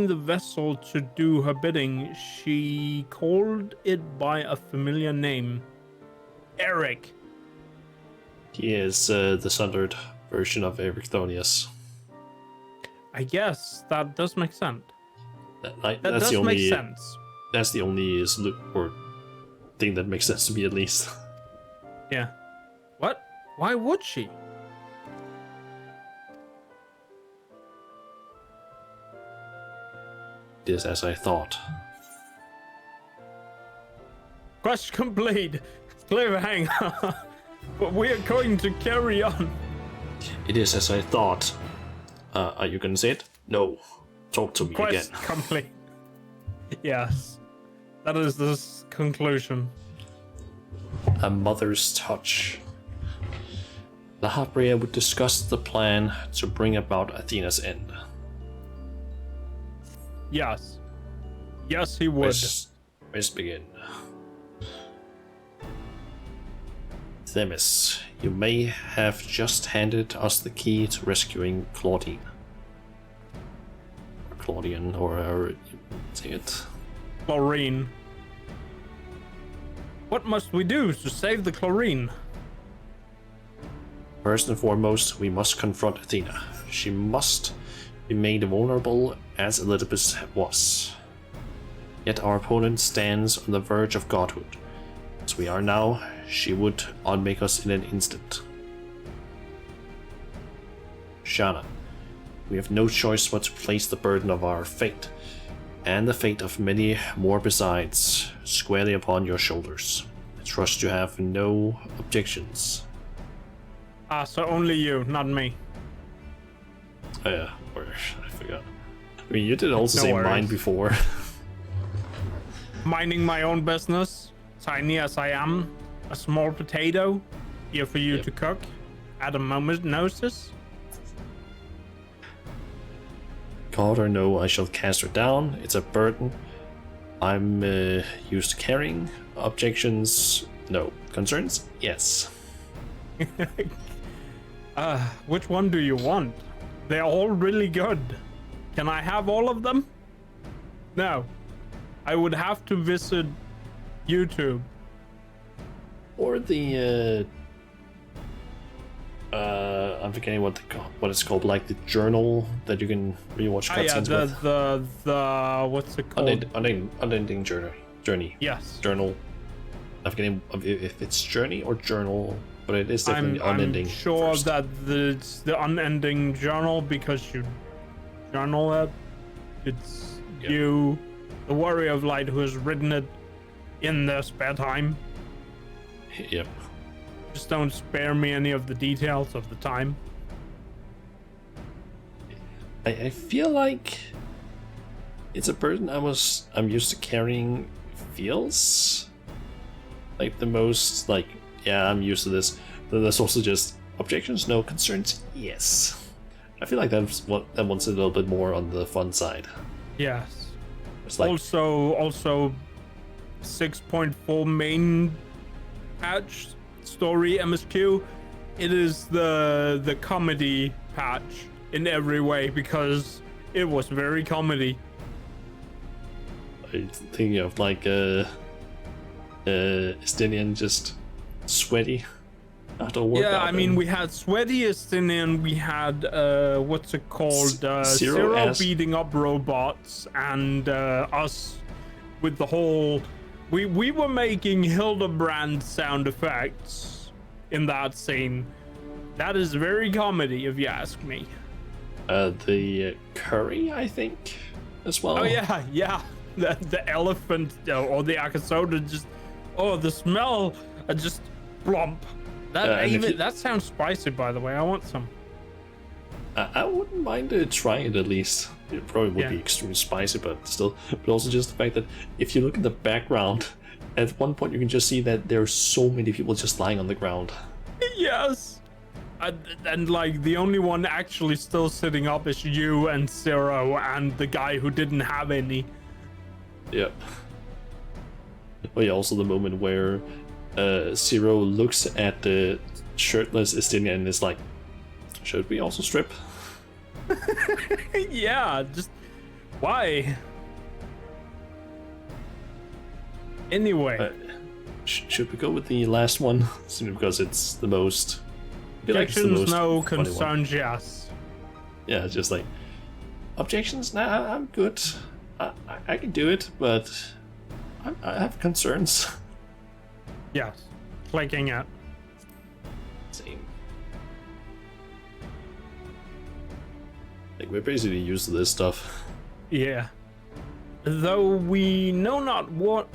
the vessel to do her bidding, she called it by a familiar name. Eric. He is the sundered version of Ericthonius. I guess that does make sense. That's does the only, make sense. That's the only or thing that makes sense to me, at least. Yeah. What? Why would she? It is as I thought. Quest complete. Cliffhanger. But we are going to carry on. It is as I thought. Are you gonna say it? No. Talk to me Quest again. complete. Yes. That is the conclusion. A mother's touch. La Habrea would discuss the plan to bring about Athena's end. Yes. Yes, he would. Let's begin. Themis, you may have just handed us the key to rescuing Claudine. Or Claudian, or however you say it. Chlorine. What must we do to save the chlorine? First and foremost, we must confront Athena. She must be made vulnerable as Elizabeth was. Yet our opponent stands on the verge of godhood. As we are now, she would unmake us in an instant. Shana, we have no choice but to place the burden of our fate, and the fate of many more besides, squarely upon your shoulders. I trust you have no objections. So only you, not me. Or I forgot. I mean, you did also No say worries. mine before. Minding my own business, tiny as I am, a small potato, here for you to cook at a moment's notice. God or no, I shall cast her down. It's a burden I'm used to carrying. Objections? No. Concerns? Yes. Which one do you want? They're all really good. Can I have all of them? No. I would have to visit YouTube Or the I'm forgetting what it's called, like the journal that you can rewatch cutscenes with. The what's it called? Unending journey. Yes. Journal. I'm forgetting if it's journey or journal, but it is definitely unending. I'm sure first. that it's the unending journal because you journal it. It's you, the Warrior of Light, who has written it in their spare time. Yep. Just don't spare me any of the details of the time. I feel like it's a burden I'm used to carrying. Feels like the most like, yeah, I'm used to this. Then there's also just objections, no concerns, yes. I feel like that one's a little bit more on the fun side. Yes. It's like, Also 6.4 main patch story MSQ. It is the comedy patch in every way because it was very comedy. I'm thinking of like Estinian just sweaty after work. Yeah, I mean, we had sweaty Estinian, we had what's it called, Zero beating up robots, and us with the whole. We were making Hildebrand sound effects in that scene. That is very comedy, if you ask me. The curry, I think, as well. Oh yeah. The elephant or the Akasoda just, the smell, just plump. That sounds spicy, by the way. I want some. I wouldn't mind trying it at least. It probably would be extremely spicy, but still. But also just the fact that if you look in the background, at one point you can just see that there are so many people just lying on the ground. Yes. And like the only one actually still sitting up is you and Zero and the guy who didn't have any. Yep. Oh yeah, also the moment where Zero looks at the shirtless Estinian and is like, should we also strip? Yeah, just why? Anyway. Should we go with the last one? Simply because it's the most... Objections, no. Concerns, one. yes. Yeah, just like, objections? Nah, I'm good. I can do it, but I have concerns. Yes. Clicking it. Same. Like, we're basically used to this stuff. Yeah. Though we know not what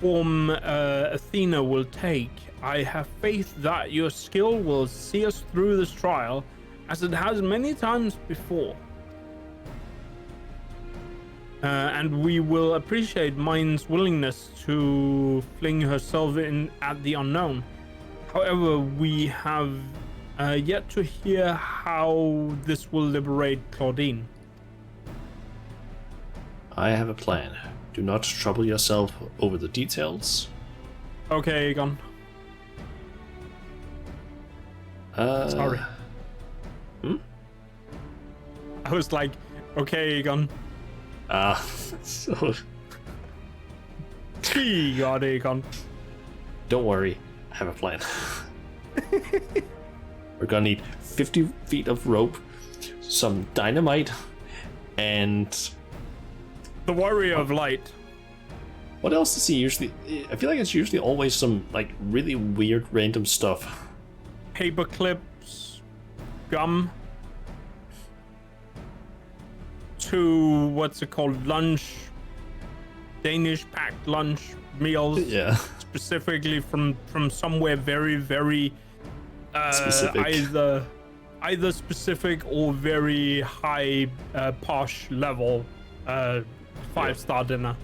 form Athena will take, I have faith that your skill will see us through this trial, as it has many times before. And we will appreciate Mine's willingness to fling herself in at the unknown. However, we have yet to hear how this will liberate Claudine. I have a plan. Do not trouble yourself over the details. Okay, Egon. Sorry. I was like, okay, Egon. So... God, Egon. Don't worry, I have a plan. We're gonna need 50 feet of rope, some dynamite, and... The Warrior of Light. What else does he usually... I feel like it's usually always some, like, really weird random stuff. Paper clips, gum, 2, what's it called, lunch, Danish packed lunch meals. Yeah. Specifically from somewhere very, very specific. Either specific or very high posh level 5-star dinner.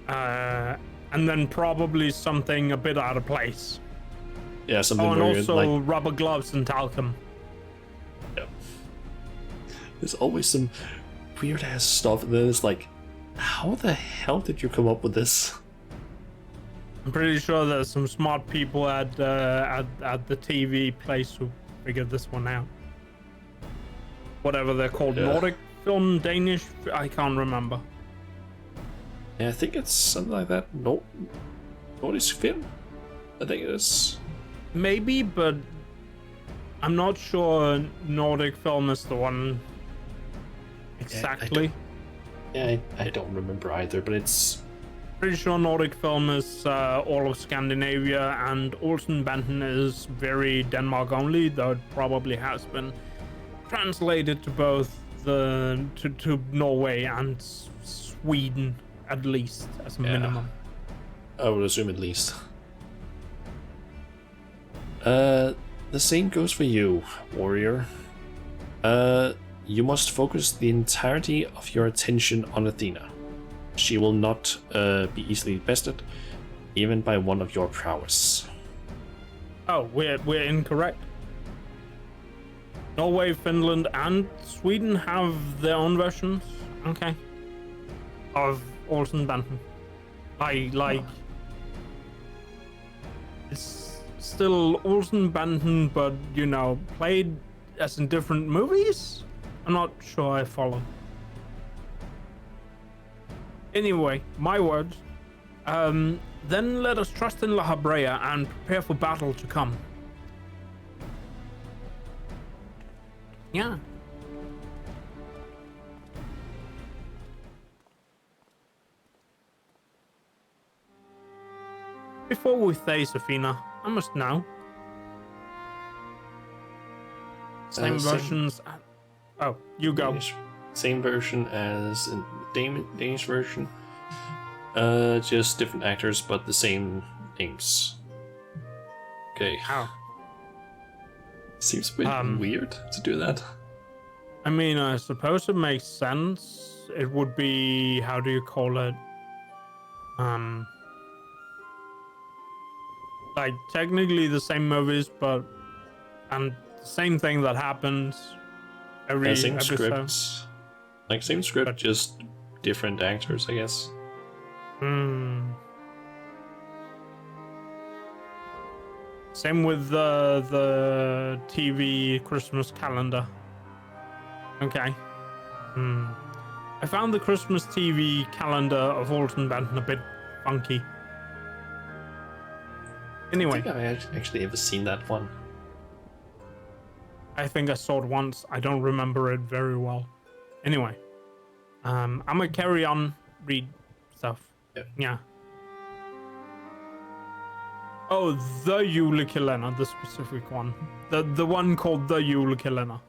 And then probably something a bit out of place. Yeah, something and weird, also like... rubber gloves and talcum. Yeah. There's always some weird ass stuff, and then it's like, how the hell did you come up with this? I'm pretty sure there's some smart people at the TV place who figured this one out. Whatever they're called, Yeah. Nordic film, Danish, I can't remember. Yeah, I think it's something like that. Nordic film? I think it is. Maybe, but I'm not sure Nordic film is the one exactly. I don't remember either, but it's... Pretty sure Nordic film is all of Scandinavia, and Olsen-banden is very Denmark only, though it probably has been translated to both to Norway and Sweden, at least, as a minimum. I would assume at least. The same goes for you, warrior. You must focus the entirety of your attention on Athena. She will not be easily bested, even by one of your prowess. Oh, we're incorrect. Norway, Finland, and Sweden have their own versions. Okay. Of Olsen-banden. Like. It's still Olsen-banden, but played as in different movies. I'm not sure I follow. Anyway, my words. Then let us trust in La Habrea and prepare for battle to come. Yeah. Before we face Athena, I must know. Same versions. Oh, you go. Same version as in the Danish version. Just different actors, but the same names. Okay. How? Seems a bit weird to do that. I mean, I suppose it makes sense. It would be, how do you call it? Like technically the same movies, and the same thing that happens every same episode. scripts. Like same script, just different actors, I guess. Same with the TV Christmas calendar. Okay. I found the Christmas TV calendar of Olsen-banden a bit funky. Anyway. I think I've actually ever seen that one. I think I saw it once. I don't remember it very well. Anyway. I'm gonna carry on, read stuff. Yeah. Oh, the Julekalender, the specific one. The one called the Julekalender.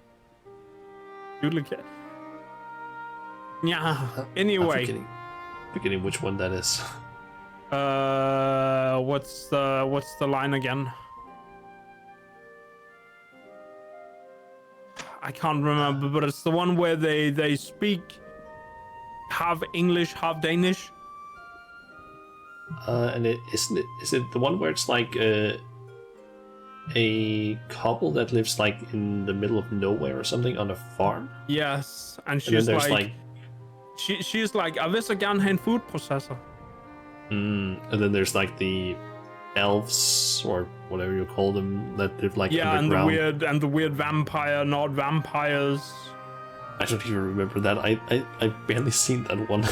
Yeah. Anyway. I'm forgetting which one that is. What's the line again? I can't remember, but it's the one where they speak half English, half Danish. And is it the one where it's like a couple that lives like in the middle of nowhere or something on a farm? Yes, and she's like she's like, I vil gerne have en food processor. And then there's like the elves or whatever you call them that live like underground. and the weird vampire, not vampires. I don't even remember that. I've barely seen that one.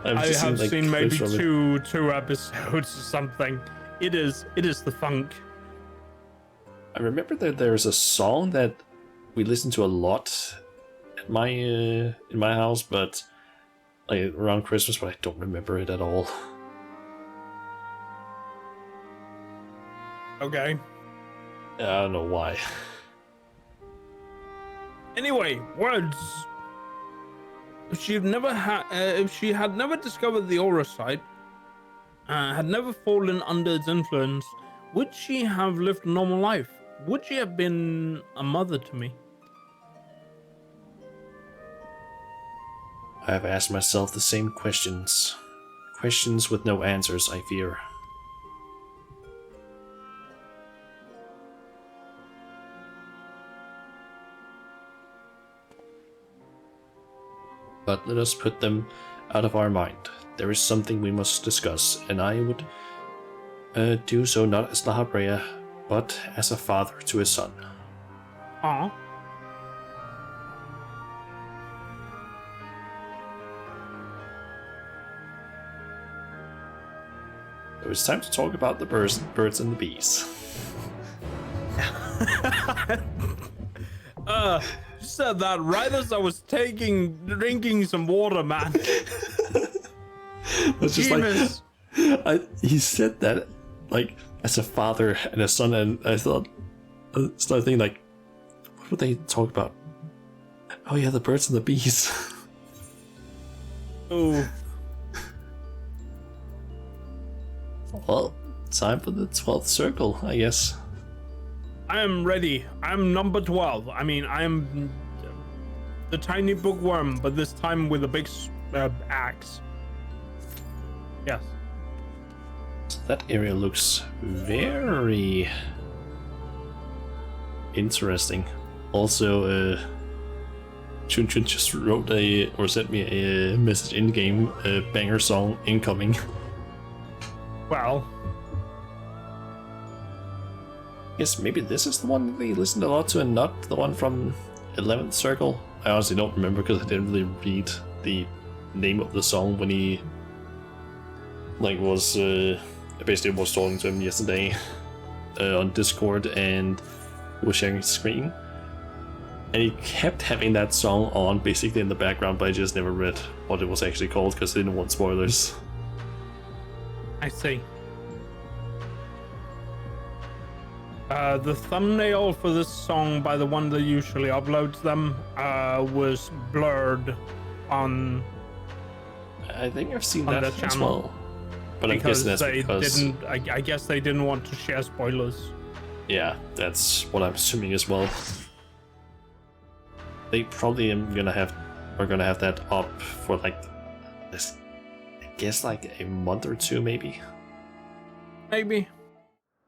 I have seen maybe two episodes or something. It is the funk. I remember that there's a song that we listen to a lot at my in my house, but like around Christmas, but I don't remember it at all. Okay. I don't know why. Anyway, words. If she had never discovered the aura site, had never fallen under its influence, would she have lived a normal life? Would she have been a mother to me? I have asked myself the same questions. Questions with no answers, I fear. But let us put them out of our mind. There is something we must discuss, and I would do so not as La Habrea, but as a father to his son. Aww. There it's time to talk about the birds and the bees. You said that right as I was drinking some water, man. It's just Demons. he said that like as a father and a son, and I started thinking like, what would they talk about? Oh yeah, the birds and the bees. Ooh. Well, time for the 12th circle, I guess. I am ready. I'm number 12. I mean, I am the tiny bookworm, but this time with a big axe. Yes. That area looks very interesting. Also, Chun Chun just wrote sent me a message in game, banger song incoming. Well, Yes, maybe this is the one that they listened a lot to and not the one from 11th Circle. I honestly don't remember because I didn't really read the name of the song when he was basically was talking to him yesterday on Discord, and he was sharing his screen. And he kept having that song on basically in the background, but I just never read what it was actually called because I didn't want spoilers. I see. The thumbnail for this song by the one that usually uploads them was blurred on I think I've seen on that the as channel. well. But I'm because guessing that's they because... didn't. I guess they didn't want to share spoilers. Yeah, that's what I'm assuming as well. They probably are gonna have that up for like this, I guess like a month or two maybe. Maybe.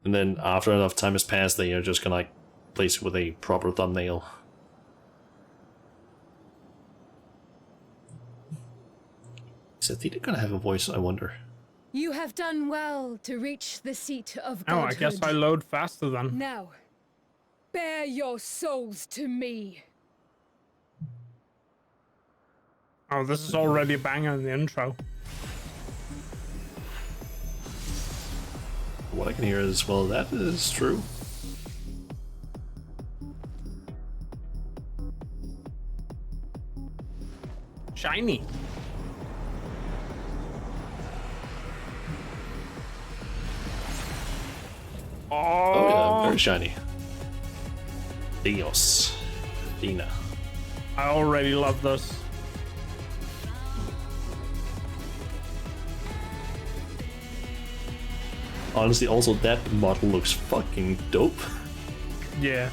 And then after enough time has passed, they are just gonna like place it with a proper thumbnail. Is Athena gonna have a voice, I wonder? You have done well to reach the seat of Oh, godhood. I guess I load faster then. Now, bear your souls to me. Oh, this is already a banger in the intro. What I can hear is, well, that is true. Shiny. Oh yeah, very shiny. Dios. Athena. I already love this. Honestly, also that model looks fucking dope. Yeah.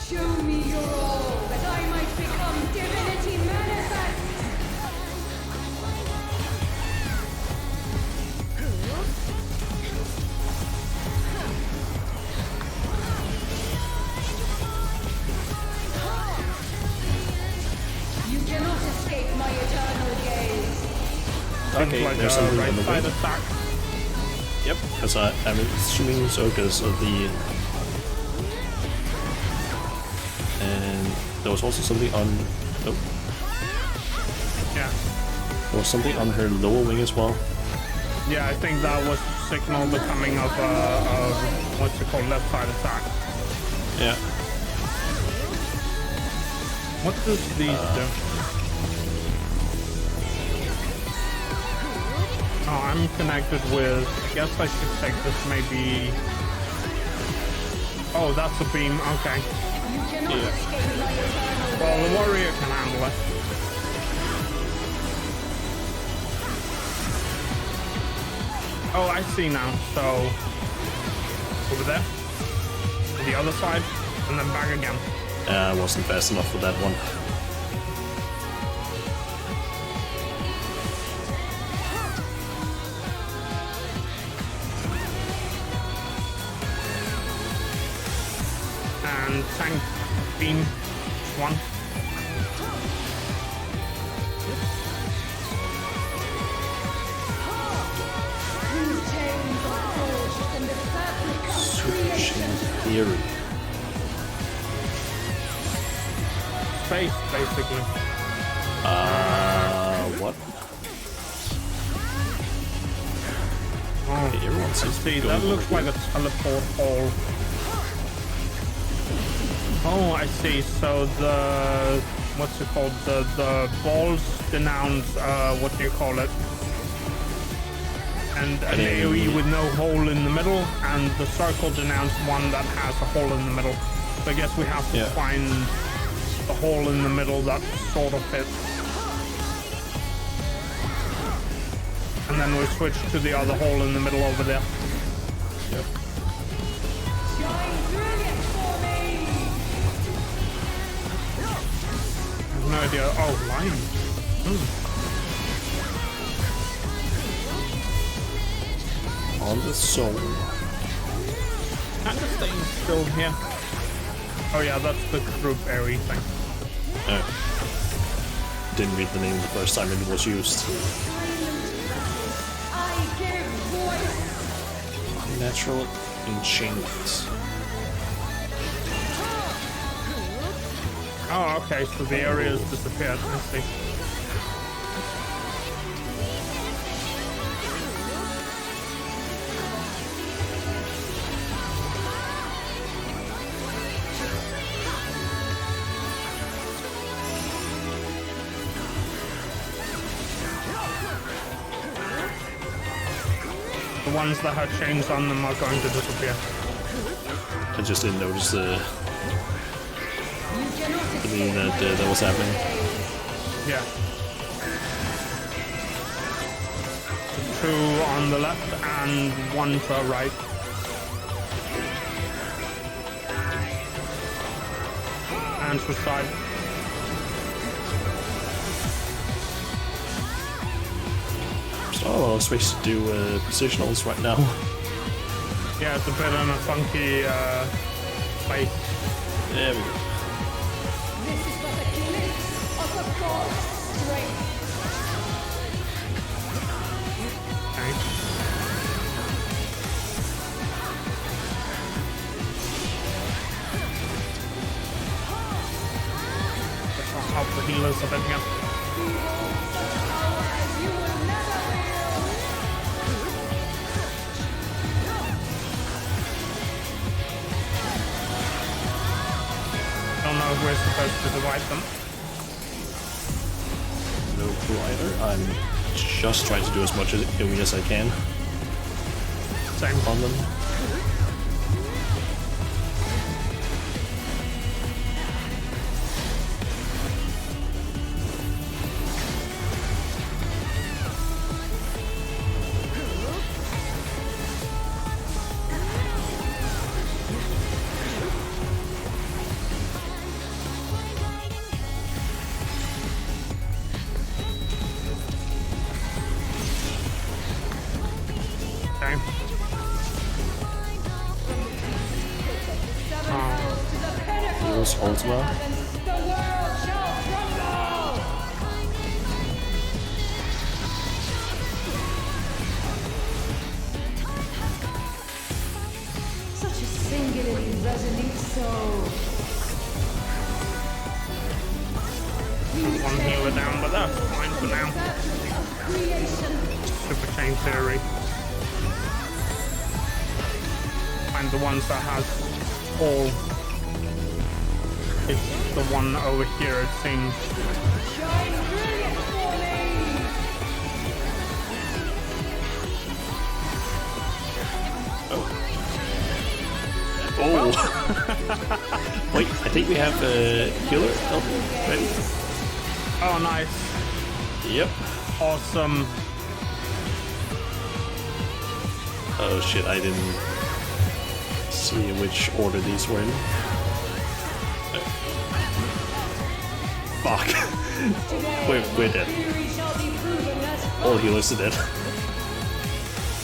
Show me your all, that I might become divinity manifest! You cannot escape my eternal gaze. Okay, Like there's a something right on the side way. attack. Yep, because I'm assuming so because of the... And there was also something on... Oh, Yeah. there was something on her lower wing as well. Yeah, I think that was to signal the coming of what's it called, left side attack. Yeah. What does these do? Oh, I'm connected with... I guess I should take this maybe... Oh, that's a beam. Okay. You cannot escape my eternal Well, the warrior can handle it. Oh, I see now. So... Over there. To the other side. And then back again. I wasn't fast enough for that one. And tank beam. One. These chains are forged from the fabric of Switching creation. theory. Space, basically. See, that looks like a teleport hole. Oh, I see. So the what's it called? The balls denounce what do you call it? And an AoE with no hole in the middle, and the circle denounce one that has a hole in the middle. So I guess we have to find the hole in the middle that sort of fits. And then we switch to the other hole in the middle over there. Yep. Shine brilliant for me! I have no idea. Oh, lime. On the soul. Kind of staying still here. Oh yeah, that's the group area thing. Didn't read the name the first time it was used. I give voice! Natural enchantment. Oh, okay, so the area's disappeared. I see. The ones that have chains on them are going to disappear. I just didn't notice that was happening. Yeah. 2 on the left and 1 to the right. And to the side. So a lot of ways to do positionals right now. Yeah, it's a bit in a funky place. There we go. This is but a glimpse of a god's strength! Okay. I'll help the healers a bit here. Power as you will never feel! Don't know if we're supposed to divide them. No clue either. I'm just trying to do as much AoE as I can Same. on them. Okay. To the pinnacle Heroes Ultima. the world shall crumble! Such a singularly resolute soul. One healer down, but that's fine for now. Creation. Super chain theory. Find the ones that has all. It's the one over here, it seems. Shine brilliant for me! Oh! Wait, I think we have a healer ready. Oh, nice. Yep. Awesome. Oh shit, I didn't see which order these were in. Fuck. We're dead. Theory shall be proven as All healers are dead.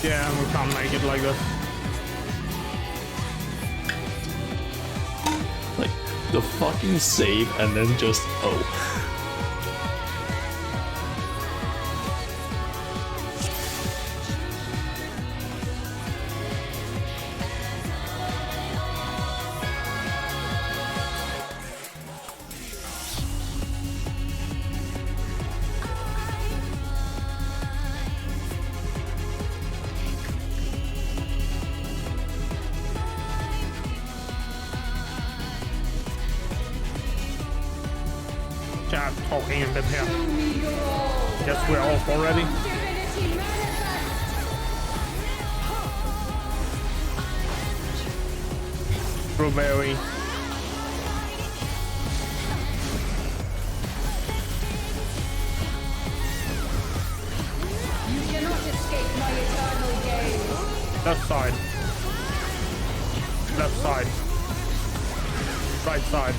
Yeah, we can't make it like this. Like, the fucking save and then just, oh. talking a bit here. Show me your all. Guess we're off already. Divinity manifest. Strawberry. You cannot escape my eternal gaze. Left side. Left side. Right side.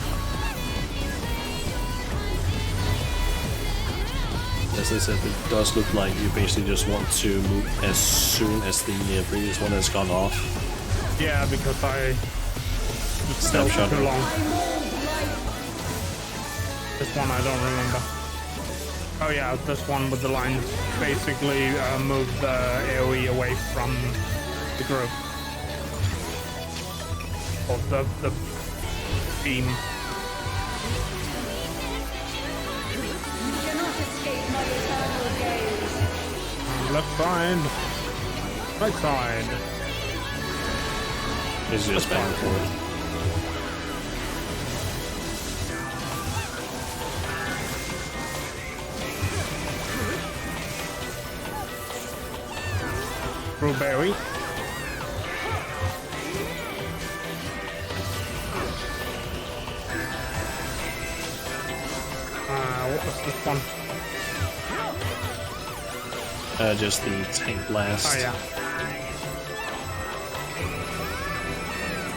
As I said, it does look like you basically just want to move as soon as the previous one has gone off. Yeah, because I Snapshot. too long. I'm all blight. This one I don't remember. Oh yeah, this one with the lines basically move the AoE away from the group. Or the beam. You cannot escape my eternal gaze. Left side. Right side. It's just back and forth. Blueberry. What was this one? Just the tank blast. Oh yeah.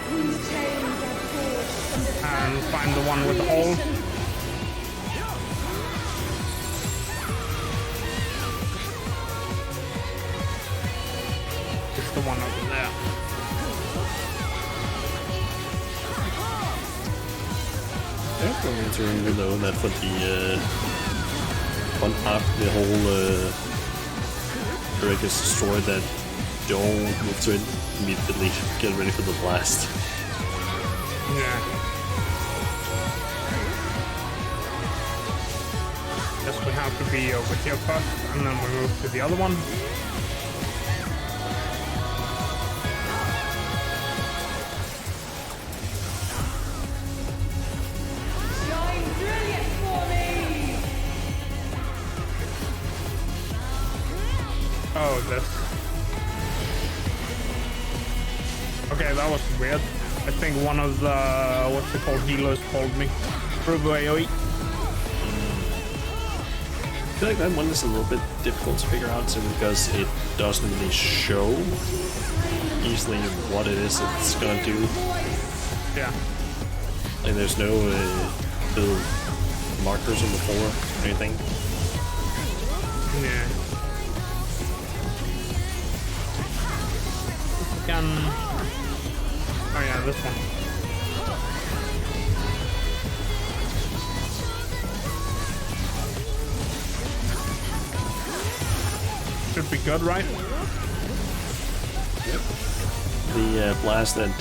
Whose chains are forged from the And find the one with the hole. It's the one over there. Definitely to remember though that for the one after the whole Eric is destroyed, that don't move to it immediately. Get ready for the blast. Yeah. Guess we have to be over here first, and then we move to the other one. shine brilliant for me. Oh, this. Okay, that was weird. I think one of the, what's it called, healers called me. AoE. I feel like that one is a little bit difficult to figure out simply because it doesn't really show easily what it is it's gonna do. Yeah. Like there's no little markers on the floor or anything. Yeah. Can. Oh yeah, this one. Should be good, right? The blast that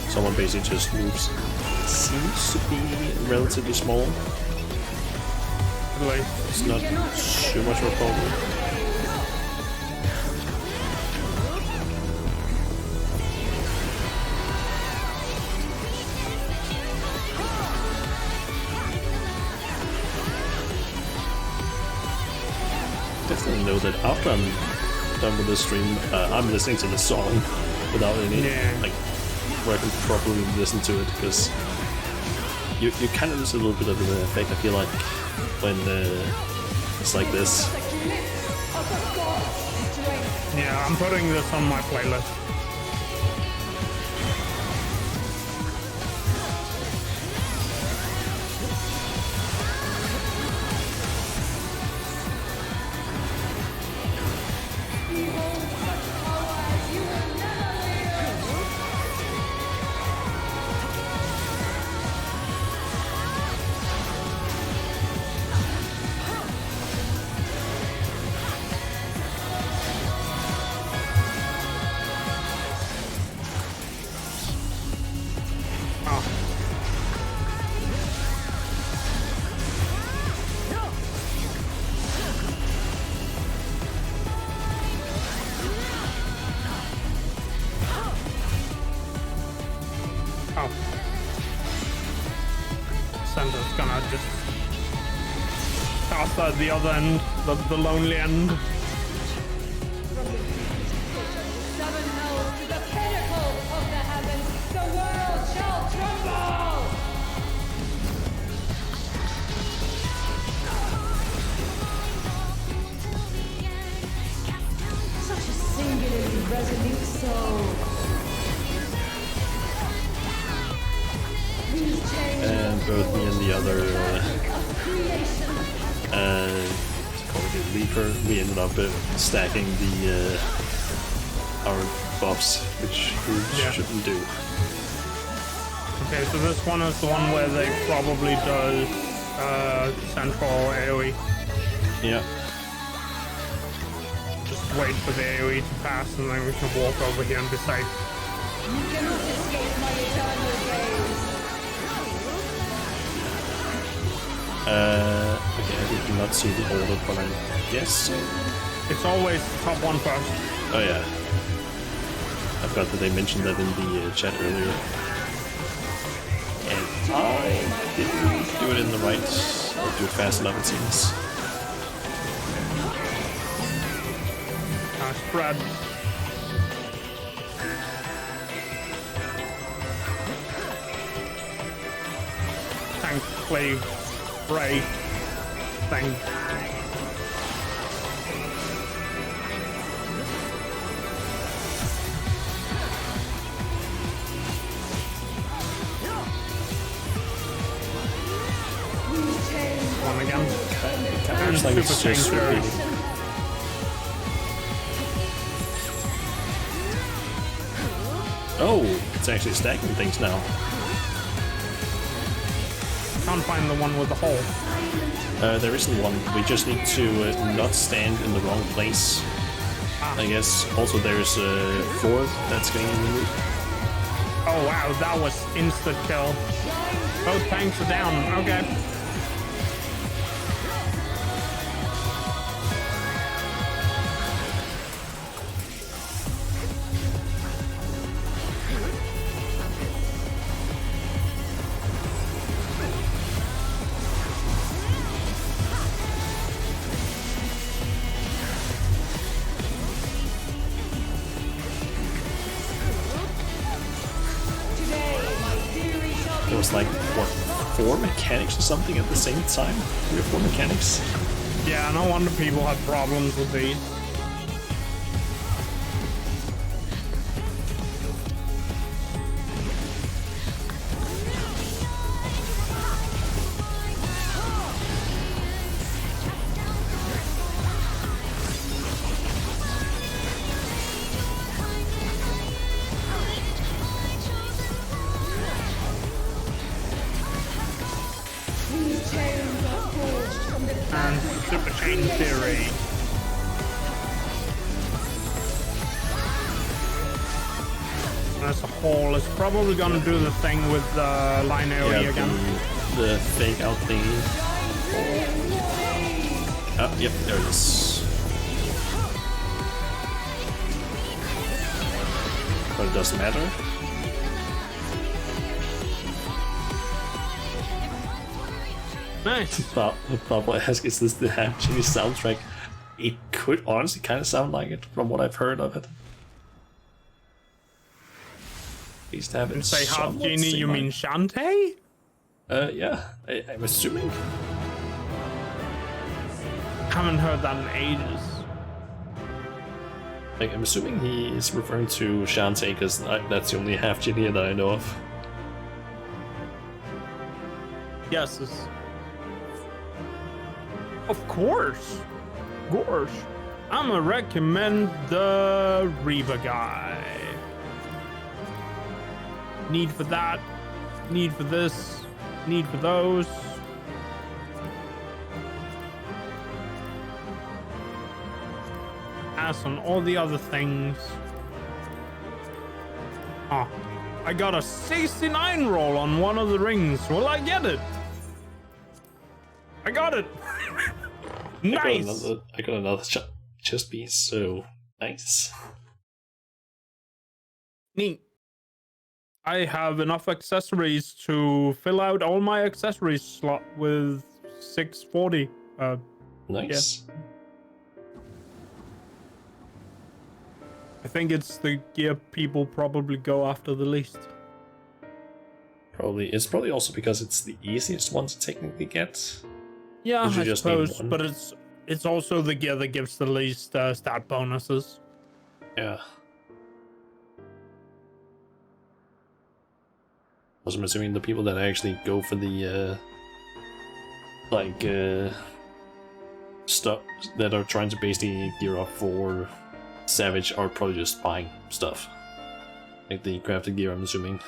someone basically just moves seems to be relatively small. Like, It's not too much of a problem. Definitely know that after I'm done with this stream, I'm listening to the song without any, like, where I can properly listen to it, because you kind of lose a little bit of the effect, I feel like, when it's like this. The eclipse of the god's strength. yeah, I'm putting this on my playlist. Behold such power as you will never wield. at the other end, the lonely end. From the deepest pit of the seven hells to the pinnacle of the heavens, the world shall tremble! Such a singularly resolute soul. These chains And both me and the other of creation. calling it Reaper, we ended up stacking the our buffs, which we Yeah. shouldn't do. Okay, so this one is the one where they probably does central AoE. Yeah. Just wait for the AoE to pass and then we can walk over here and be safe. You cannot escape my eternal gaze. Okay, I did not see the order, but I guess so. It's always top one first. Oh yeah. I forgot that they mentioned that in the chat earlier. And I didn't do it in the right, or do it fast enough, it seems. Spread. Tank Clave Spray thing. One again. Kind of like it's Super just changer. repeating. Oh, it's actually stacking things now. Can't find the one with the hole. There isn't one. We just need to not stand in the wrong place. I guess also there's a fourth that's getting removed. Oh wow, that was instant kill. Both tanks are down. Okay. There was like, what, 4 mechanics or something at the same time? 3 or 4 mechanics? Yeah, no wonder people have problems with these. These chains are forged from the And Super Chain Theory. As a whole, it's probably gonna do the thing with the line AoE again. the fake out thingy. Oh, yep, there it is. But it doesn't matter. Nice. Pablo asks, is this the Half Genie soundtrack? It could honestly kind of sound like it from what I've heard of it. At least have it You say half somewhat genie, you mean Shantae? yeah, I'm assuming. Haven't heard that in ages. Like, I'm assuming he is referring to Shantae because that's the only Half Genie that I know of. Yes, it's... Of course. Of course. I'ma recommend the Reba guy. Need for that. Need for this. Need for those. As on all the other things. Ah, I got a 69 roll on one of the rings. Will I get it? I got it. Nice. I got another chest piece, so nice. Neat. I have enough accessories to fill out all my accessories slot with 640 Nice. I think it's the gear people probably go after the least. It's probably also because it's the easiest one to technically get. Yeah, You I just need suppose, one. but it's also the gear that gives the least stat bonuses. Yeah. I'm assuming the people that actually go for the stuff that are trying to basically gear up for Savage are probably just buying stuff. Like the crafted gear, I'm assuming.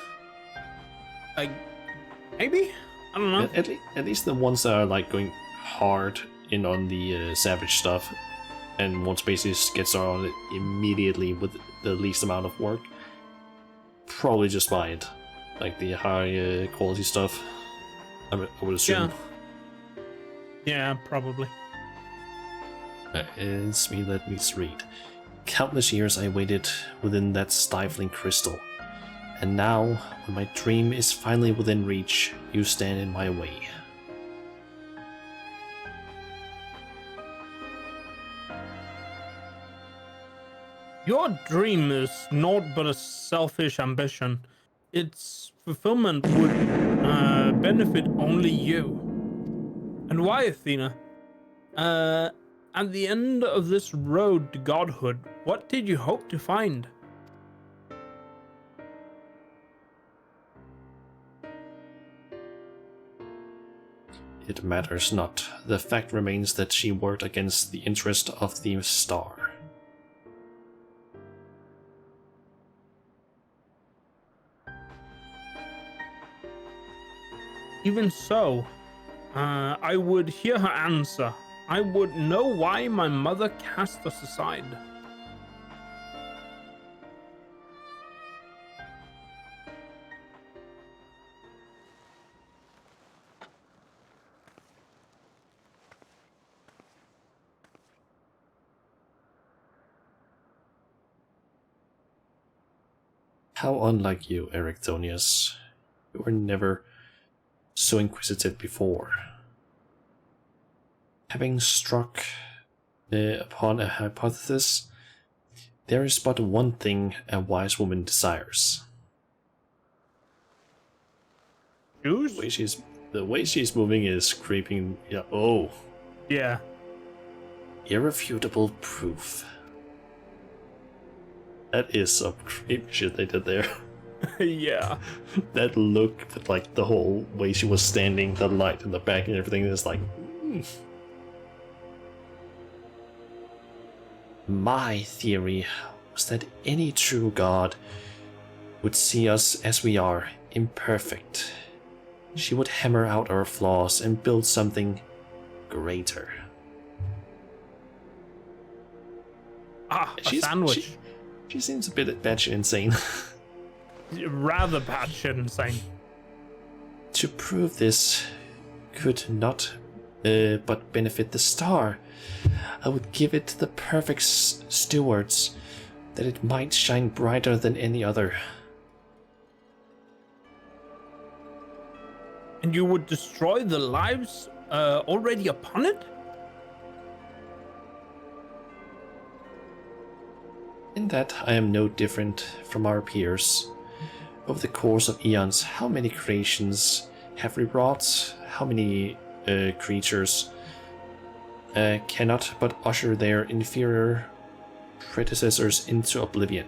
Maybe? I don't know. At least the ones that are like going hard in on the Savage stuff and once basically get started on it immediately with the least amount of work, probably just buy it. Like the high quality stuff, I would assume. Yeah, probably. Let me read. Countless years I waited within that stifling crystal, and now, when my dream is finally within reach, you stand in my way. Your dream is naught but a selfish ambition. Its fulfillment would benefit only you. And why, Athena? At the end of this road to godhood, what did you hope to find? It matters not. The fact remains that she worked against the interest of the star. Even so, I would hear her answer. I would know why my mother cast us aside. How unlike you, Ericthonius. You were never so inquisitive before. Having struck upon a hypothesis, there is but one thing a wise woman desires. Shoes? The way she's moving is creeping. Yeah. Oh. Yeah. Irrefutable proof. That is some creepy shit they did there. Yeah. That look, with like the whole way she was standing, the light in the back and everything is like. My theory was that any true god would see us as we are, imperfect. She would hammer out our flaws and build something greater. Ah, a sandwich. She seems a bit batshit insane. Rather batshit insane. To prove this could not but benefit the star, I would give it the perfect stewards, that it might shine brighter than any other. And you would destroy the lives already upon it? In that I am no different from our peers. Over the course of eons, how many creations have we wrought? How many creatures cannot but usher their inferior predecessors into oblivion?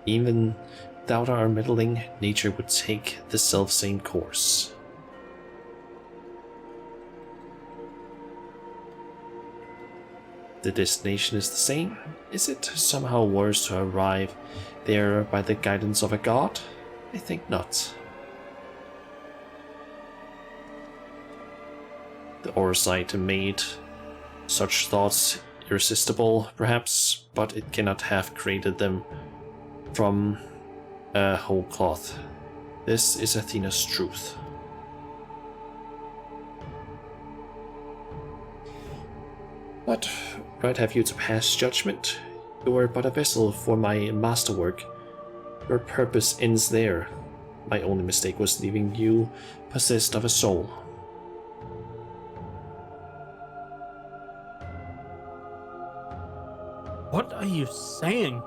Even without our meddling, nature would take the self-same course. The destination is the same. Is it somehow worse to arrive there by the guidance of a god? I think not. The Orsite made such thoughts irresistible, perhaps, but it cannot have created them from a whole cloth. This is Athena's truth. What right have you to pass judgment? You are but a vessel for my masterwork. Your purpose ends there. My only mistake was leaving you possessed of a soul. What are you saying?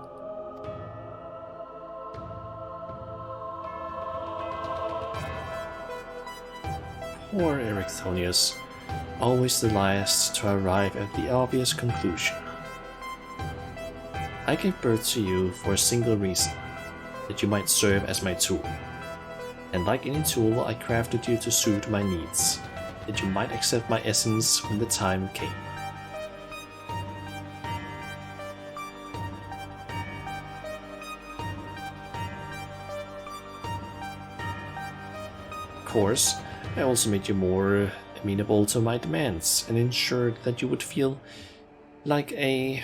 Poor Ericthonius, always the last to arrive at the obvious conclusion. I gave birth to you for a single reason, that you might serve as my tool. And like any tool, I crafted you to suit my needs, that you might accept my essence when the time came. Of course, I also made you more amenable to my demands and ensured that you would feel like a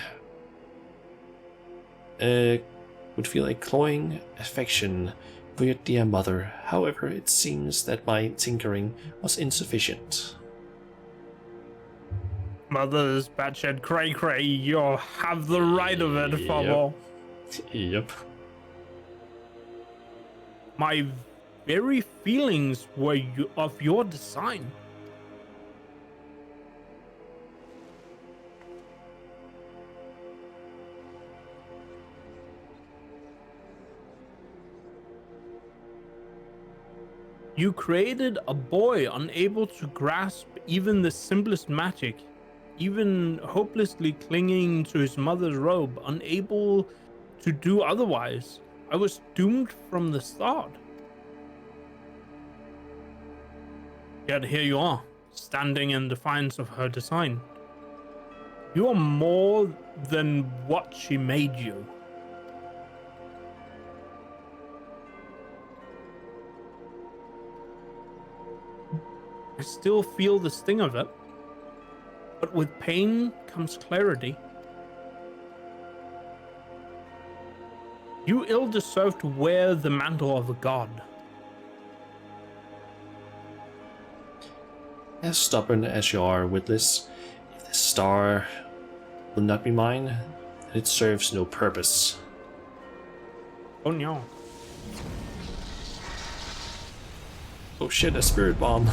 cloying affection for your dear mother. However, it seems that my tinkering was insufficient. Mother's batshit cray-cray. You have the right of it, Fabo. Yep. My very feelings were of your design. You created a boy unable to grasp even the simplest magic, even hopelessly clinging to his mother's robe, unable to do otherwise. I was doomed from the start. Yet here you are, standing in defiance of her design. You are more than what she made you. I still feel the sting of it, but with pain comes clarity. You ill deserve to wear the mantle of a god. As stubborn as you are, Witless, if the star will not be mine, then it serves no purpose. Oh no. Oh shit, a spirit bomb.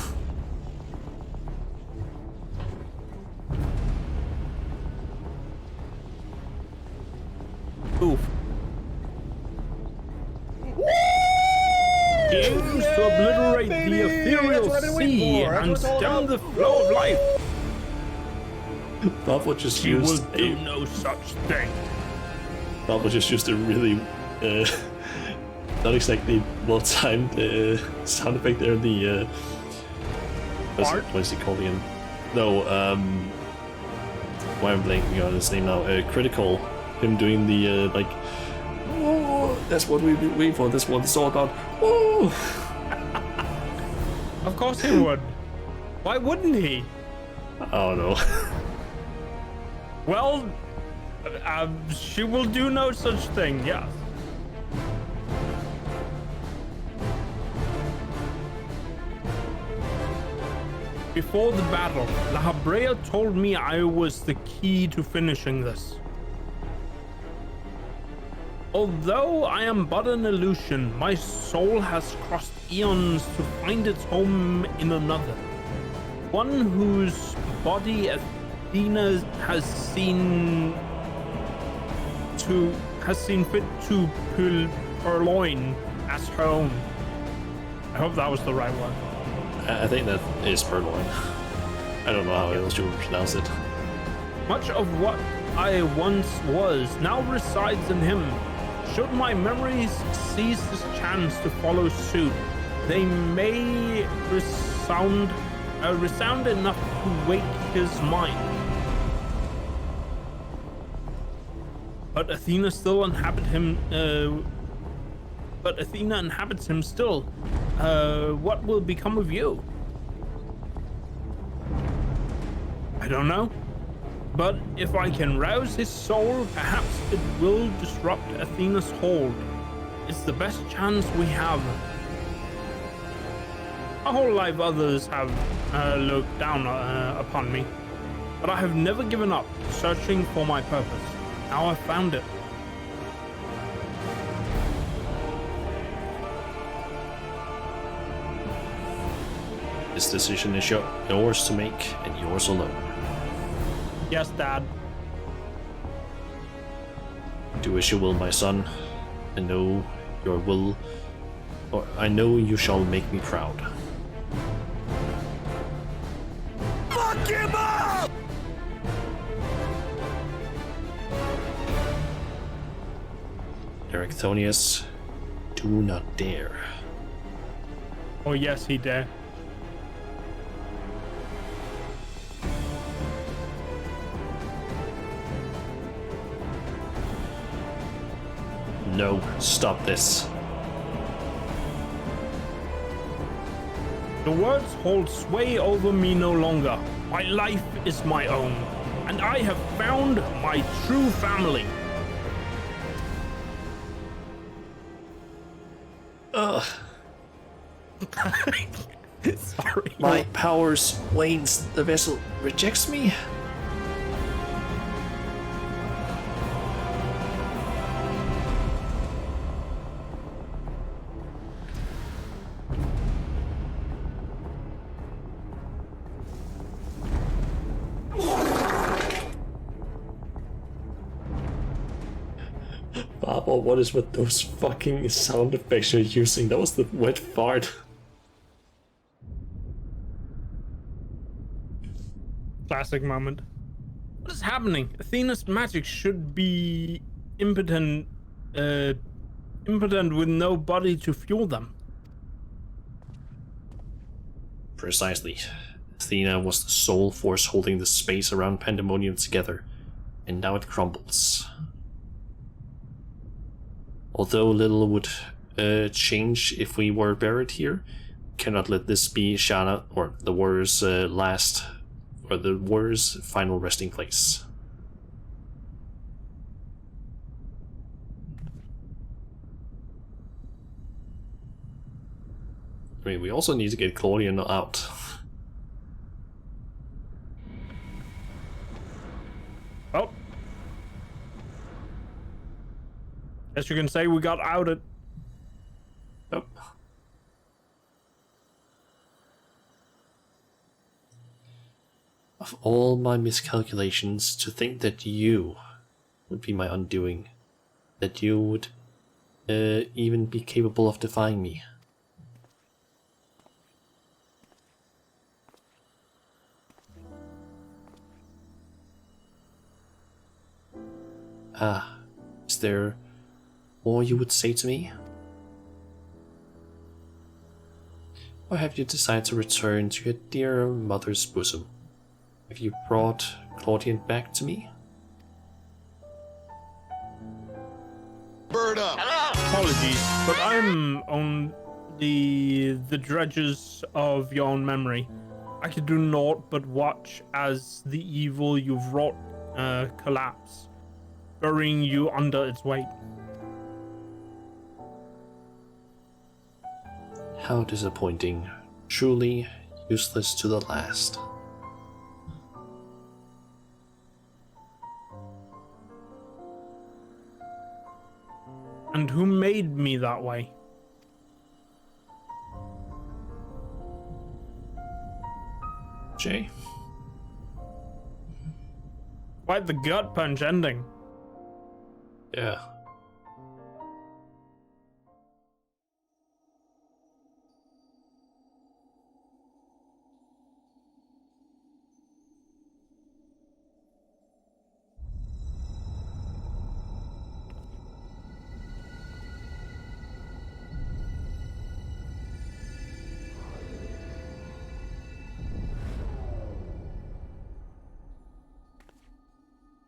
Oof. He aims to obliterate the ethereal sea and stem the flow of life. Bob would just He will use do no such thing. Bob would just use a really not exactly well-timed sound effect there. The what is he called again? No, why am I blanking on his name now? Critical. Him doing the like, whoa, that's what we've been waiting for. That's what it's all about. Whoa. Of course he would. Why wouldn't he? I don't know. Well, she will do no such thing, yes. Before the battle, La Habrea told me I was the key to finishing this. Although I am but an illusion, my soul has crossed eons to find its home in another. One whose body Athena has seen fit to purloin as her own. I hope that was the right one. I think that is purloin. I don't know how else you would pronounce it. Much of what I once was now resides in him. Should my memories seize this chance to follow suit, they may resound enough to wake his mind. But Athena still inhabits him. But Athena inhabits him still. What will become of you? I don't know. But if I can rouse his soul, perhaps it will disrupt Athena's hold. It's the best chance we have. My whole life others have looked down upon me, but I have never given up searching for my purpose. Now I've found it. This decision is yours to make, and yours alone. Yes, Dad. Do as you will, my son. I know your will, or I know you shall make me proud. Fuck him up! Ericthonius, do not dare. Oh, yes, he dare. No, stop this. The words hold sway over me no longer. My life is my own, and I have found my true family. Ugh. Sorry. My powers wanes. The vessel rejects me. Baba, what is with those fucking sound effects you're using? That was the wet fart. Classic moment. What is happening? Athena's magic should be impotent with no body to fuel them. Precisely. Athena was the sole force holding the space around Pandæmonium together, and now it crumbles. Although little would change if we were buried here, cannot let this be Shana or the warrior's the warrior's final resting place. I mean, we also need to get Claudian out. Oh. As you can say, we got outed. Yep. Of all my miscalculations, to think that you would be my undoing, that you would even be capable of defying me. Ah, is there more you would say to me? Or have you decided to return to your dear mother's bosom? Have you brought Claudian back to me? Bird up! Apologies, but I'm on the dredges of your own memory. I can do naught but watch as the evil you've wrought collapse, burying you under its weight. How disappointing. Truly useless to the last. And who made me that way? Jay? Quite the gut punch ending. Yeah.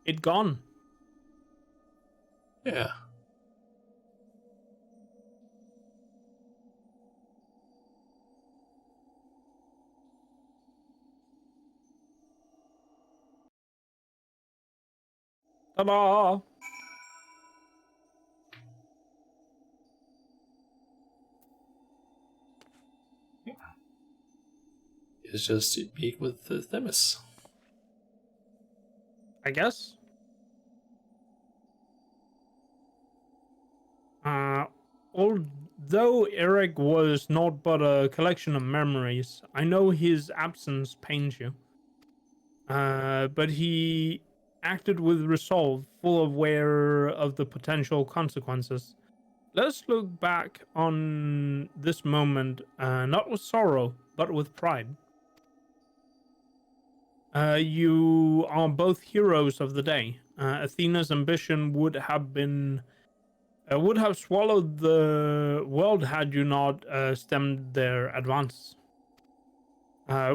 It gone. Yeah. Ta-da! It's just to meet with the Themis. I guess. Old though Eric was naught but a collection of memories, I know his absence pains you. But he acted with resolve, full aware of the potential consequences. Let's look back on this moment, not with sorrow, but with pride. You are both heroes of the day. Athena's ambition would have swallowed the world had you not stemmed their advance.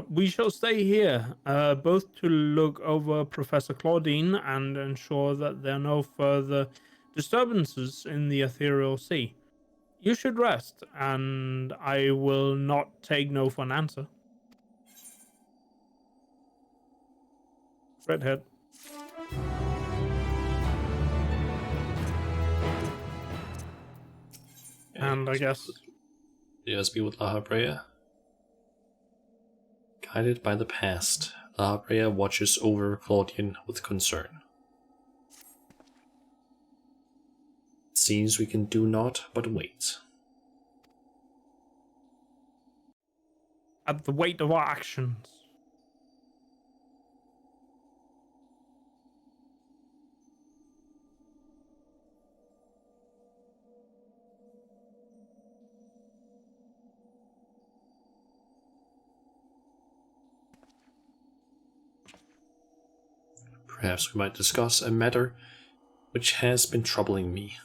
We shall stay here, both to look over Professor Claudine and ensure that there are no further disturbances in the ethereal sea. You should rest, and I will not take no for an answer. Redhead. And I guess... Yes, be with La Habrea. Guided by the past, La Habrea watches over Claudian with concern. It seems we can do naught but wait. At the weight of our actions. Perhaps we might discuss a matter which has been troubling me.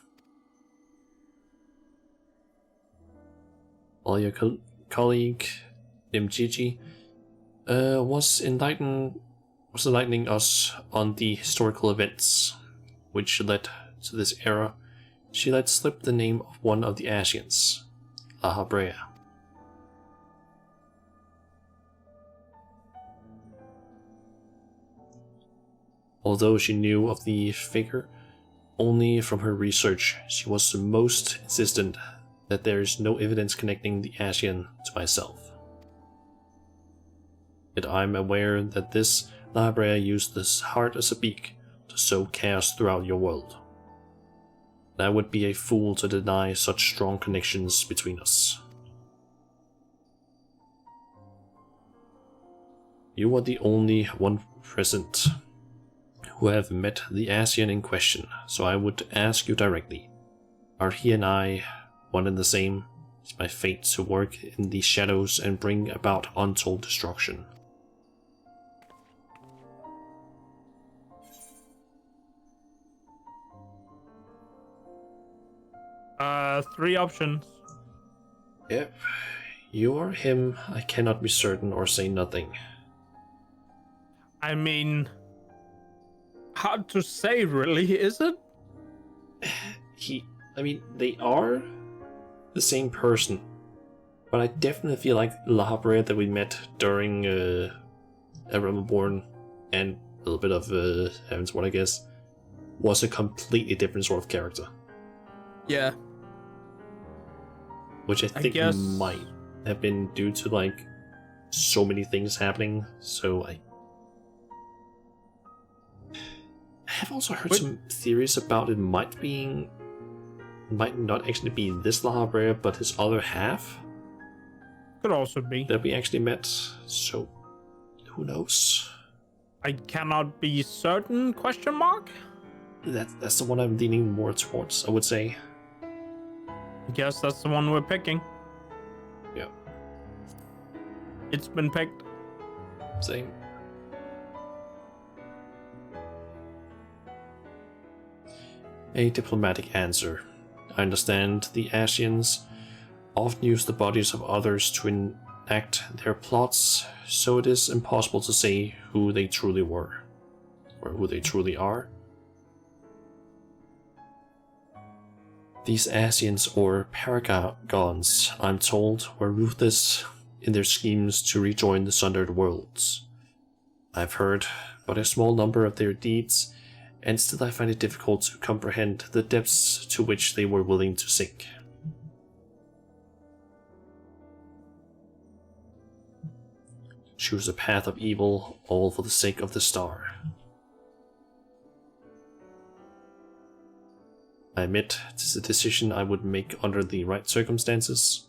While your colleague, Nimjiji, was enlightening us on the historical events which led to this era, she let slip the name of one of the Ashians, La Habrea. Although she knew of the figure only from her research, she was the most insistent that there is no evidence connecting the Ashian to myself. Yet I am aware that this La Habrea used this heart as a beak to sow chaos throughout your world. And I would be a fool to deny such strong connections between us. You are the only one present who have met the Ashian in question, so I would ask you directly, are he and I one and the same? Is my fate to work in the shadows and bring about untold destruction? Three options. Yep. You or him, I cannot be certain or say nothing. I mean... hard to say, really, is it? They are the same person, but I definitely feel like La Habrea that we met during Realm Reborn and a little bit of Heaven's Ward, I guess, was a completely different sort of character. Yeah. Which I think guess... might have been due to like so many things happening, so I have also heard some theories about it might not actually be this La Habrea, but his other half. Could also be. That we actually met, so who knows? I cannot be certain, question mark? That's the one I'm leaning more towards, I would say. I guess that's the one we're picking. Yeah. It's been picked. Same. A diplomatic answer. I understand the Ashians often use the bodies of others to enact their plots, so it is impossible to say who they truly were, or who they truly are. These Ashians, or Paragons, I'm told, were ruthless in their schemes to rejoin the Sundered Worlds. I've heard but a small number of their deeds, and still I find it difficult to comprehend the depths to which they were willing to sink. Choose a path of evil, all for the sake of the star. I admit it is a decision I would make under the right circumstances.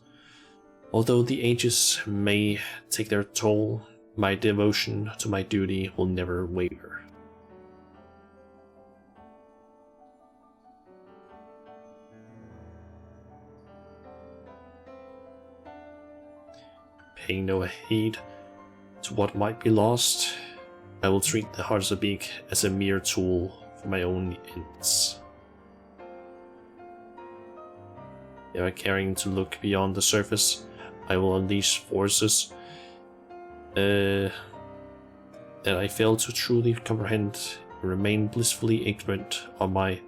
Although the ages may take their toll, my devotion to my duty will never waver. Paying no heed to what might be lost, I will treat the Harzabik as a mere tool for my own ends. They are caring to look beyond the surface. I will unleash forces that I fail to truly comprehend and remain blissfully ignorant of my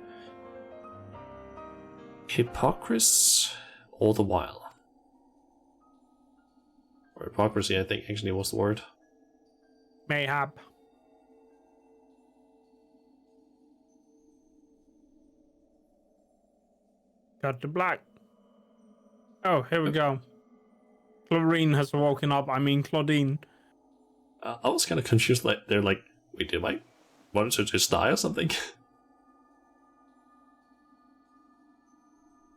hypocrisy all the while. Or hypocrisy, I think, actually was the word. Mayhap. Got the black. Oh, here we go. Claudine has woken up. I mean, Claudine. I was kind of confused. Like they're like, wait, did I want to just die or something?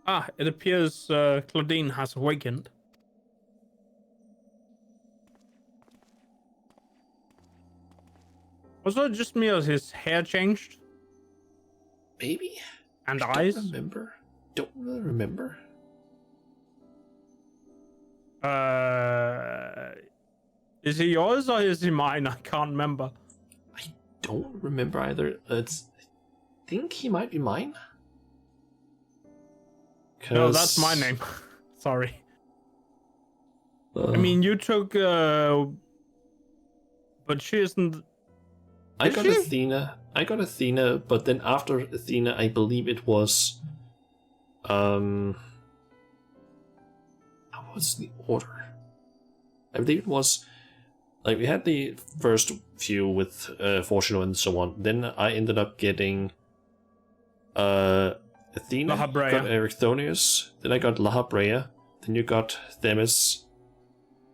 Ah, it appears Claudine has awakened. Was it just me or his hair changed? Maybe. And I eyes? don't remember. Don't really remember. Is he yours or is he mine? I can't remember. I don't remember either. I think he might be mine. No, that's my name. Sorry. I Uh, mean, you took, but she isn't. I Is got she? Athena. I got Athena, but then after Athena, I believe it was. What was the order? I believe it was. Like, we had the first few with Fortuno and so on. Then I ended up getting. Athena. Lahabrea. Got Ericthonius. Then I got Lahabrea. Then you got Themis.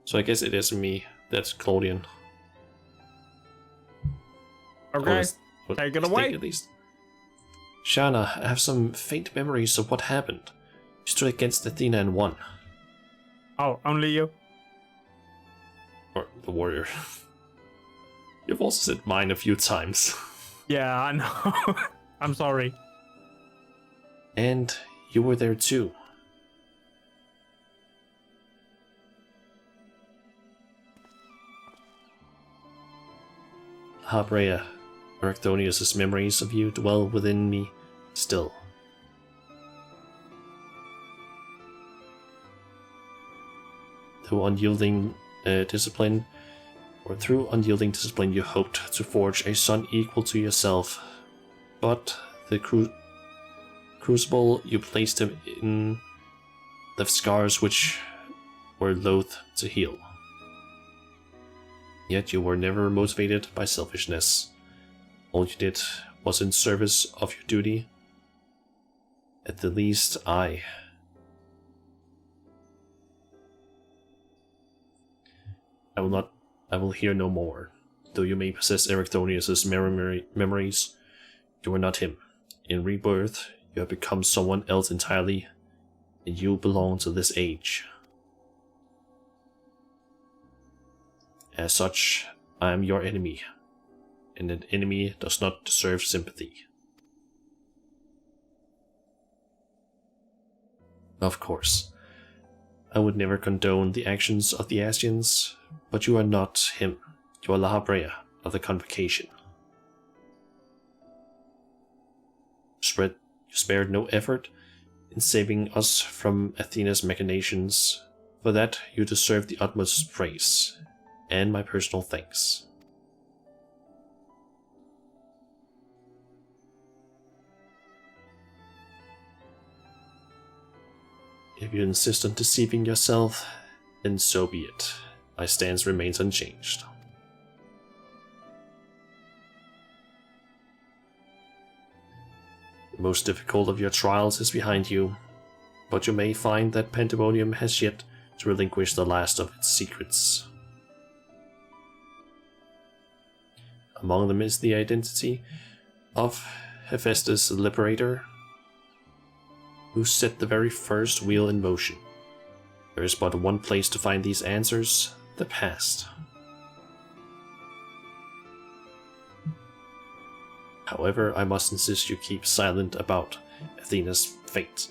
So I guess it is me. That's Claudian. Okay, Or take it I think away. at least. Shana, I have some faint memories of what happened. You stood against Athena and won. Oh, only you? Or the warrior. You've also said mine a few times. Yeah, I know. I'm sorry. And you were there too. Habrea, Aracthonius' memories of you dwell within me still. Through unyielding discipline, you hoped to forge a son equal to yourself, but the crucible you placed him in left scars which were loath to heal. Yet you were never motivated by selfishness. All you did was in service of your duty. At the least, I will hear no more. Though you may possess Ericthonius' memories, you are not him. In rebirth, you have become someone else entirely, and you belong to this age. As such, I am your enemy, and an enemy does not deserve sympathy. Of course, I would never condone the actions of the Asians, but you are not him. You are Lahabrea of the Convocation. You spared no effort in saving us from Athena's machinations. For that, you deserve the utmost praise, and my personal thanks. If you insist on deceiving yourself, then so be it. My stance remains unchanged. The most difficult of your trials is behind you, but you may find that Pandæmonium has yet to relinquish the last of its secrets. Among them is the identity of Hephaestus the Liberator. who set the very first wheel in motion. There is but one place to find these answers: the past. However, I must insist you keep silent about Athena's fate,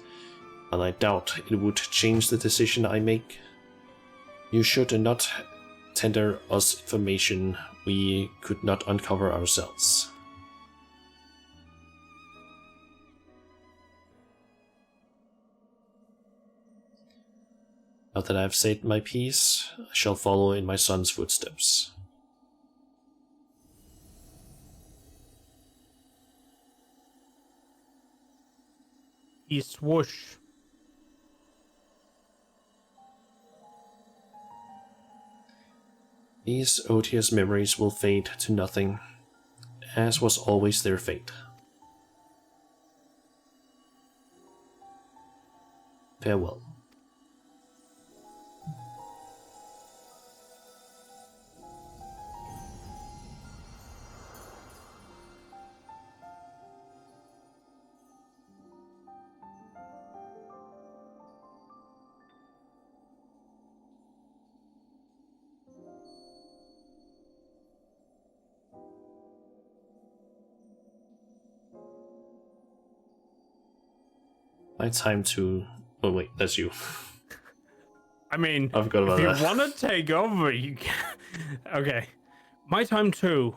and I doubt it would change the decision I make. You should not tender us information we could not uncover ourselves. Now that I have said my piece, I shall follow in my son's footsteps. He swoosh. These odious memories will fade to nothing, as was always their fate. Farewell. My time to... Oh wait, that's you. I mean, I forgot about if that. you want to take over, you can. Okay. My time too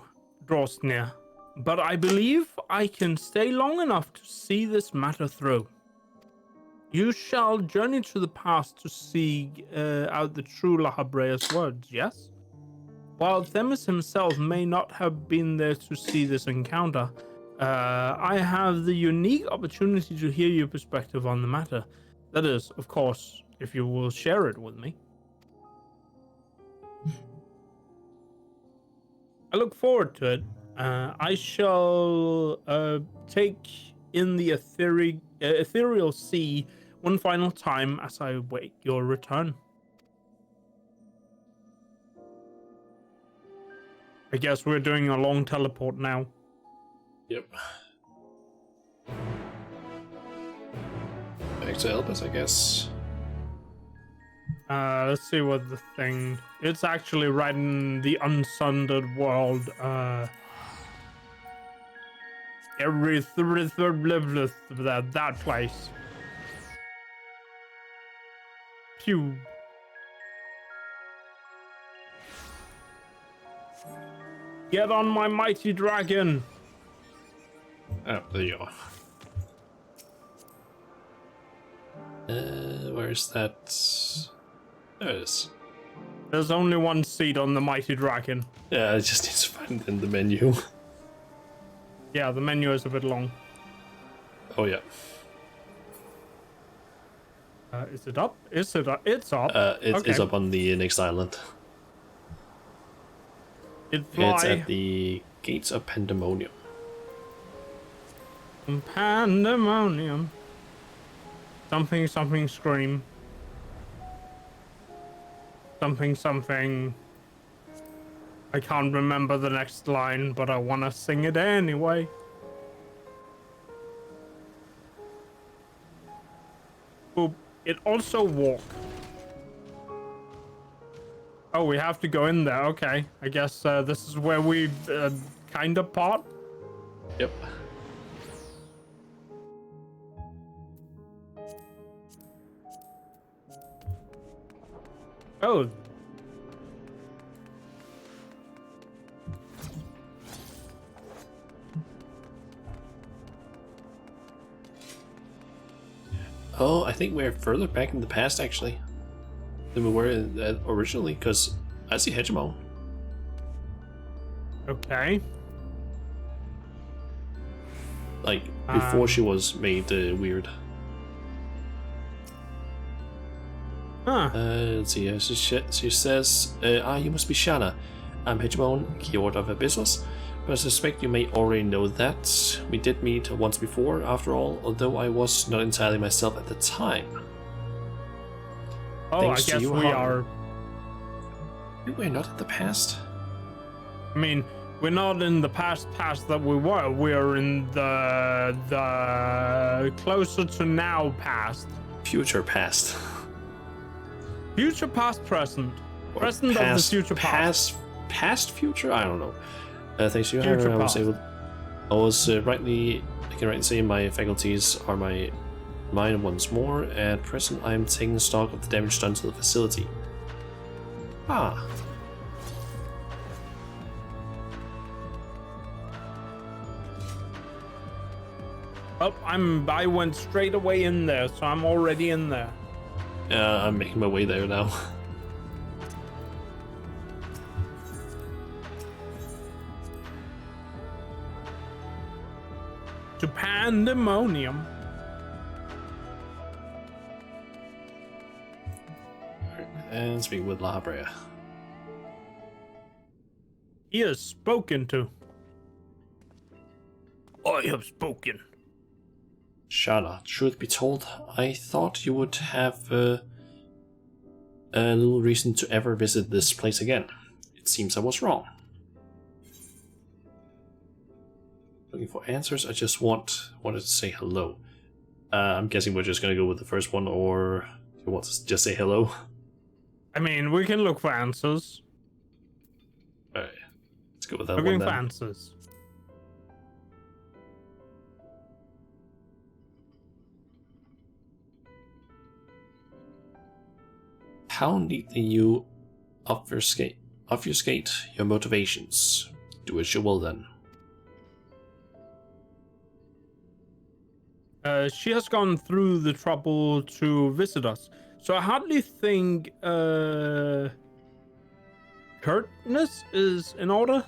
draws near, but I believe I can stay long enough to see this matter through. You shall journey to the past to see out the true Lahabrea's words, yes? While Themis himself may not have been there to see this encounter, I have the unique opportunity to hear your perspective on the matter. That is, of course, if you will share it with me. I look forward to it. I shall take in the ethereal sea one final time as I wait your return. I guess we're doing a long teleport now. Yep. Back to Elbis, I guess. Let's see what the thing... It's actually right in the unsundered world. That place. Pew. Get on my mighty dragon. Oh, there you are. Where's that? There it is. There's only one seat on the mighty dragon. Yeah, I just need to find it in the menu. Yeah, the menu is a bit long. Oh yeah. Is it up? Is it up? It's up. It's up on the next island. It fly. It's at the gates of Pandæmonium. Pandemonium. Something, something, scream. Something, something. I can't remember the next line, but I want to sing it anyway. Boop. It also walk. Oh, we have to go in there. Okay. I guess this is where we kind of part. Yep. Oh. Oh, I think we're further back in the past, actually, than we were originally, because I see Hegemon. Okay. Like, before she was made weird. Huh. Let's see, she says, you must be Shanna. I'm Hegemon, keyword of Abyssos, but I suspect you may already know that. We did meet once before, after all, although I was not entirely myself at the time. Oh, Thanks I guess we are... We're not in the past. I mean, We're not in the past that we were. We're in the closer to now past. Future past. Future past present. Or Present of the future past. Past future? I don't know. Thanks to you, Future Harry, past. I can rightly say my faculties are my mind once more. At present, I am taking stock of the damage done to the facility. Ah. Oh, I went straight away in there, so I'm already in there. I'm making my way there now. To Pandæmonium. And speak with La Habrea. He is spoken to. I have spoken. Shala, truth be told, I thought you would have a little reason to ever visit this place again. It seems I was wrong. Looking for answers, I just wanted to say hello. I'm guessing we're just gonna go with the first one, or do you want to just say hello? I mean, we can look for answers. Alright, let's go with that Looking one for then. answers. How neatly you obfuscate your motivations. Do as you will then. She has gone through the trouble to visit us, so I hardly think curtness is in order.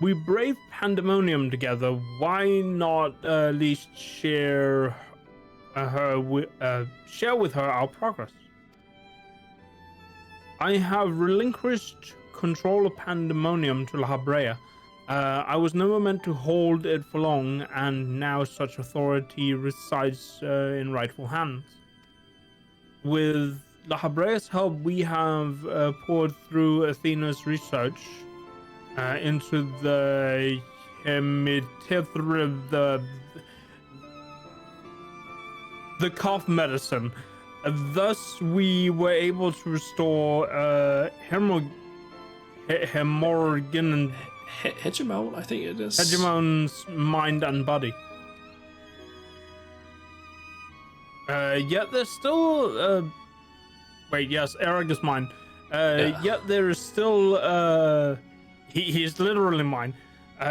We braved Pandæmonium together. Why not at least share with her our progress? I have relinquished control of Pandæmonium to La Habrea. I was never meant to hold it for long, and now such authority resides in rightful hands. With La Habrea's help, we have poured through Athena's research into the the cough medicine. Thus, we were able to restore Hegemon, I think it is. Hegemon's mind and body. Yet there's still wait, yes, Eric is mine. Yet there is still he's literally mine.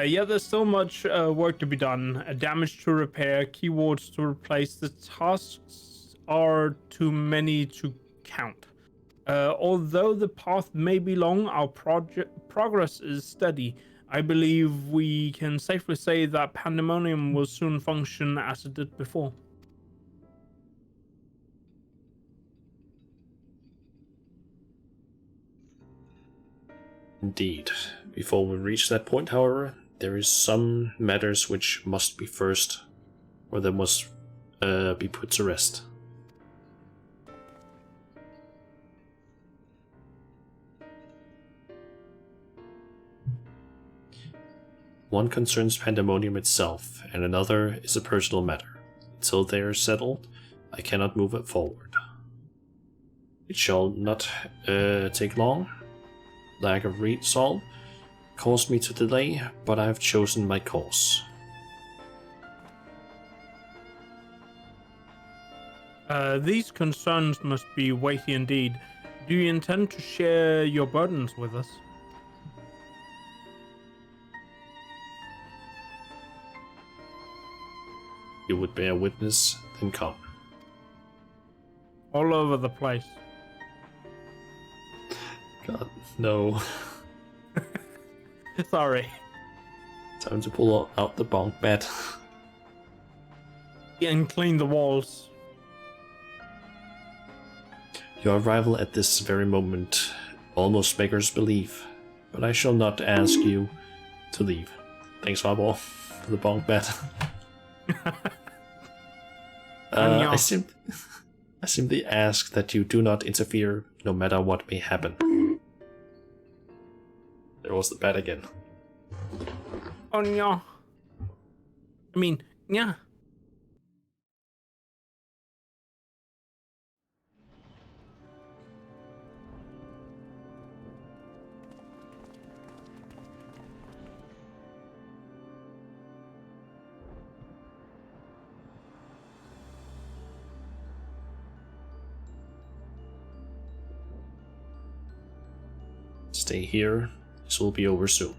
Yet there's still much work to be done. Damage to repair, keywords to replace. The tasks are too many to count. Although the path may be long, our progress is steady. I believe we can safely say that Pandæmonium will soon function as it did before. Indeed. Before we reach that point, however, there is some matters which must be first, or that must be put to rest. One concerns Pandæmonium itself, and another is a personal matter. Until they are settled, I cannot move it forward. It shall not take long. Lack of resolve caused me to delay, but I have chosen my course. These concerns must be weighty indeed. Do you intend to share your burdens with us? You would bear witness, then come. All over the place. God, no. Sorry. Time to pull out the bunk bed. And clean the walls. Your arrival at this very moment almost beggars belief, but I shall not ask you to leave. Thanks, Farball, for the bunk bed. I simply ask that you do not interfere, no matter what may happen. There was the bat again. Oh no. I mean, yeah. Stay here. This will be over soon.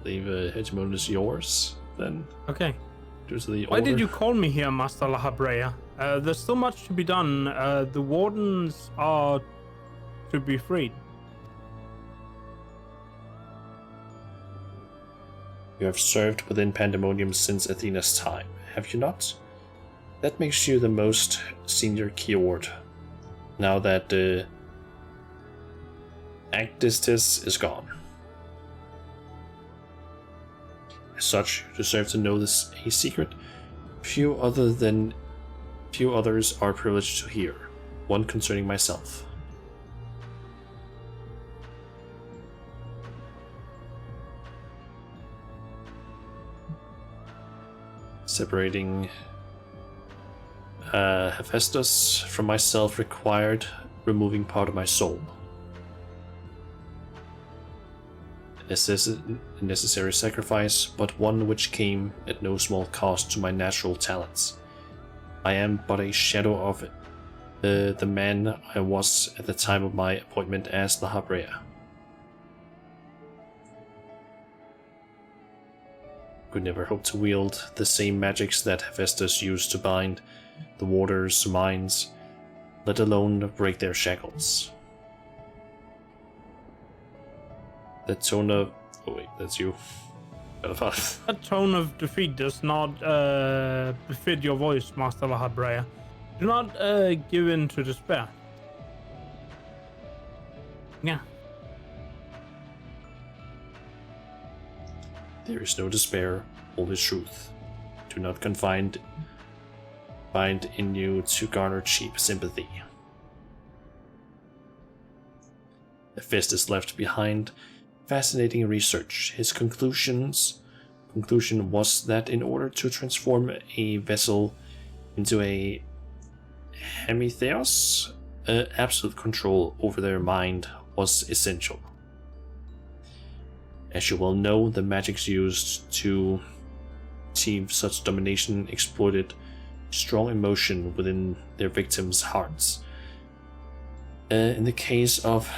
Leave Hegemon is yours, then. Okay. Due to the Why order. did you call me here, Master Lahabrea? There's still much to be done. The wardens are to be freed. You have served within Pandæmonium since Athena's time, have you not? That makes you the most senior keyword. Now that Actistis is gone. As such, you deserve to know this a secret few others are privileged to hear. One concerning myself. Separating Hephaestus from myself required removing part of my soul. A necessary sacrifice, but one which came at no small cost to my natural talents. I am but a shadow of the man I was at the time of my appointment as Lahabrea. Could never hope to wield the same magics that Hephaestus used to bind the warders' minds, let alone break their shackles. The tone of... Oh wait, that's you. That tone of defeat does not befit your voice, Master Lahabrea. Do not give in to despair. Yeah. There is no despair, only truth. Do not find in you to garner cheap sympathy. Hephaestus left behind fascinating research. His conclusion was that in order to transform a vessel into a hemitheos, absolute control over their mind was essential. As you well know, the magics used to achieve such domination exploited strong emotion within their victims' hearts. In the case of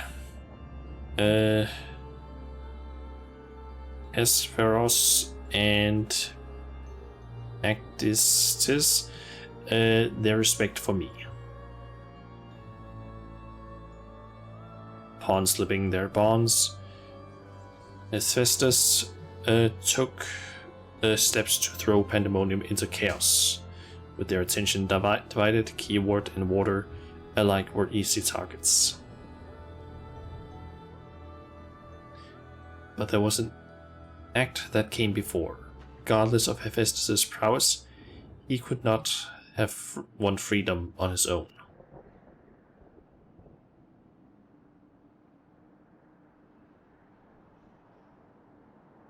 Hesperos and Actistis, their respect for me. Upon slipping their bonds, Hephaestus took steps to throw Pandæmonium into chaos. With their attention divided, keyword and water alike were easy targets. But there was an act that came before. Regardless of Hephaestus' prowess, he could not have won freedom on his own.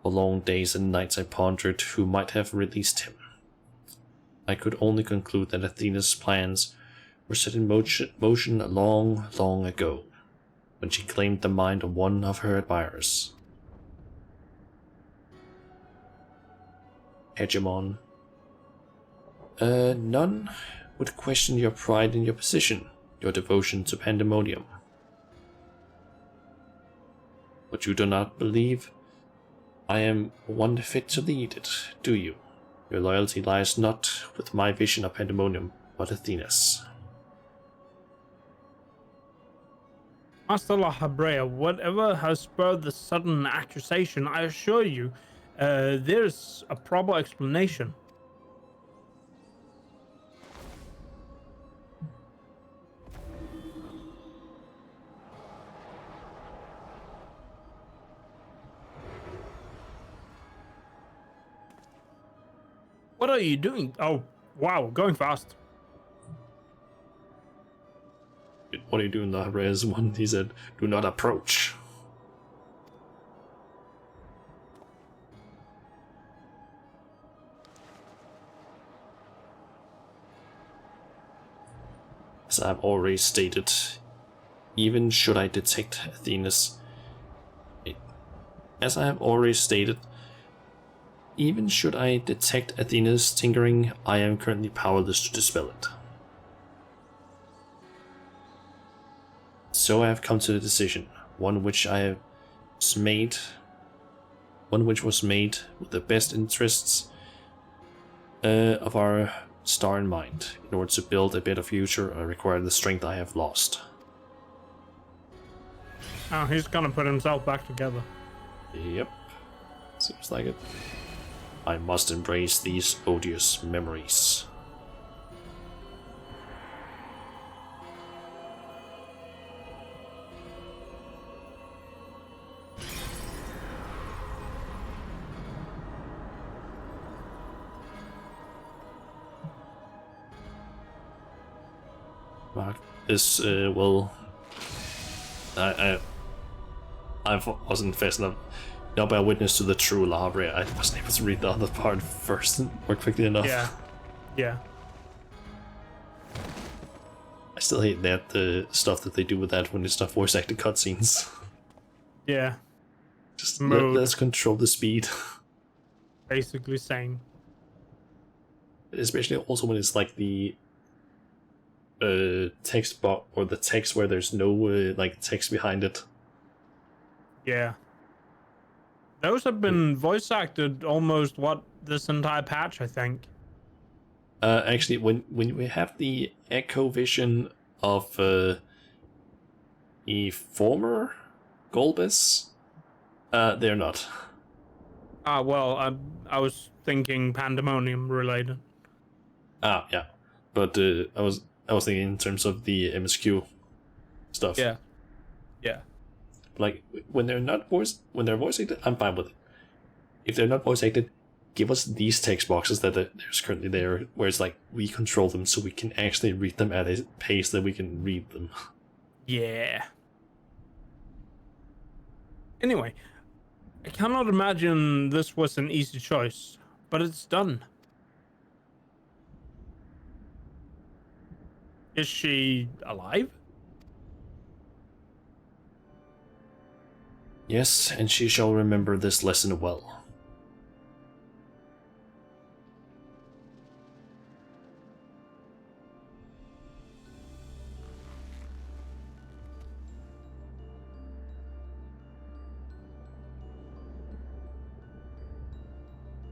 For long days and nights I pondered who might have released him. I could only conclude that Athena's plans were set in motion long, long ago, when she claimed the mind of one of her admirers. Hegemon. None would question your pride in your position, your devotion to Pandæmonium. But you do not believe I am one fit to lead it, do you? Your loyalty lies not with my vision of Pandæmonium, but Athena's. Master Lahabrea, whatever has spurred the sudden accusation, I assure you, there's a proper explanation. What are you doing? Oh, wow, going fast. What are you doing, the res one? He said, do not approach. As I've already stated, even should I detect Athena's... As I have already stated, even should I detect Athena's tinkering, I am currently powerless to dispel it. So I have come to the decision, one which was made with the best interests of our star in mind. In order to build a better future, I require the strength I have lost. Oh, he's gonna put himself back together. Yep, seems like it. I must embrace these odious memories. Mark is well. I wasn't fast enough. Now by witness to the true Labre, I wasn't able to read the other part first or quickly enough. Yeah. I still hate that stuff that they do with that when it's not voice acted cutscenes. Yeah. Just Mode. let's control the speed. Basically same. Especially also when it's like the text box or the text where there's no like text behind it. Yeah. Those have been voice acted almost this entire patch, I think. Actually, when we have the echo vision of a former Golbez, they're not. Ah, well, I was thinking Pandæmonium related. Ah, yeah, but I was thinking in terms of the MSQ stuff. Yeah. Like when they're voice acted, I'm fine with it. If they're not voice acted, give us these text boxes that there's currently there, where it's like we control them so we can actually read them at a pace that we can read them. Yeah. Anyway, I cannot imagine this was an easy choice, but it's done. Is she alive? Yes, and she shall remember this lesson well.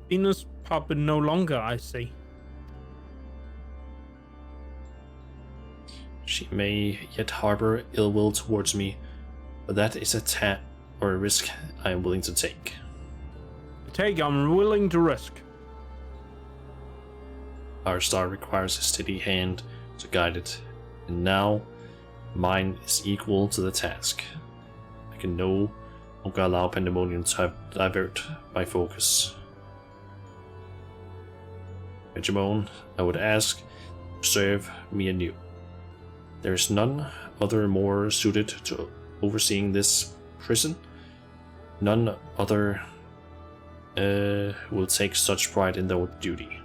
Venus puppet no longer, I see. She may yet harbor ill will towards me, but that is a risk I am willing to take. I'm willing to risk. Our star requires a steady hand to guide it, and now mine is equal to the task. I can no longer allow Pandæmonium to divert my focus. Hegemon, I would ask, serve me anew. There is none other more suited to overseeing this prison. None other will take such pride in their duty.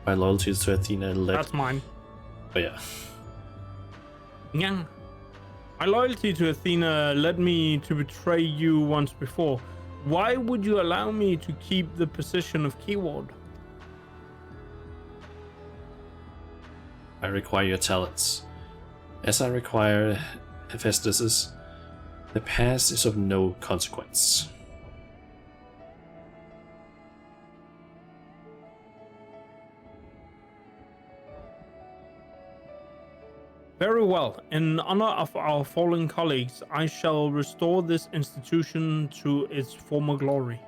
My loyalty to Athena led... That's mine. Oh yeah. Nyang. My loyalty to Athena led me to betray you once before. Why would you allow me to keep the position of keyword? I require your talents. As I require Hephaestus's, the past is of no consequence. Very well. In honor of our fallen colleagues, I shall restore this institution to its former glory.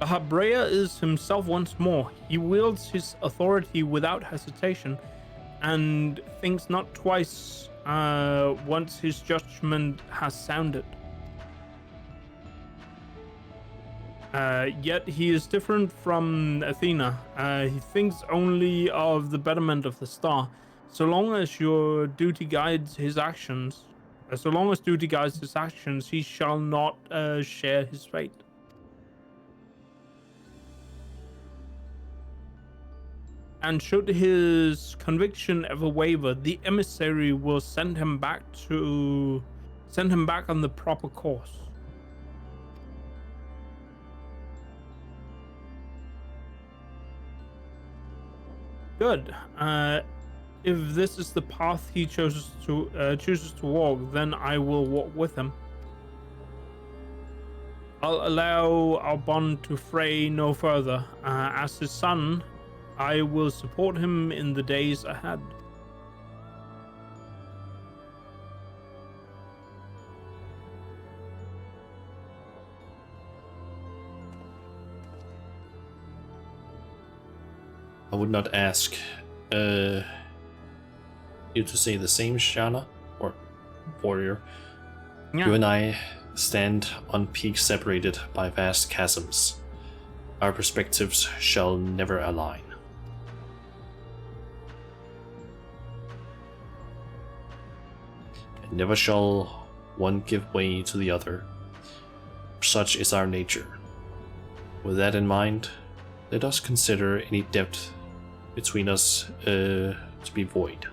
Habrea is himself once more. He wields his authority without hesitation and thinks not twice once his judgment has sounded. Yet he is different from Athena. He thinks only of the betterment of the star. So long as your duty guides his actions, he shall not share his fate. And should his conviction ever waver, the emissary will send him back on the proper course. Good. If this is the path he chooses to walk, then I will walk with him. I'll allow our bond to fray no further. As his son, I will support him in the days ahead. I would not ask you to say the same, Shana, or warrior. Yeah. You and I stand on peaks separated by vast chasms. Our perspectives shall never align. And never shall one give way to the other. Such is our nature. With that in mind, let us consider any depth between us to be void.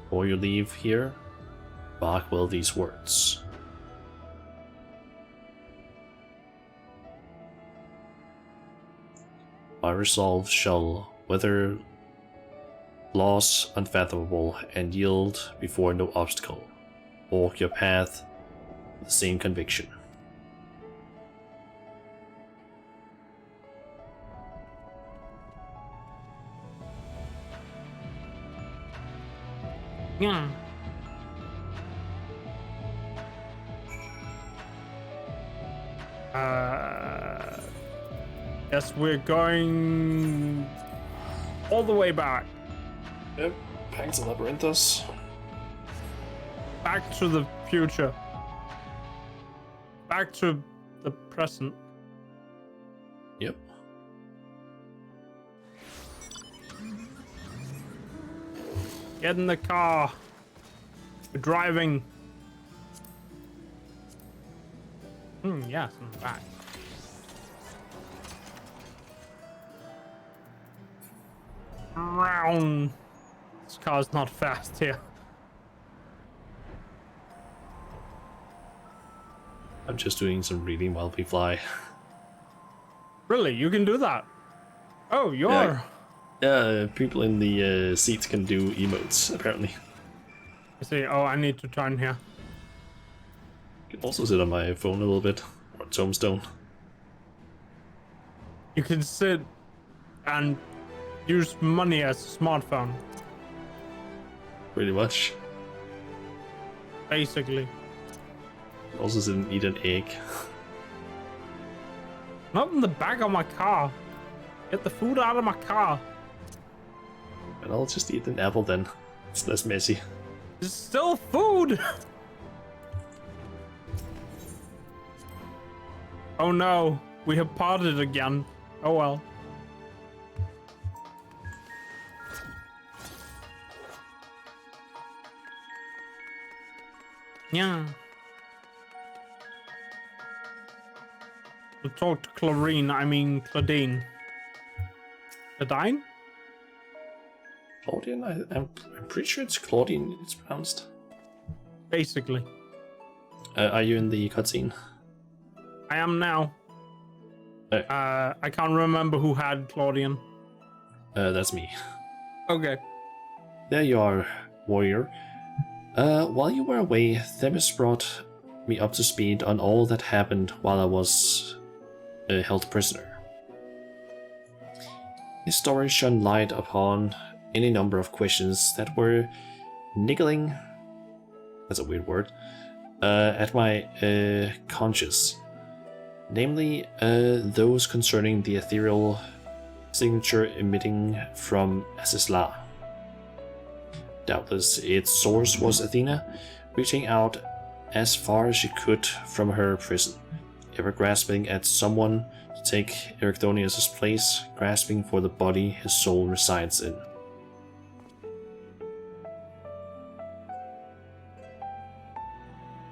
Before you leave here, mark well these words. My resolve shall weather laws unfathomable and yield before no obstacle. Walk your path with the same conviction. Yeah. Yes, we're going all the way back. Yep, Pax and Labyrinthus. Back to the future. Back to the present. Yep. Get in the car. We're driving. Yes, I'm back. Round. This car's not fast here. I'm just doing some reading while we fly. Really? You can do that? Oh, you're... Yeah, people in the seats can do emotes, apparently. I see. Oh, I need to turn here. I can also sit on my phone a little bit, or tombstone. You can sit and use money as a smartphone, Pretty much. basically. Also sit and eat an egg. Not in the back of my car. Get the food out of my car. And I'll just eat an apple then. It's less messy. It's still food. Oh no, we have parted again. Oh well. Yeah. We'll talk to Claudine. Claudine. Claudian? I'm pretty sure it's Claudian it's pronounced. Basically. Are you in the cutscene? I am now. I can't remember who had Claudian. That's me. Okay. There you are, warrior. While you were away, Themis brought me up to speed on all that happened while I was held prisoner. His story shone light upon any number of questions that were niggling, that's a weird word, at my conscience, namely those concerning the ethereal signature emitting from Asisla. Doubtless its source was Athena, reaching out as far as she could from her prison, ever grasping at someone to take Ericthonius' place, grasping for the body his soul resides in.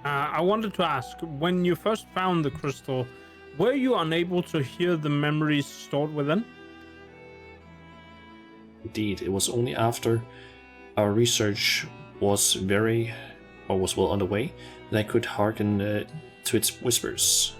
I wanted to ask, when you first found the crystal, were you unable to hear the memories stored within? Indeed, it was only after our research was well underway that I could hearken to its whispers.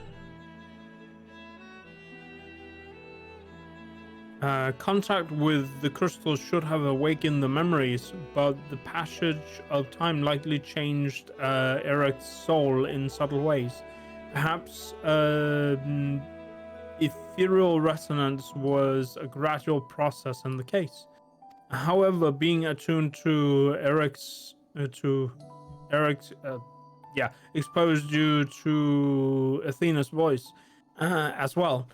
Contact with the crystal should have awakened the memories, but the passage of time likely changed Eric's soul in subtle ways. Perhaps ethereal resonance was a gradual process in the case. However, being attuned to Eric's exposed you to Athena's voice as well.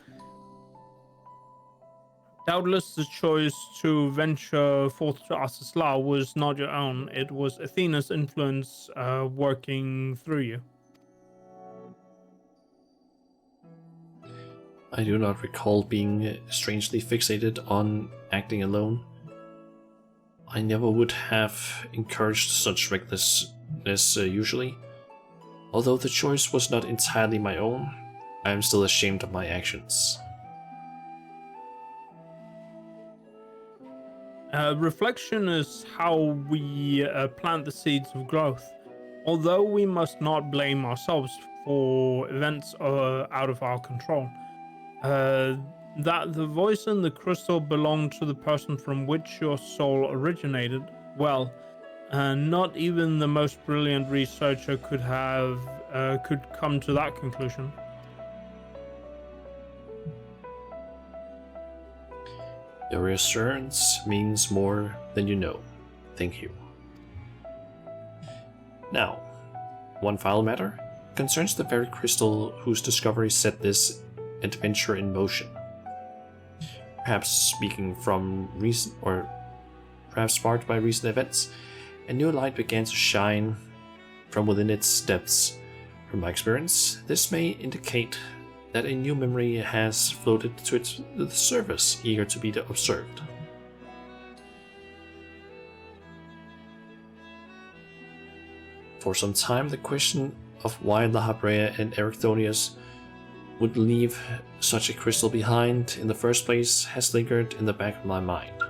Doubtless the choice to venture forth to Asisla was not your own. It was Athena's influence working through you. I do not recall being strangely fixated on acting alone. I never would have encouraged such recklessness usually. Although the choice was not entirely my own, I am still ashamed of my actions. Reflection is how we plant the seeds of growth. Although we must not blame ourselves for events out of our control. That the voice in the crystal belonged to the person from which your soul originated, well, not even the most brilliant researcher could come to that conclusion. Your reassurance means more than you know. Thank you. Now, one final matter concerns the very crystal whose discovery set this adventure in motion. Perhaps speaking from recent, or perhaps sparked by recent events, a new light began to shine from within its depths. From my experience, this may indicate that a new memory has floated to the surface, eager to be observed. For some time, the question of why La Habrea and Ericthonius would leave such a crystal behind in the first place has lingered in the back of my mind.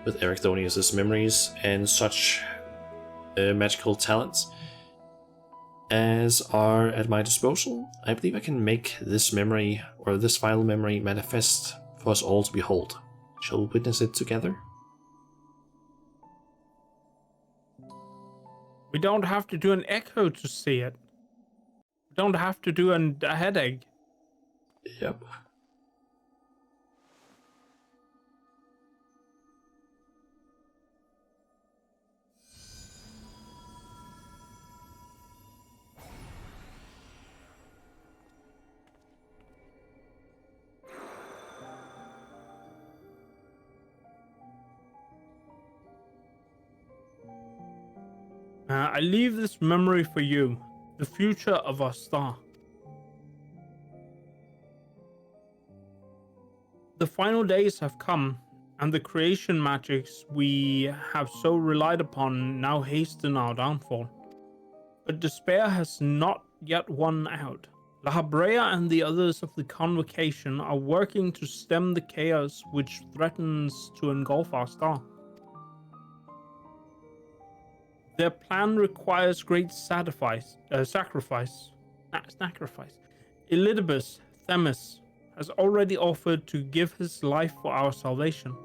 With Ericthonius' memories and such magical talents as are at my disposal, I believe I can make this memory, or this final memory, manifest for us all to behold. Shall we witness it together? We don't have to do an echo to see it. We don't have to do a headache. Yep. I leave this memory for you, the future of our star. The final days have come, and the creation magics we have so relied upon now hasten our downfall. But despair has not yet won out. La Habrea and the others of the Convocation are working to stem the chaos which threatens to engulf our star. Their plan requires great sacrifice. Elidibus Themis has already offered to give his life for our salvation.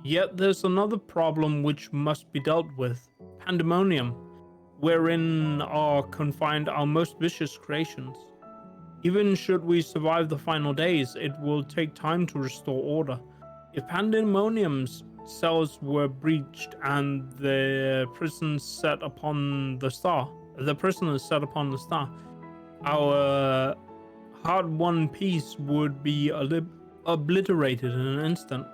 Yet there's another problem which must be dealt with: Pandæmonium, wherein are confined our most vicious creations. Even should we survive the final days, it will take time to restore order. If Pandæmonium's cells were breached and the prisoners set upon the star. Our hard-won peace would be obliterated in an instant.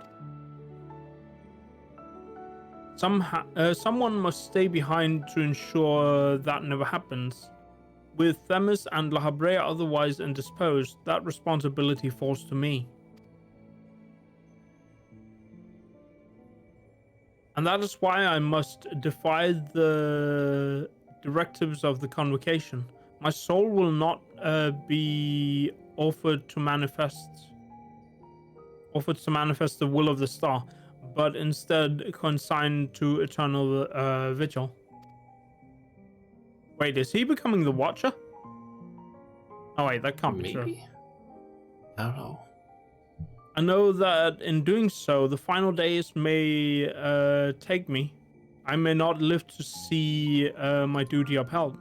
Someone must stay behind to ensure that never happens. With Themis and La Habrea otherwise indisposed, that responsibility falls to me. And that is why I must defy the directives of the convocation. My soul will not be offered to manifest the will of the star, but instead consigned to eternal vigil. Wait, is he becoming the Watcher? Oh wait, that can't be true. Maybe? I don't know. I know that in doing so, the final days may take me. I may not live to see my duty upheld.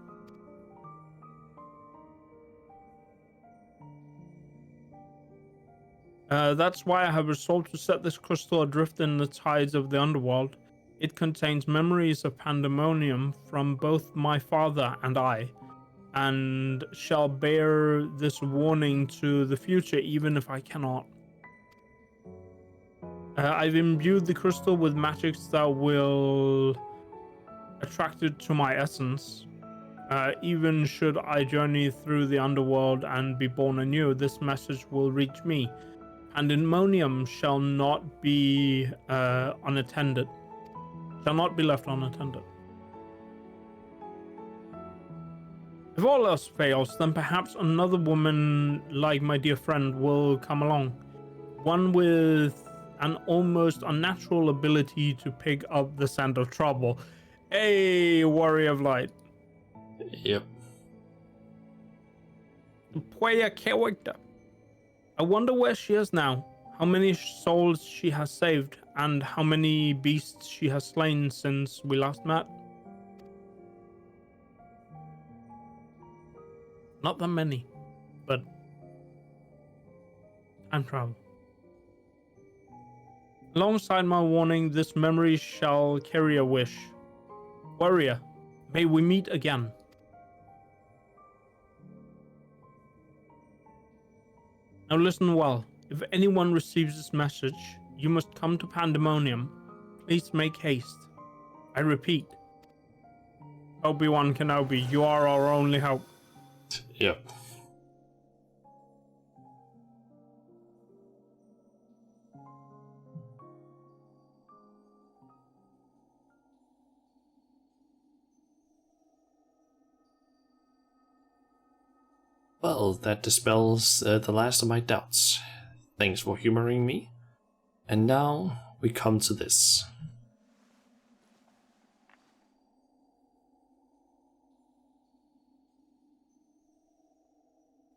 That's why I have resolved to set this crystal adrift in the tides of the underworld. It contains memories of Pandæmonium from both my father and I, and shall bear this warning to the future even if I cannot. I've imbued the crystal with magics that will attract it to my essence. Even should I journey through the underworld and be born anew, this message will reach me. Pandæmonium shall not be unattended. Shall not be left unattended. If all else fails, then perhaps another woman like my dear friend will come along. One with an almost unnatural ability to pick up the scent of trouble. A warrior of light. Yep. Player character. I wonder where she is now, how many souls she has saved, and how many beasts she has slain since we last met. Not that many, but time travel. Alongside my warning, this memory shall carry a wish. Warrior, may we meet again. Now listen well. If anyone receives this message, you must come to Pandæmonium. Please make haste. I repeat. Obi-Wan Kenobi, you are our only hope. Yep. Well, that dispels the last of my doubts. Thanks for humoring me. And now we come to this.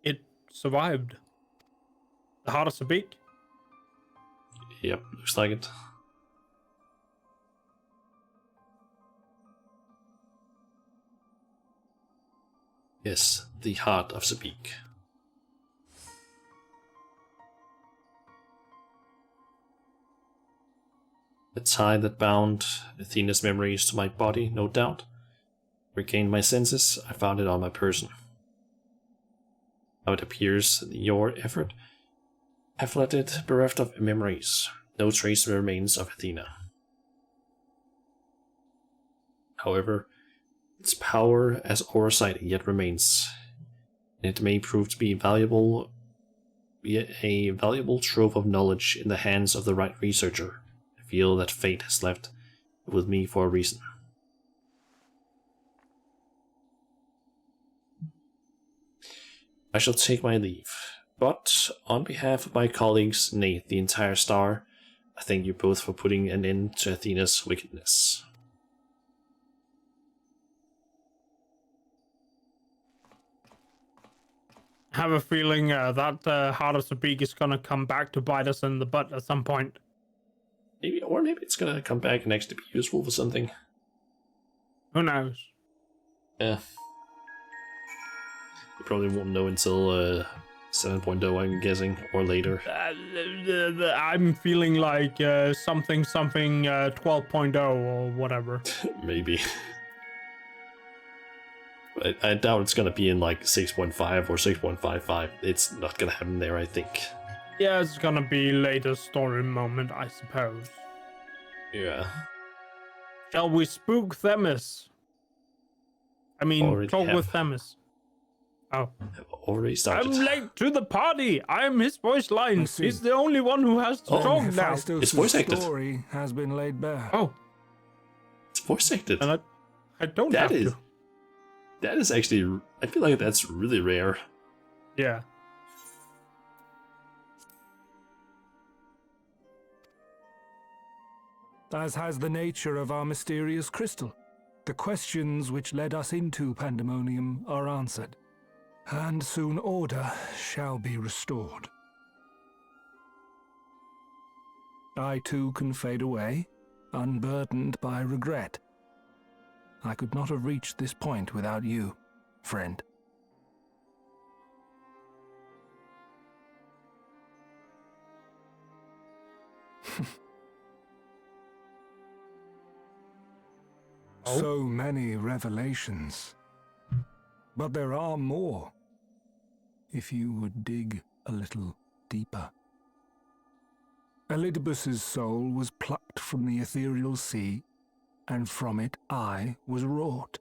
It survived. The heart of Sabik. Yep, looks like it. Yes, the heart of Sabik. The tie that bound Athena's memories to my body, no doubt. Regained my senses, I found it on my person. Now it appears your effort have left it bereft of memories. No trace remains of Athena. However, its power as oversight yet remains, and it may prove to be a valuable trove of knowledge in the hands of the right researcher. I feel that fate has left it with me for a reason. I shall take my leave, but on behalf of my colleagues, nay, the entire Star, I thank you both for putting an end to Athena's wickedness. I have a feeling that heart of Sabik is gonna come back to bite us in the butt at some point. Maybe it's gonna come back and actually be useful for something. Who knows? Yeah. You probably won't know until 7.0, I'm guessing, or later. I'm feeling like something 12.0 or whatever. Maybe. I doubt it's gonna be in like 6.5 or 6.55. It's not gonna happen there, I think. Yeah, it's gonna be later story moment, I suppose. Yeah. Shall we spook Themis? I mean, Already talk have. with Themis. Oh. I've already started. I'm late to the party. I'm his voice lines. see. He's the only one who has to talk now. It's voice acted. story has been laid bare. Oh, It's voice acted. and I don't That have is. to. That is actually. I feel like that's really rare. Yeah. As has the nature of our mysterious crystal. The questions which led us into Pandæmonium are answered, and soon order shall be restored. I too can fade away, unburdened by regret. I could not have reached this point without you, friend. So many revelations. But there are more, if you would dig a little deeper. Elidibus's soul was plucked from the ethereal sea, and from it I was wrought.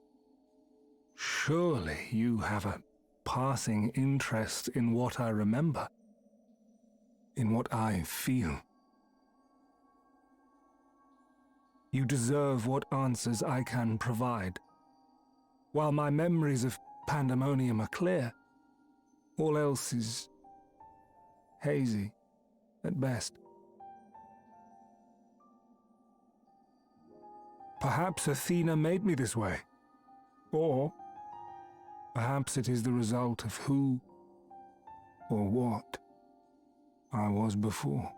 Surely you have a passing interest in what I remember, in what I feel. You deserve what answers I can provide. While my memories of Pandæmonium are clear, all else is hazy at best. Perhaps Athena made me this way, or perhaps it is the result of who or what I was before.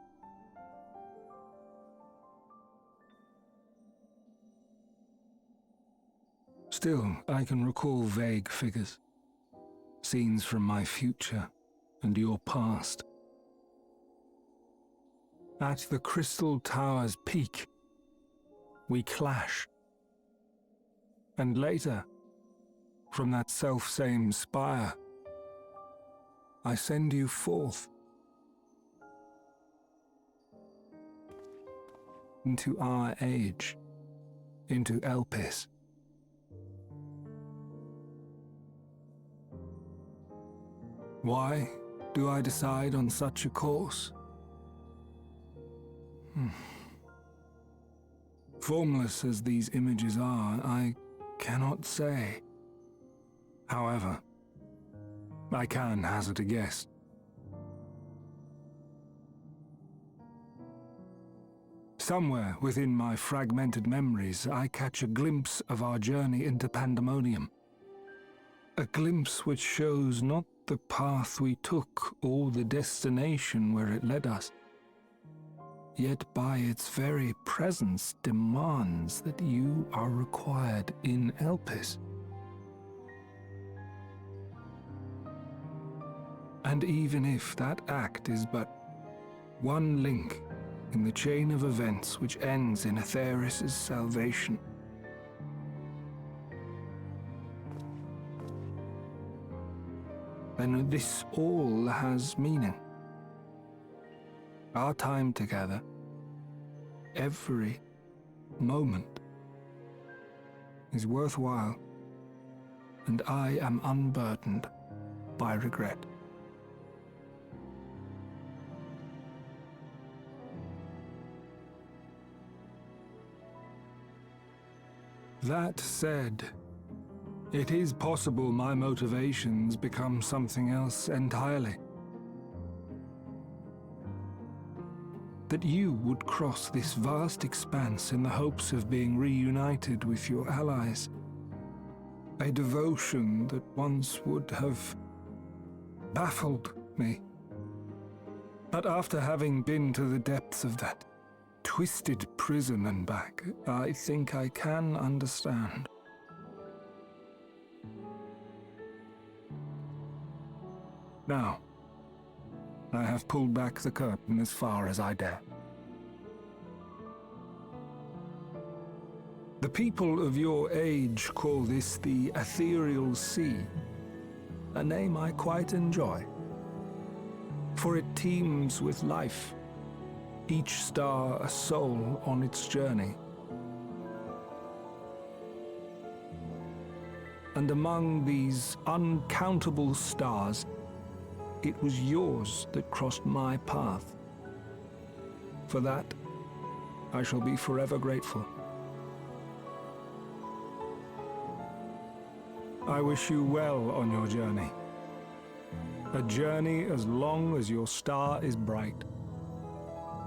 Still, I can recall vague figures, scenes from my future and your past. At the Crystal Tower's peak, we clash. And later, from that self-same spire, I send you forth into our age, into Elpis. Why do I decide on such a course? Formless as these images are, I cannot say. However, I can hazard a guess. Somewhere within my fragmented memories, I catch a glimpse of our journey into Pandæmonium. A glimpse which shows not the path we took or the destination where it led us, yet by its very presence demands that you are required in Elpis. And even if that act is but one link in the chain of events which ends in Atheris' salvation, then this all has meaning. Our time together, every moment, is worthwhile, and I am unburdened by regret. That said, it is possible my motivations become something else entirely. That you would cross this vast expanse in the hopes of being reunited with your allies. A devotion that once would have baffled me. But after having been to the depths of that twisted prison and back, I think I can understand. Now, I have pulled back the curtain as far as I dare. The people of your age call this the Ethereal Sea, a name I quite enjoy, for it teems with life, each star a soul on its journey. And among these uncountable stars, it was yours that crossed my path. For that, I shall be forever grateful. I wish you well on your journey. A journey as long as your star is bright.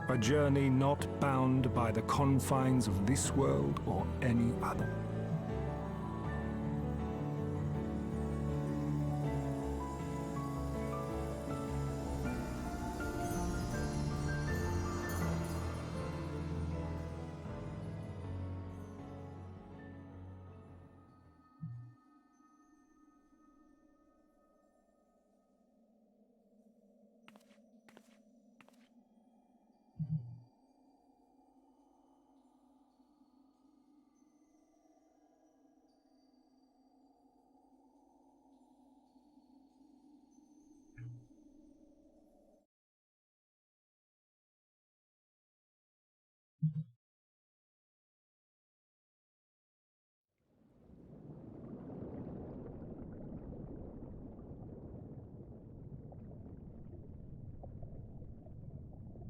A journey not bound by the confines of this world or any other.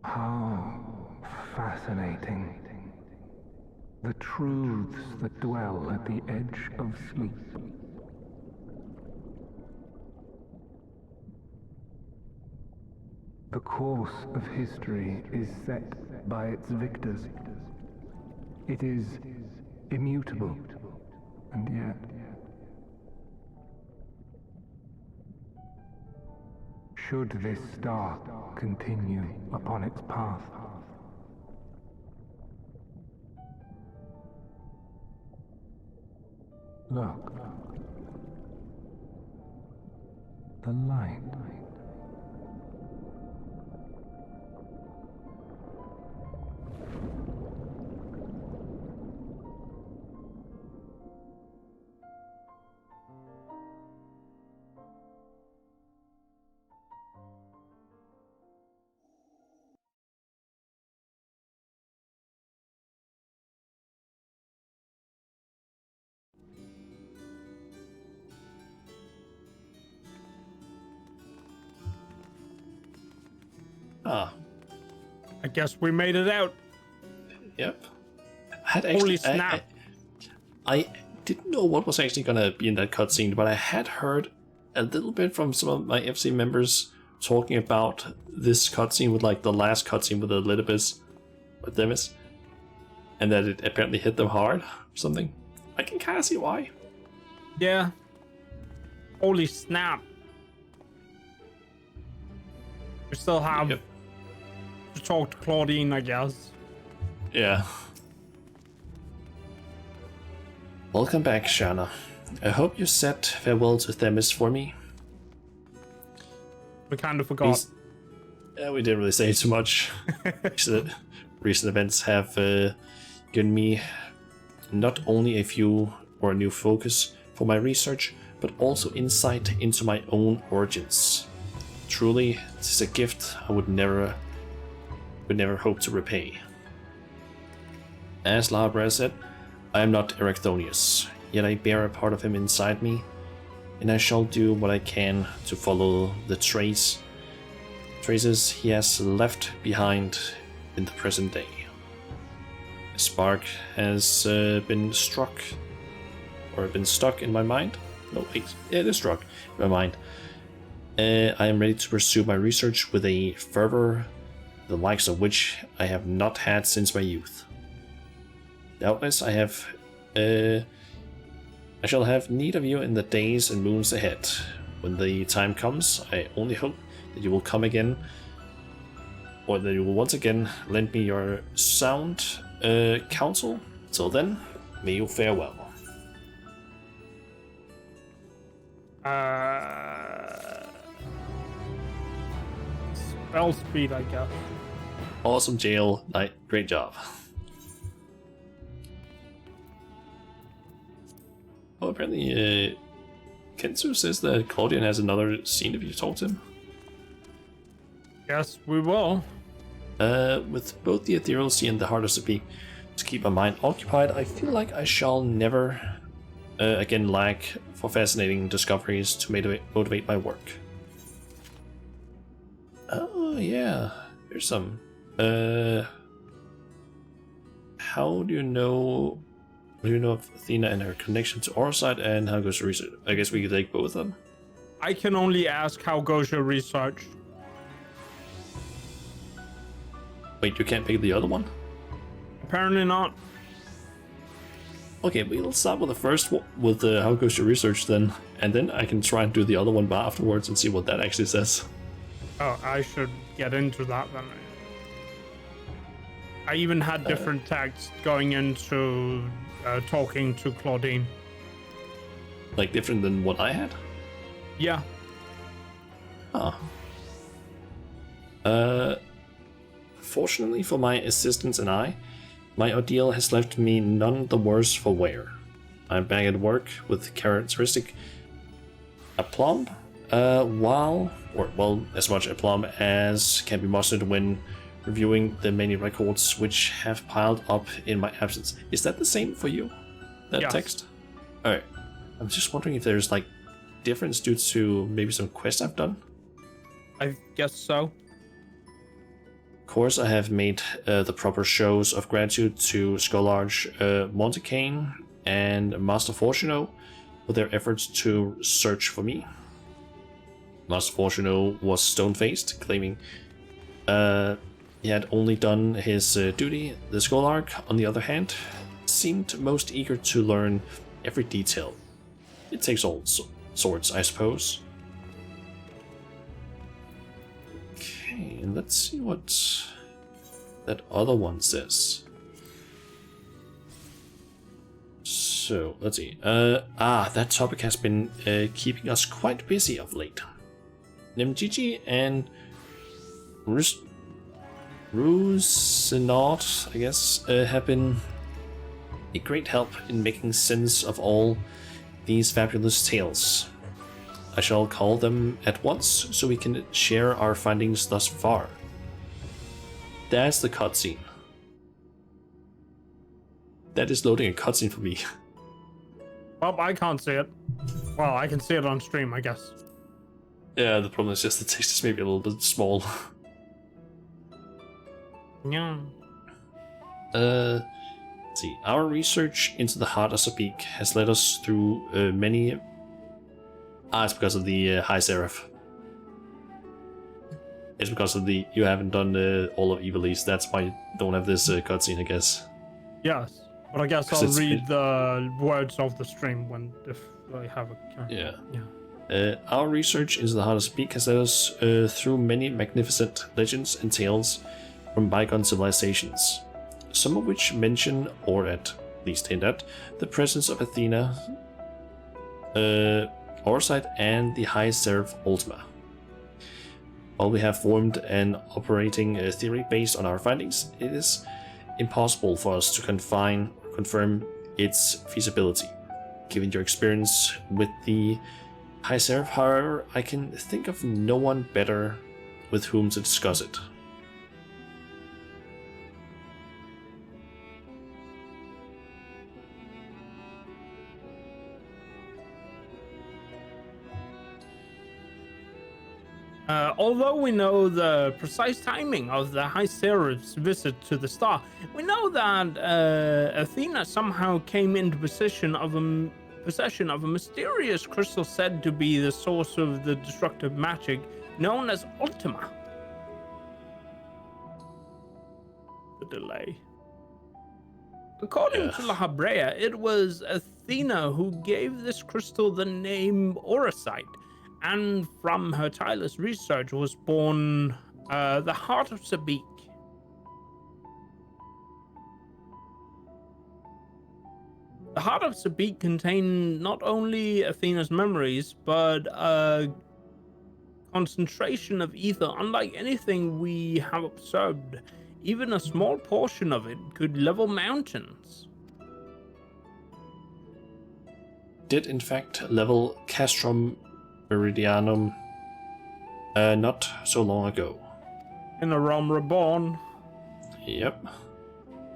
How fascinating. The truths that dwell at the edge of sleep. The course of history is set by its victors. It is immutable, and yet... Should this star continue upon its path, look, the light. Ah, I guess we made it out. yep. I had Holy actually, snap. I didn't know what was actually gonna be in that cutscene, but I had heard a little bit from some of my FC members talking about this cutscene with like the last cutscene with the with Demis, and that it apparently hit them hard or something. I can kind of see why. Yeah. Holy snap. We still have Yep. to talk to Claudine, I guess. Yeah. Welcome back, Shana. I hope you said farewell to Themis for me. We kind of forgot. Yeah, we didn't really say too much. Recent events have given me not only a view or a new focus for my research, but also insight into my own origins. Truly, this is a gift I would never hope to repay. As Labra said, I am not Erectonius, yet I bear a part of him inside me, and I shall do what I can to follow the traces he has left behind in the present day. A spark has been stuck in my mind. No, wait, it is struck in my mind. I am ready to pursue my research with a fervor the likes of which I have not had since my youth. Doubtless I shall have need of you in the days and moons ahead. When the time comes, I only hope that you will come again, or that you will once again lend me your sound counsel. Till then, may you fare well. spell speed, I guess. Awesome jail. Great job. Oh, apparently, Kensu says that Claudian has another scene if you talk to him. Yes, we will. With both the Ethereal Sea and the Heart of the Peak to keep my mind occupied, I feel like I shall never again lack for fascinating discoveries to motivate my work. Oh, yeah. Here's some. How do you know... What do you know of Athena and her connection to Orside, and how goes your research? I guess we could take both of them. I can only ask how goes your research. Wait, you can't pick the other one? Apparently not. Okay, we'll start with the first one, with how goes your research then, and then I can try and do the other one afterwards and see what that actually says. Oh, I should get into that then. I even had different texts going into talking to Claudine. Like different than what I had? Yeah. Huh. Fortunately for my assistants and I, my ordeal has left me none the worse for wear. I'm back at work with characteristic aplomb, as much aplomb as can be mustered when reviewing the many records which have piled up in my absence. Is that the same for you? That Yes. text? Alright. I'm just wondering if there's like difference due to maybe some quests I've done. I guess so. Of course, I have made the proper shows of gratitude to Scholarge Montecane and Master Fortuno for their efforts to search for me. Master Fortuno was stone-faced, claiming he had only done his duty. The Scholarch, on the other hand, seemed most eager to learn every detail. It takes all sorts, I suppose. Okay, let's see what that other one says. So, let's see. That topic has been keeping us quite busy of late. Nemgigi and Rusenot, I guess, have been a great help in making sense of all these fabulous tales. I shall call them at once so we can share our findings thus far. That's the cutscene. That is loading a cutscene for me. Well, I can't see it. Well, I can see it on stream, I guess. Yeah, the problem is just the text is maybe a little bit small. Yeah. Let's see. Our research into the heart of Sabik has led us through many... it's because of the High Seraph. It's because of the... You haven't done all of Evilise, that's why you don't have this cutscene, I guess. Yes. But I guess 'Cause I'll read the words of the stream if I have a... Yeah. Yeah. Our research into the heart of Sabik has led us through many magnificent legends and tales from bygone civilizations, some of which mention, or at least hint at, the presence of Athena, Orside, and the High Seraph Ultima. While we have formed an operating theory based on our findings, it is impossible for us to confirm its feasibility. Given your experience with the High Seraph, however, I can think of no one better with whom to discuss it. Although we know the precise timing of the High Seraph's visit to the star, we know that Athena somehow came into possession of a mysterious crystal said to be the source of the destructive magic known as Ultima. The delay. According to La Habrea, it was Athena who gave this crystal the name Orosite, and from her tireless research was born the Heart of Sabik. The Heart of Sabik contained not only Athena's memories, but concentration of ether unlike anything we have observed. Even a small portion of it could level mountains. Did in fact level Castrum Meridianum not so long ago. In a realm reborn. Yep.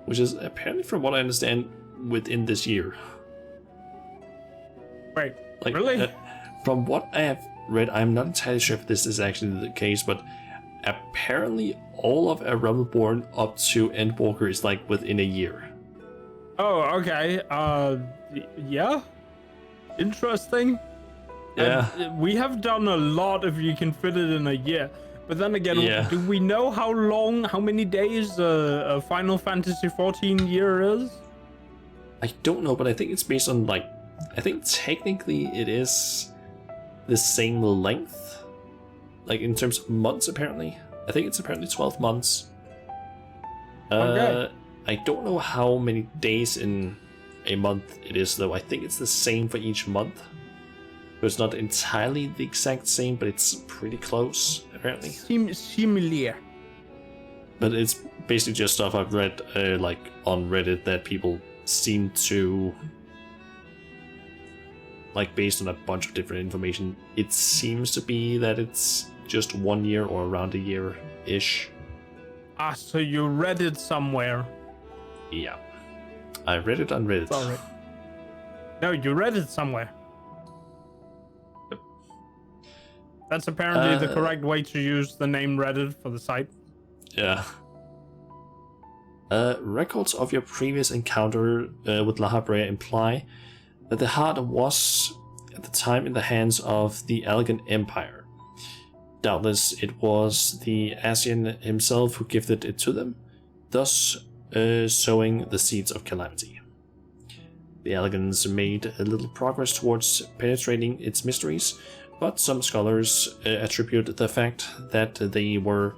Which is apparently, from what I understand, within this year. Wait, Like, really? From what I have read, I'm not entirely sure if this is actually the case, but apparently all of A Realm Reborn up to Endwalker is like within a year. Oh, okay. Yeah. Interesting. Yeah. And we have done a lot if you can fit it in a year. But then again, Yeah. do we know how many days a Final Fantasy 14 year is? I don't know, but I think it's based on like, I think technically it is the same length, like in terms of months apparently. I think it's apparently 12 months. Okay. I don't know how many days in a month it is though. I think it's the same for each month. It's not entirely the exact same, but it's pretty close apparently. Similar. But it's basically just stuff I've read like on Reddit that people seem to like, based on a bunch of different information. It seems to be that it's just 1 year or around a year-ish. Ah, so you read it somewhere. Yeah. I read it on Reddit. Sorry. No, you read it somewhere. That's apparently the correct way to use the name Reddit for the site. Yeah. Records of your previous encounter with La Habrea imply that the heart was at the time in the hands of the Allegan Empire. Doubtless it was the Asian himself who gifted it to them, thus sowing the seeds of calamity. The Allegans made a little progress towards penetrating its mysteries, but some scholars attribute the fact that they were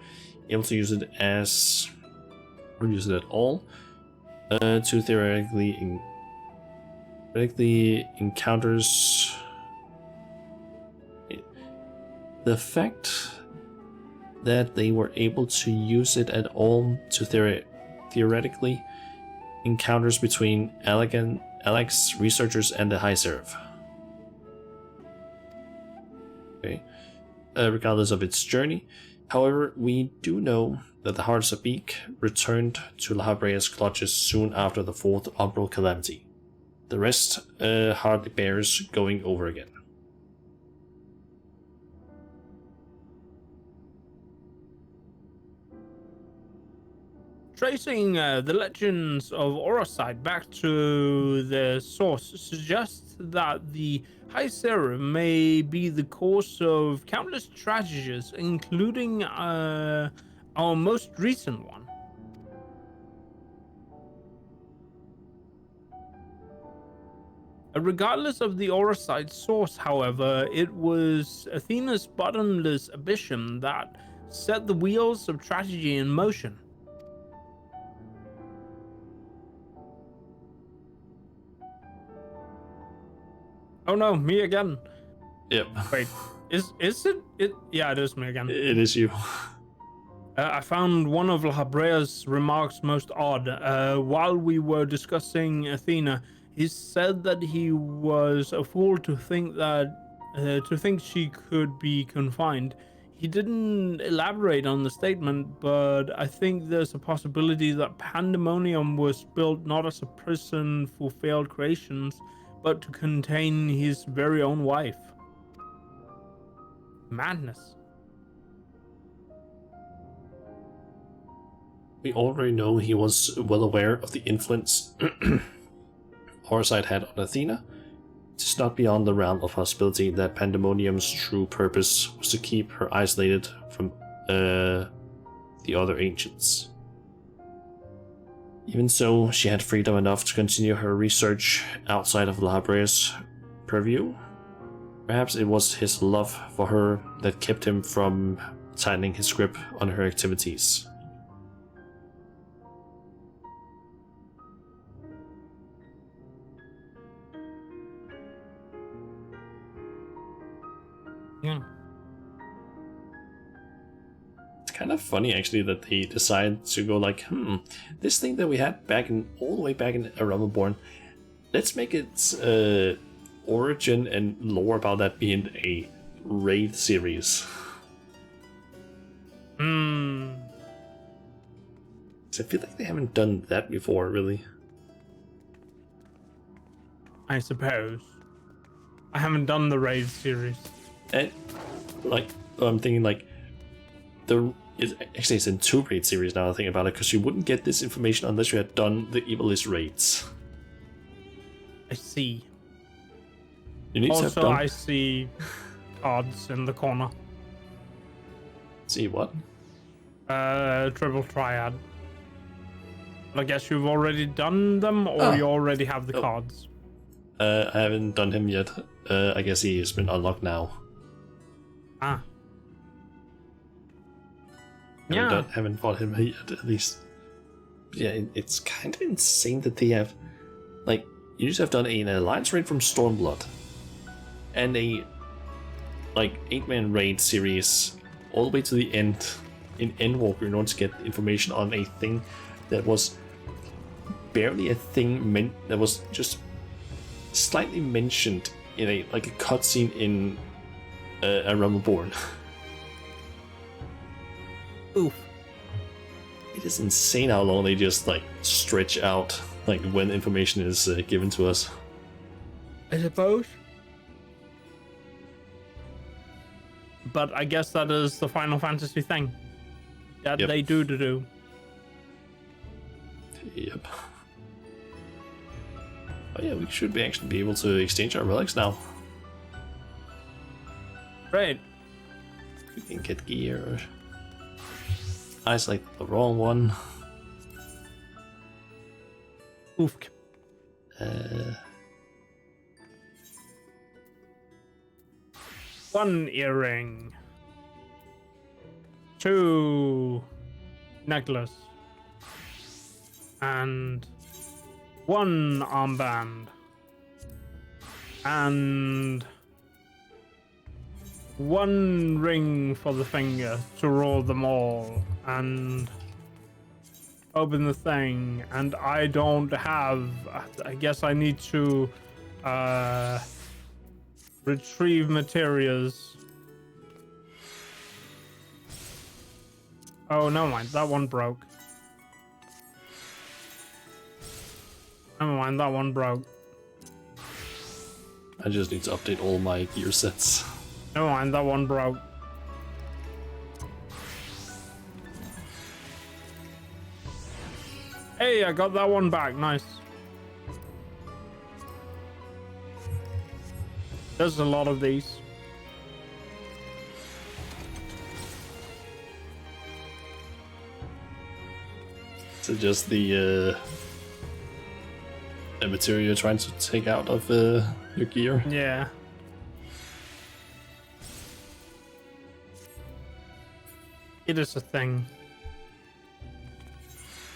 able to use it as, or use it at all, to theoretically encounters. The fact that they were able to use it at all to theoretically encounters between Alex researchers and the High Seraph. Okay. Regardless of its journey, however, we do know that the Heart of Sabik returned to La Habrea's clutches soon after the fourth umbral calamity. The rest hardly bears going over again. Tracing the legends of Orosite back to their source suggests that the High Seraph may be the cause of countless tragedies, including our most recent one. Regardless of the Orosite source, however, it was Athena's bottomless ambition that set the wheels of tragedy in motion. Oh no, me again. Yep. Wait, is it? Yeah, it is me again. It is you. I found one of La Habrea's remarks most odd. While we were discussing Athena, he said that he was a fool to think she could be confined. He didn't elaborate on the statement, but I think there's a possibility that Pandæmonium was built not as a prison for failed creations, but to contain his very own wife. Madness. We already know he was well aware of the influence Orosite had on Athena. It is not beyond the realm of possibility that Pandæmonium's true purpose was to keep her isolated from the other ancients. Even so, she had freedom enough to continue her research outside of La Habrea's purview. Perhaps it was his love for her that kept him from tightening his grip on her activities. Yeah. kind of funny actually that they decided to go like, this thing that we had all the way back in A Realm Reborn, let's make its origin and lore about that being a raid series. So I feel like they haven't done that before, really. I suppose. I haven't done the raid series. And like, I'm thinking like, it's in 2 raid series now. I think about it, because you wouldn't get this information unless you had done the Evilist raids. I see. You need to have Also, done... I see cards in the corner. See what? Triple Triad. I guess you've already done them, or you already have the cards. I haven't done him yet. I guess he has been unlocked now. Ah. Yeah. Haven't fought him yet, at least. Yeah, it's kind of insane that they have... Like, you just have done an Alliance raid from Stormblood. And a, like, 8-man raid series all the way to the end in Endwalker in order to get information on a thing that was barely a thing that was just slightly mentioned in a cutscene in A Realm Reborn. Oof. It is insane how long they just like stretch out like when information is given to us. I suppose. But I guess that is the Final Fantasy thing that they do. Yep. Oh yeah, we should actually be able to exchange our relics now. Right. We can get gear. I selected the wrong one. Oof. One earring. 2 necklace. And 1 armband. And 1 ring for the finger to roll them all. And open the thing. And I don't have... I guess I need to retrieve materials. Oh, never mind. That one broke. Never mind. That one broke. I just need to update all my gear sets. Never mind. That one broke. Hey, I got that one back. Nice. There's a lot of these. So just the material you're trying to take out of your gear? Yeah. It is a thing.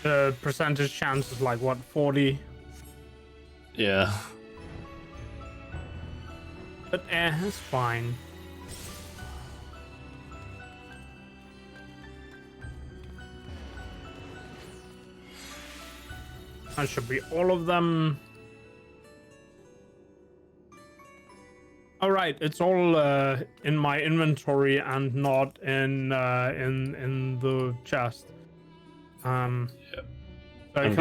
The percentage chance is like, what, 40? Yeah. But it's fine. That should be all of them. All right, it's all in my inventory and not in the chest. Yeah. So I'm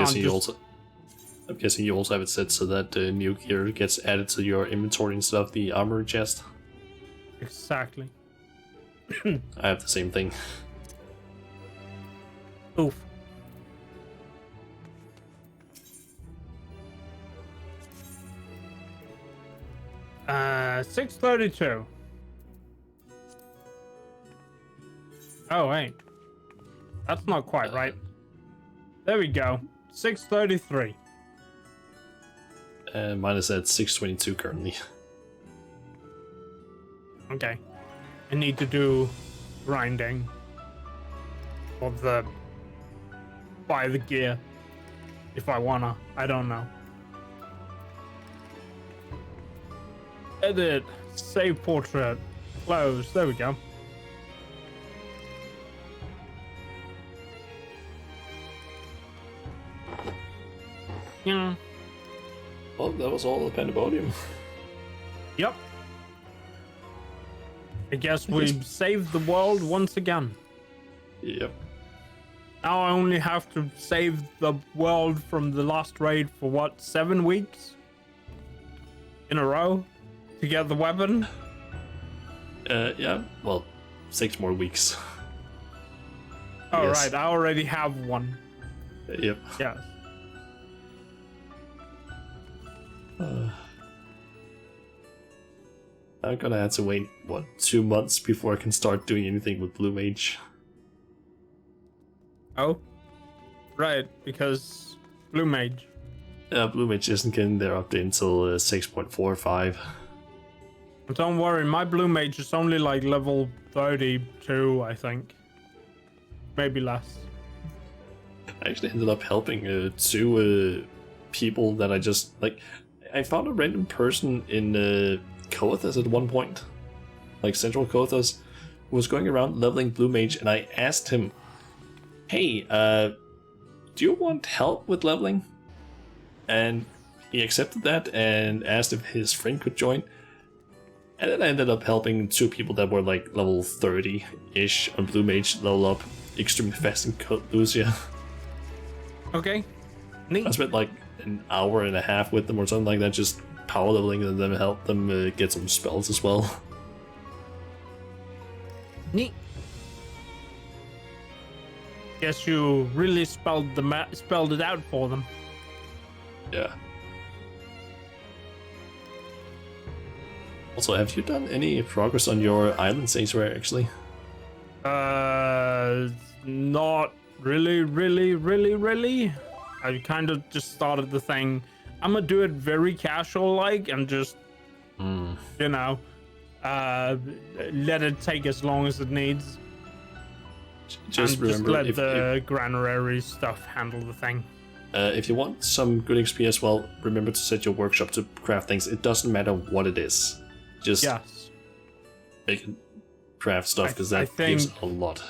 guessing you also have it set so that new gear gets added to your inventory instead of the armor chest. Exactly. I have the same thing. Oof. Uh, 632. Oh wait, that's not quite right. There we go. 633. Mine is at 622 currently. Okay. I need to do grinding of the buy the gear if I wanna. I don't know. Edit, save portrait, close. There we go. Yeah. Well, that was all the Pandæmonium. Yep. I guess we've saved the world once again. Yep. Now I only have to save the world from the last raid for what, 7 weeks? In a row? To get the weapon? Yeah, well, 6 more weeks. Oh, Yes. right, I already have one. Yep. Yes. I'm gonna have to wait, what, 2 months before I can start doing anything with Blue Mage. Oh? Right, because Blue Mage. Blue Mage isn't getting their update until 6.45. Don't worry, my Blue Mage is only like level 32, I think. Maybe less. I actually ended up helping 2 people that I just, like, I found a random person in Kothas at one point, like Central Kothas, who was going around leveling Blue Mage, and I asked him, hey, do you want help with leveling? And he accepted that and asked if his friend could join. And then I ended up helping 2 people that were like level 30-ish on Blue Mage level up extremely fast in Lucia. Okay. Neat. I spent like an hour and a half with them or something like that, just power leveling and then help them get some spells as well. Neat. Guess you really spelled it out for them. Yeah. Also, have you done any progress on your island sanctuary actually? Not really. I kind of just started the thing. I'm gonna do it very casual like and just, you know, let it take as long as it needs. Just and remember, just let the granary stuff handle the thing. if you want some good XP as well, remember to set your workshop to craft things. It doesn't matter what it is. Just make it craft stuff, because that gives a lot.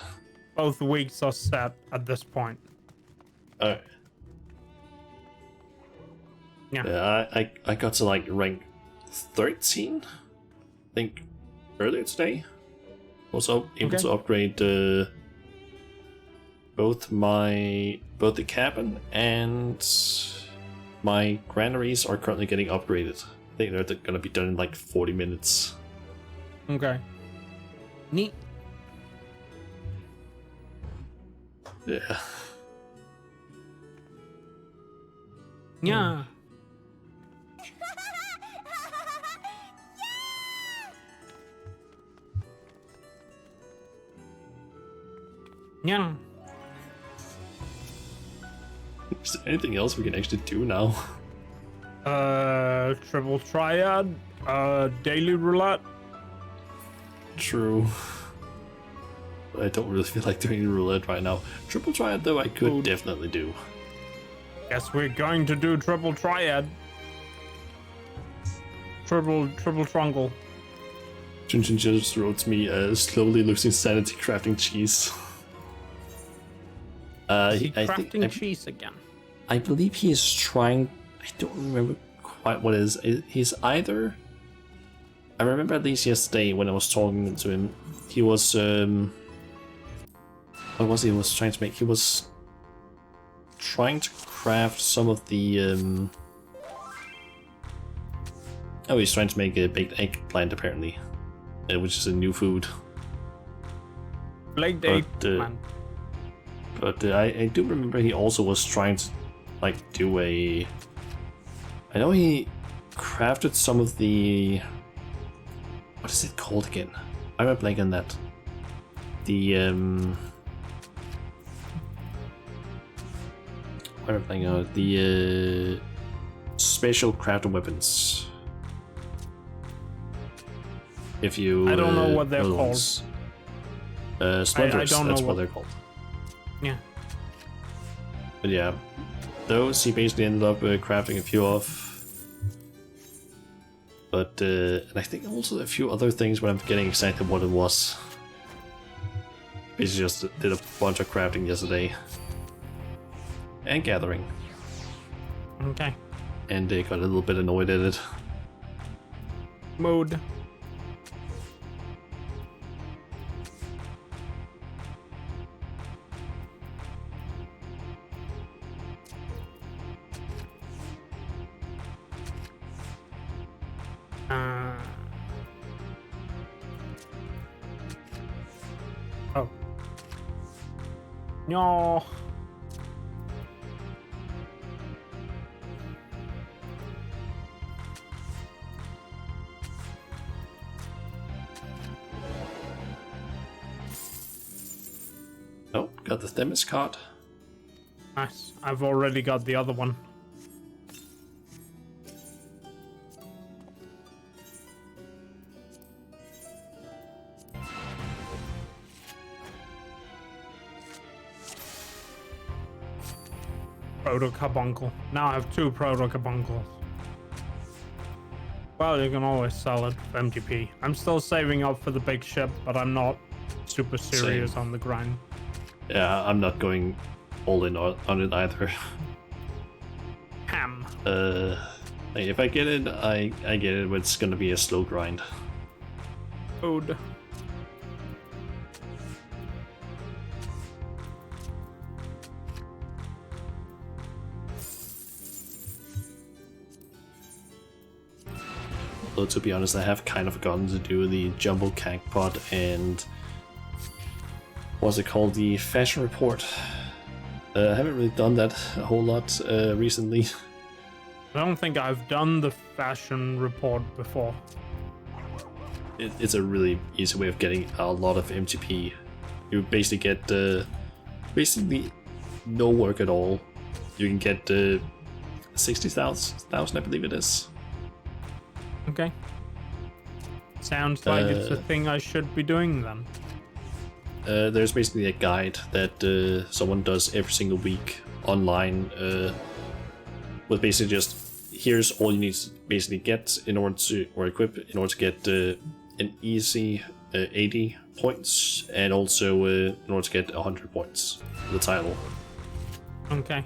Both weeks are set at this point. Alright. Yeah, I got to like rank 13, I think, earlier today. Also able to upgrade both the cabin and my granaries are currently getting upgraded. I think they're gonna be done in like 40 minutes. Okay. Neat. Yeah. Yeah. Yeah. Is there anything else we can actually do now? Triple triad, daily roulette. True. But I don't really feel like doing roulette right now. Triple triad though I could definitely do. Guess we're going to do triple triad. Triple trungle. Junjun just wrote to me, slowly losing sanity crafting cheese. Crafting cheese again. I believe he is trying. I don't remember quite what it is. He's either. I remember at least yesterday when I was talking to him, he was. What was he was trying to make? He was trying to craft some of the. Oh, he's trying to make a baked eggplant apparently, which is a new food. Baked eggplant. But I do remember he also was trying to, like, do a... I know he crafted some of the... What is it called again? I remember blanking on that. The, I remember blanking on the, special crafted weapons. If you... I don't know what they're called. Splinters, I don't that's know what they're called. Yeah. But yeah, those he basically ended up crafting a few of. But, and I think also a few other things, but I'm getting exactly what it was. Basically just did a bunch of crafting yesterday. And gathering. Okay. And they got a little bit annoyed at it. Mode. Oh. No. Oh, got the Themis card. Nice. I've already got the other one. Proto-carbuncle. Now I have 2 proto-carbuncles. Well, you can always sell it for MTP. I'm still saving up for the big ship, but I'm not super serious on the grind. Yeah, I'm not going all in on it either. Ham. If I get it, I get it, but it's gonna be a slow grind. Food. Though to be honest, I have kind of forgotten to do the jumbo cake pot and what's it called, the fashion report. I haven't really done that a whole lot recently. I don't think I've done the fashion report before. It's a really easy way of getting a lot of MTP. You basically get basically no work at all. You can get 60,000, I believe it is. Okay. Sounds like it's a thing I should be doing then. There's basically a guide that someone does every single week online with basically just here's all you need to basically get in order to, or equip in order to get an easy 80 points and also in order to get 100 points for the title. Okay.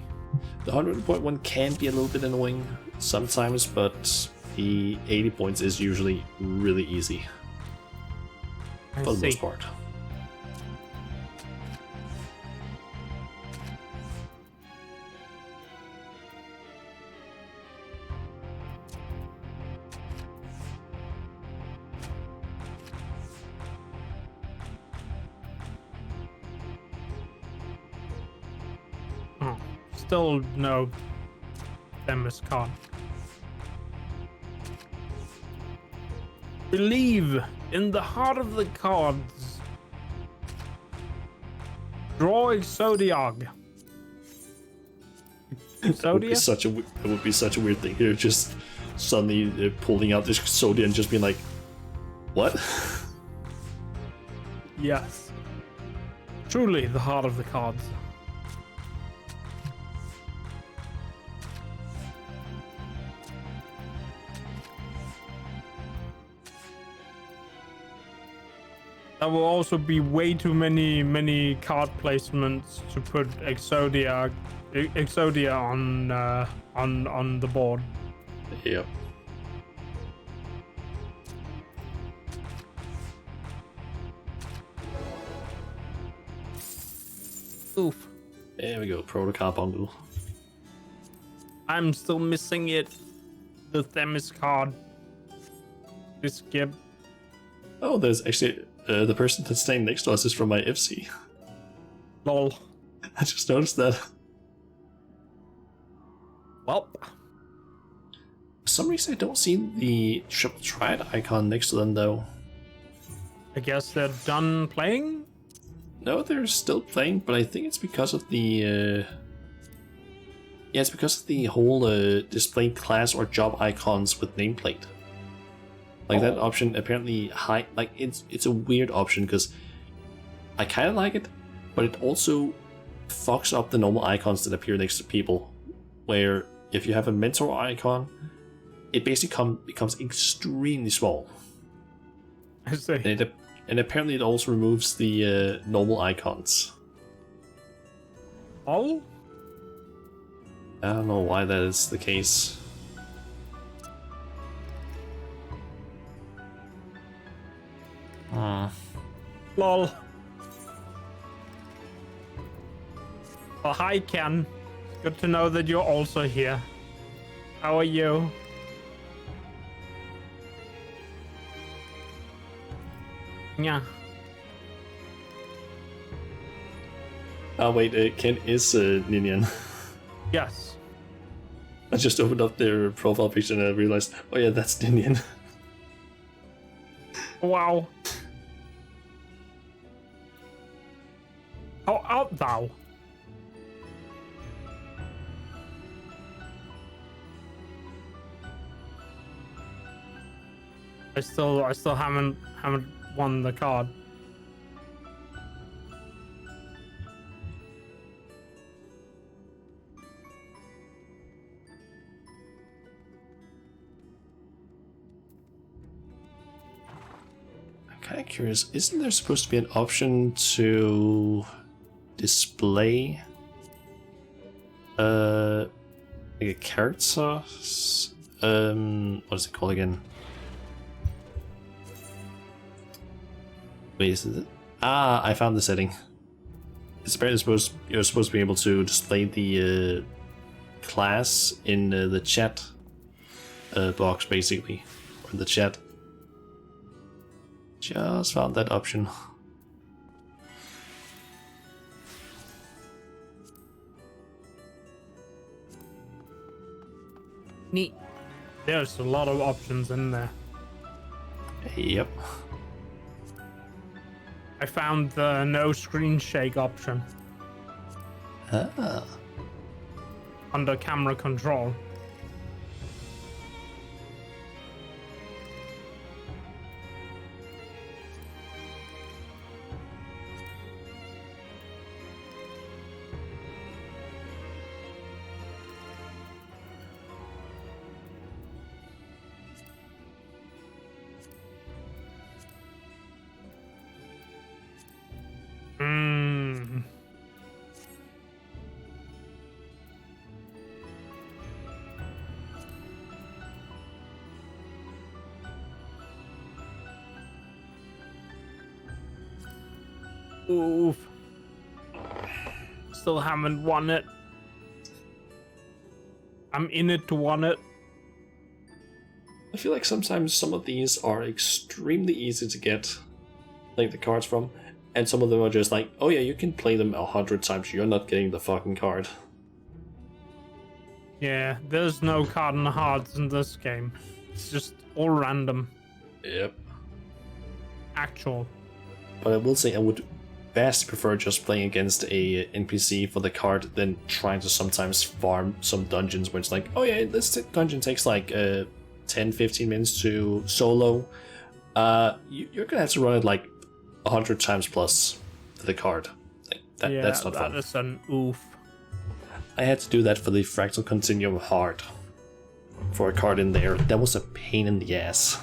The 100 point one can be a little bit annoying sometimes, but the 80 points is usually really easy for the most part. Oh, still no Themis card. Believe in the heart of the cards. Draw Exodiag. That would be such a weird thing here, just suddenly pulling out this Exodia and just being like, what? Yes. Truly the heart of the cards. There will also be way too many card placements to put Exodia on the board. Yep. Oof. There we go, Protocol bundle. I'm still missing it. The Themis card. This skip. Oh, there's actually the person that's staying next to us is from my FC. Lol. I just noticed that. Well. For some reason I don't see the triple triad icon next to them though. I guess they're done playing? No, they're still playing, but I think it's because of the yeah, it's because of the whole display class or job icons with nameplate. Like that option apparently it's a weird option because I kind of like it, but it also fucks up the normal icons that appear next to people. Where if you have a mentor icon, it basically becomes extremely small. I see. And apparently it also removes the normal icons. Oh? I don't know why that is the case. Lol. Well, hi, Ken. Good to know that you're also here. How are you? Yeah. Oh wait, Ken is Ninian. Yes. I just opened up their profile picture and I realized, oh yeah, that's Ninian. Wow. How art thou? I still haven't won the card. I'm kind of curious, isn't there supposed to be an option to display like a character? What is it called again? Wait, is it? Ah, I found the setting. It's apparently you're supposed to be able to display the class in the chat box, basically, or in the chat. Just found that option. Neat. There's a lot of options in there. Yep. I found the no screen shake option Ah. under camera control. Oof. Still haven't won it. I'm in it to win it. I feel like sometimes some of these are extremely easy to get, like the cards from, and some of them are just like, oh yeah, you can play them 100 times, you're not getting the fucking card. Yeah, there's no card in the hearts in this game. It's just all random. Yep. Actual. But I will say I would vastly prefer just playing against a NPC for the card than trying to sometimes farm some dungeons where it's like, oh yeah, this dungeon takes like 10-15 minutes to solo. You're gonna have to run it like 100 times plus for the card. Like, that's not fun. That is an oof. I had to do that for the Fractal Continuum hard. For a card in there, that was a pain in the ass.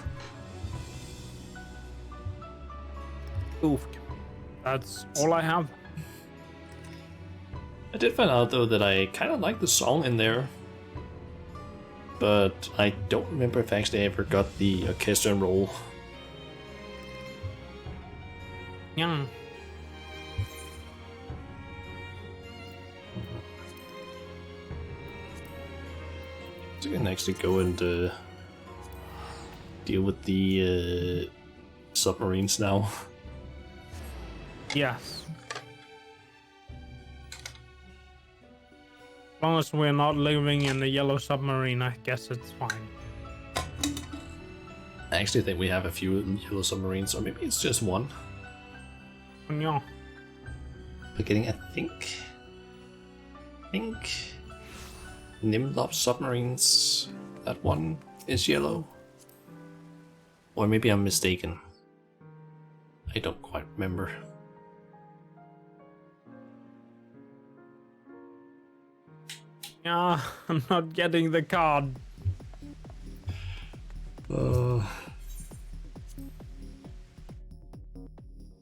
Oof. That's all I have. I did find out though that I kind of like the song in there, but I don't remember if I actually ever got the orchestra role. Yeah. So I can actually go and deal with the submarines now. Yes. As long as we're not living in the yellow submarine, I guess it's fine. I actually think we have a few yellow submarines, or maybe it's just one. Yeah. Forgetting, I think Nimlop submarines, that one is yellow. Or maybe I'm mistaken. I don't quite remember. Yeah, I'm not getting the card.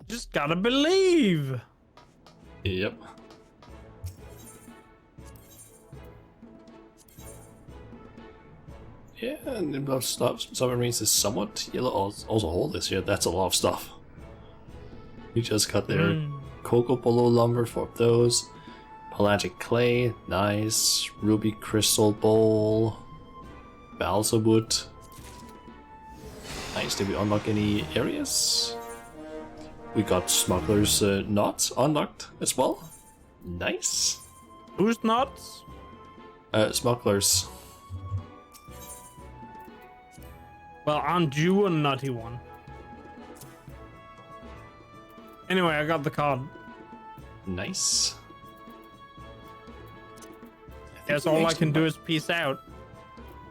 Just gotta believe. Yep. Yeah, and the blood stuff submarines is somewhat yellow. Also, hold this here. That's a lot of stuff. We just got their cocoa polo lumber for those. Pelagic clay, nice. Ruby crystal bowl. Balsa wood. Nice. Did we unlock any areas? We got smuggler's knot unlocked as well. Nice. Who's knots? Smugglers. Well, aren't you a nutty one? Anyway, I got the card. Nice. Guess all I can do is peace out.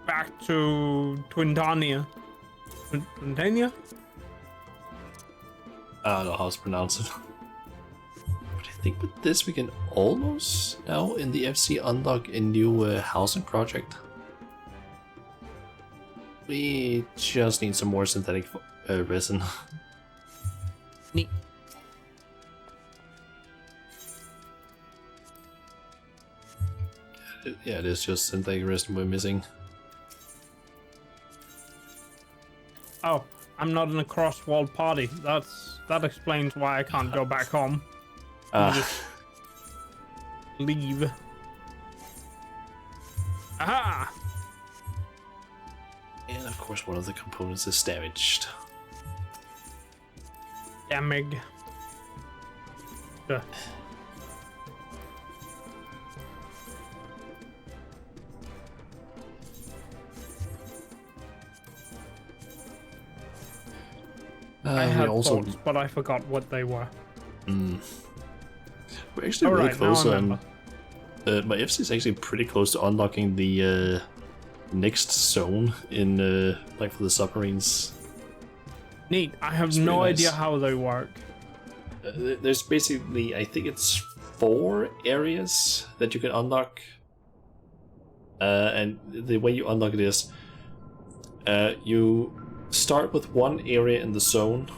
Back to Twintania. Twintania? I don't know how to pronounce it. But I think with this we can almost now in the FC unlock a new housing project. We just need some more synthetic resin. Neat. Yeah, it is just synthetic resin we're missing. Oh, I'm not in a cross-walled party. That explains why I can't go back home. Just leave. Aha! And of course one of the components is damaged. Damig. I had thoughts, but I forgot what they were. We're actually really Alright, close now I on. My FC is actually pretty close to unlocking the next zone in like for the submarines. Neat. I have It's no pretty idea nice. how they work. There's basically, I think it's 4 areas that you can unlock. And the way you unlock it is, you start with one area in the zone,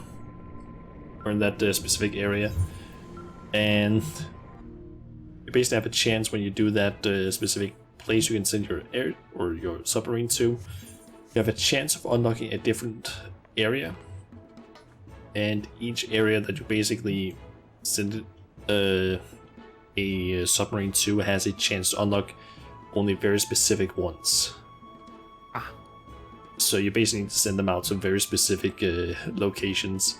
or in that specific area, and you basically have a chance when you do that specific place you can send your air or your submarine to. You have a chance of unlocking a different area, and each area that you basically send a submarine to has a chance to unlock only very specific ones. So you basically need to send them out to very specific locations.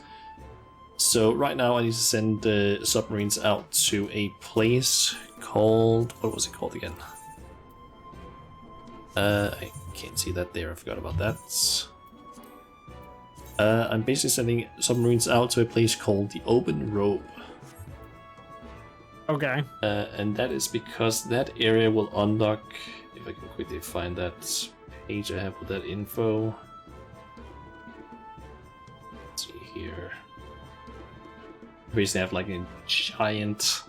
So right now I need to send submarines out to a place called... what was it called again? I can't see that there, I forgot about that. I'm basically sending submarines out to a place called the Open Robe. Okay. And that is because that area will unlock... if I can quickly find that page I have with that info. Let's see here. Basically have like a giant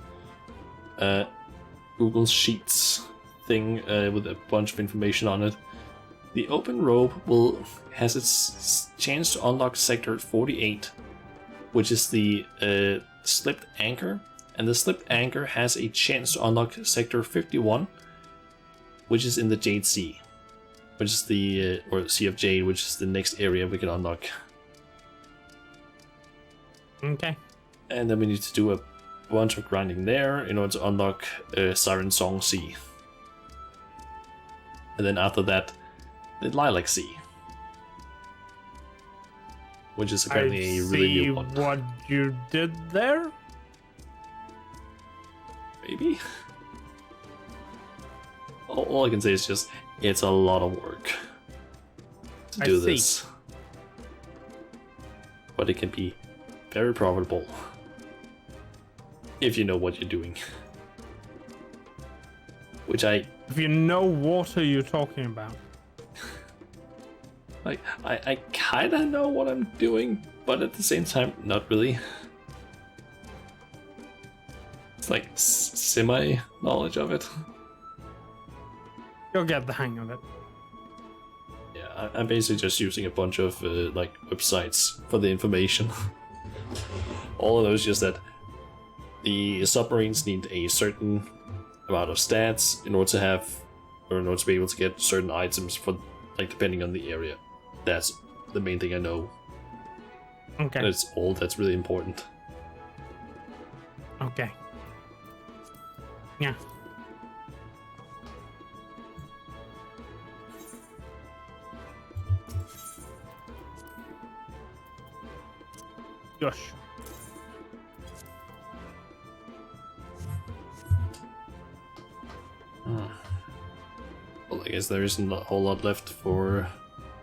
Google Sheets thing with a bunch of information on it. The Open Robe has its chance to unlock Sector 48, which is the Slipped Anchor, and the Slipped Anchor has a chance to unlock Sector 51, which is in the Jade Sea, which is the or Sea of Jade, which is the next area we can unlock. Okay. And then we need to do a bunch of grinding there in order to unlock Siren Song Sea. And then after that, the Lilac Sea, which is apparently a really new one. What you did there? Maybe? All I can say is just, it's a lot of work to do this. But it can be very profitable if you know what you're doing. Which If you know what are you talking about? like, I kinda know what I'm doing, but at the same time, not really. It's like semi-knowledge of it. You'll get the hang of it. Yeah, I'm basically just using a bunch of like websites for the information. All of those just that the submarines need a certain amount of stats in order to have, or in order to be able to get certain items for like depending on the area. That's the main thing I know. Okay. And it's all that's really important. Okay. Yeah. Gosh. Well, I guess there isn't a whole lot left for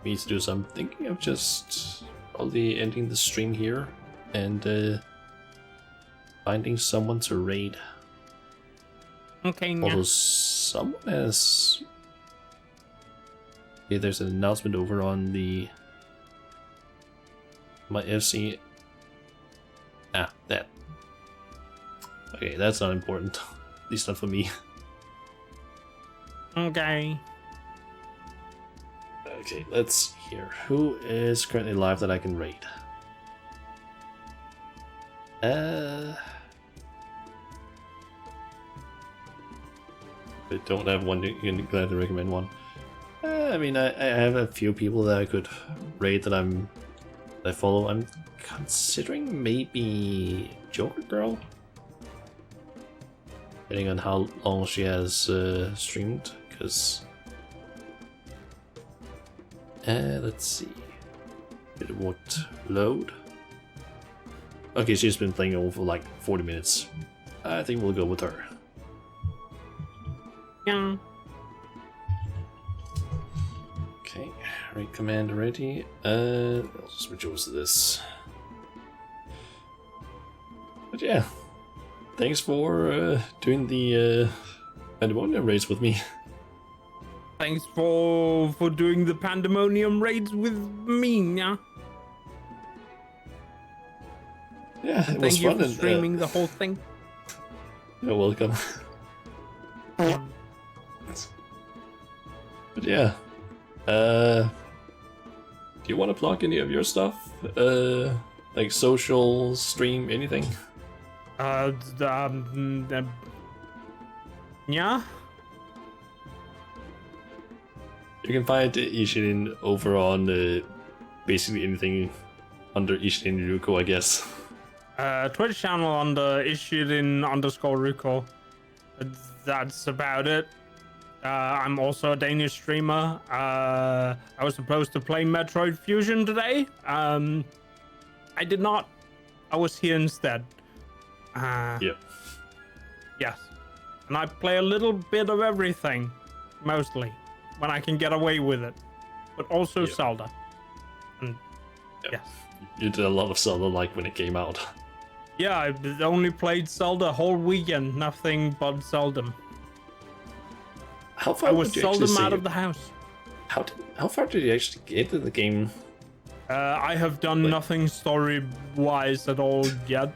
me to do, so I'm thinking of just probably ending the stream here and finding someone to raid. Okay, yeah. Although someone has... Okay, there's an announcement over on my FC. Ah, that. Okay, that's not important. At least not for me. Okay. Okay, let's see here. Who is currently live that I can raid? I don't have one. You're glad to recommend one. I mean, I have a few people that I could raid that I follow. I'm considering maybe Joker Girl, depending on how long she has streamed. Because let's see, it won't load. Okay, she's been playing over for like 40 minutes. I think we'll go with her. Yeah. Okay, raid command ready. I'll switch over to this. But yeah, thanks for doing the Pandæmonium raids with me. Thanks for doing the Pandæmonium raids with me, yeah. Yeah, it was Thank you fun. for And, streaming the whole thing. you're welcome. But yeah, do you want to plug any of your stuff? Like social, stream, anything? Yeah. You can find Ishirin over on basically anything under Ishirin Ryuko, I guess. Twitch channel under Ishirin_Ryuko. That's about it. I'm also a Danish streamer. I was supposed to play Metroid Fusion today. I did not. I was here instead. Yep. Yes. And I play a little bit of everything, mostly, when I can get away with it. But also Yep. Zelda. And Yep. yes. You did a lot of Zelda like when it came out. Yeah, I only played Zelda whole weekend, nothing but Zelda. How far I was did you actually seldom out see- of the house. How far did you actually get in the game? I have done nothing story-wise at all yet.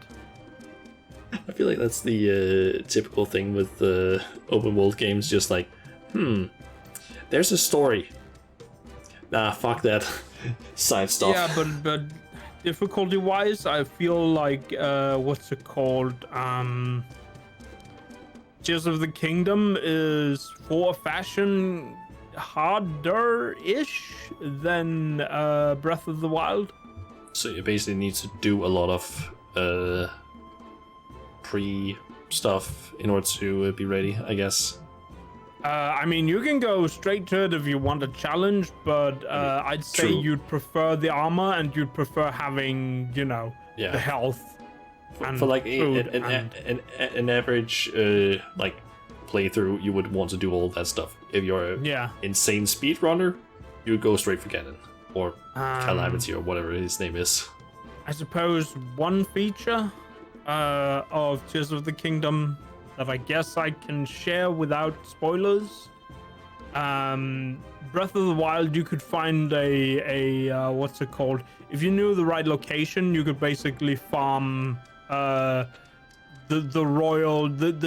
I feel like that's the typical thing with open world games. Just like, there's a story. Nah, fuck that. Side stuff. Yeah, but difficulty-wise, I feel like what's it called? Tears of the Kingdom is for fashion harder-ish than Breath of the Wild. So you basically need to do a lot of pre-stuff in order to be ready, I guess. I mean, you can go straight to it if you want a challenge, but I'd say True. you'd prefer the armor and you'd prefer having, you know, Yeah. the health. And For like food an average like playthrough, you would want to do all that stuff. If you're an yeah. insane speedrunner, you go straight for Ganon or Calamity or whatever his name is. I suppose one feature of Tears of the Kingdom that I guess I can share without spoilers. Breath of the Wild, you could find a what's it called? If you knew the right location, you could basically farm the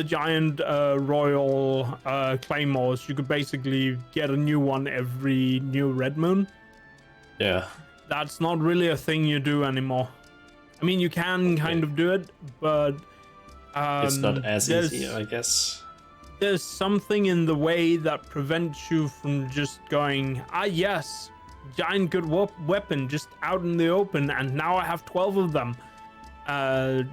giant royal claymores. You could basically get a new one every new red moon. Yeah. That's not really a thing you do anymore. I mean, you can kind of do it, but It's not as there's- easy, I guess. there's something in the way that prevents you from just going, yes, giant good weapon just out in the open, and now I have 12 of them.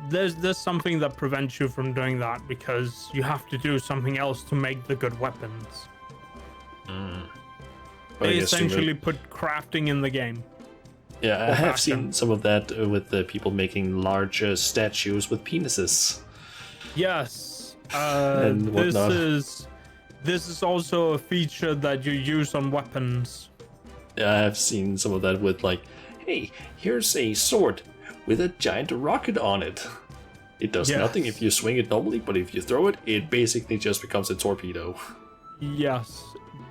There's something that prevents you from doing that because you have to do something else to make the good weapons. They essentially put crafting in the game. Yeah, I have seen some of that with the people making large statues with penises. Yes, and whatnot. This is also a feature that you use on weapons. Yeah, I have seen some of that with like, hey, here's a sword with a giant rocket on it. It does nothing if you swing it normally, but if you throw it, it basically just becomes a torpedo. Yes,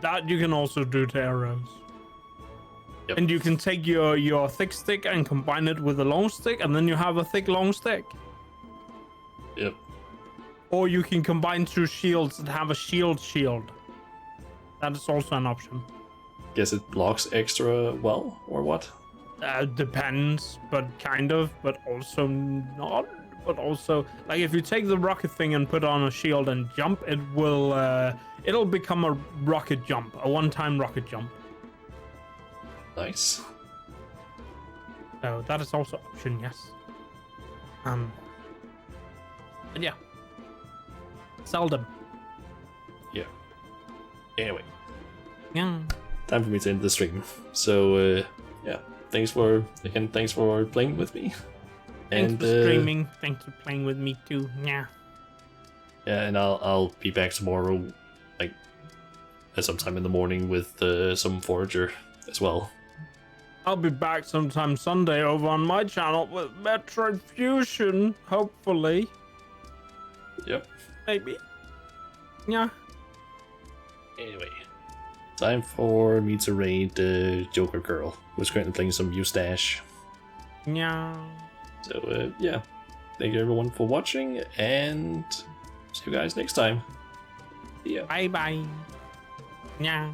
that you can also do to arrows. Yep. And you can take your thick stick and combine it with a long stick, and then you have a thick long stick. Yep. Or you can combine two shields and have a shield. That is also an option. Guess it blocks extra well, or what? Depends, but kind of, but also not. But also, like if you take the rocket thing and put on a shield and jump, it will it'll become a rocket jump, a one-time rocket jump. Nice. So that is also option, yes. But yeah. Seldom. Yeah. Anyway. Yeah. Time for me to end the stream. So yeah, thanks for playing with me. Thanks for streaming. Thanks for playing with me too. Yeah. Yeah, and I'll be back tomorrow, like at sometime in the morning with some Forager as well. I'll be back sometime Sunday over on my channel with Metroid Fusion, hopefully. Yep. Maybe. Yeah. Anyway, time for me to raid Joker Girl, who's currently playing some Eustache. Yeah. So yeah, thank you everyone for watching, and see you guys next time. See ya. Bye bye. Yeah.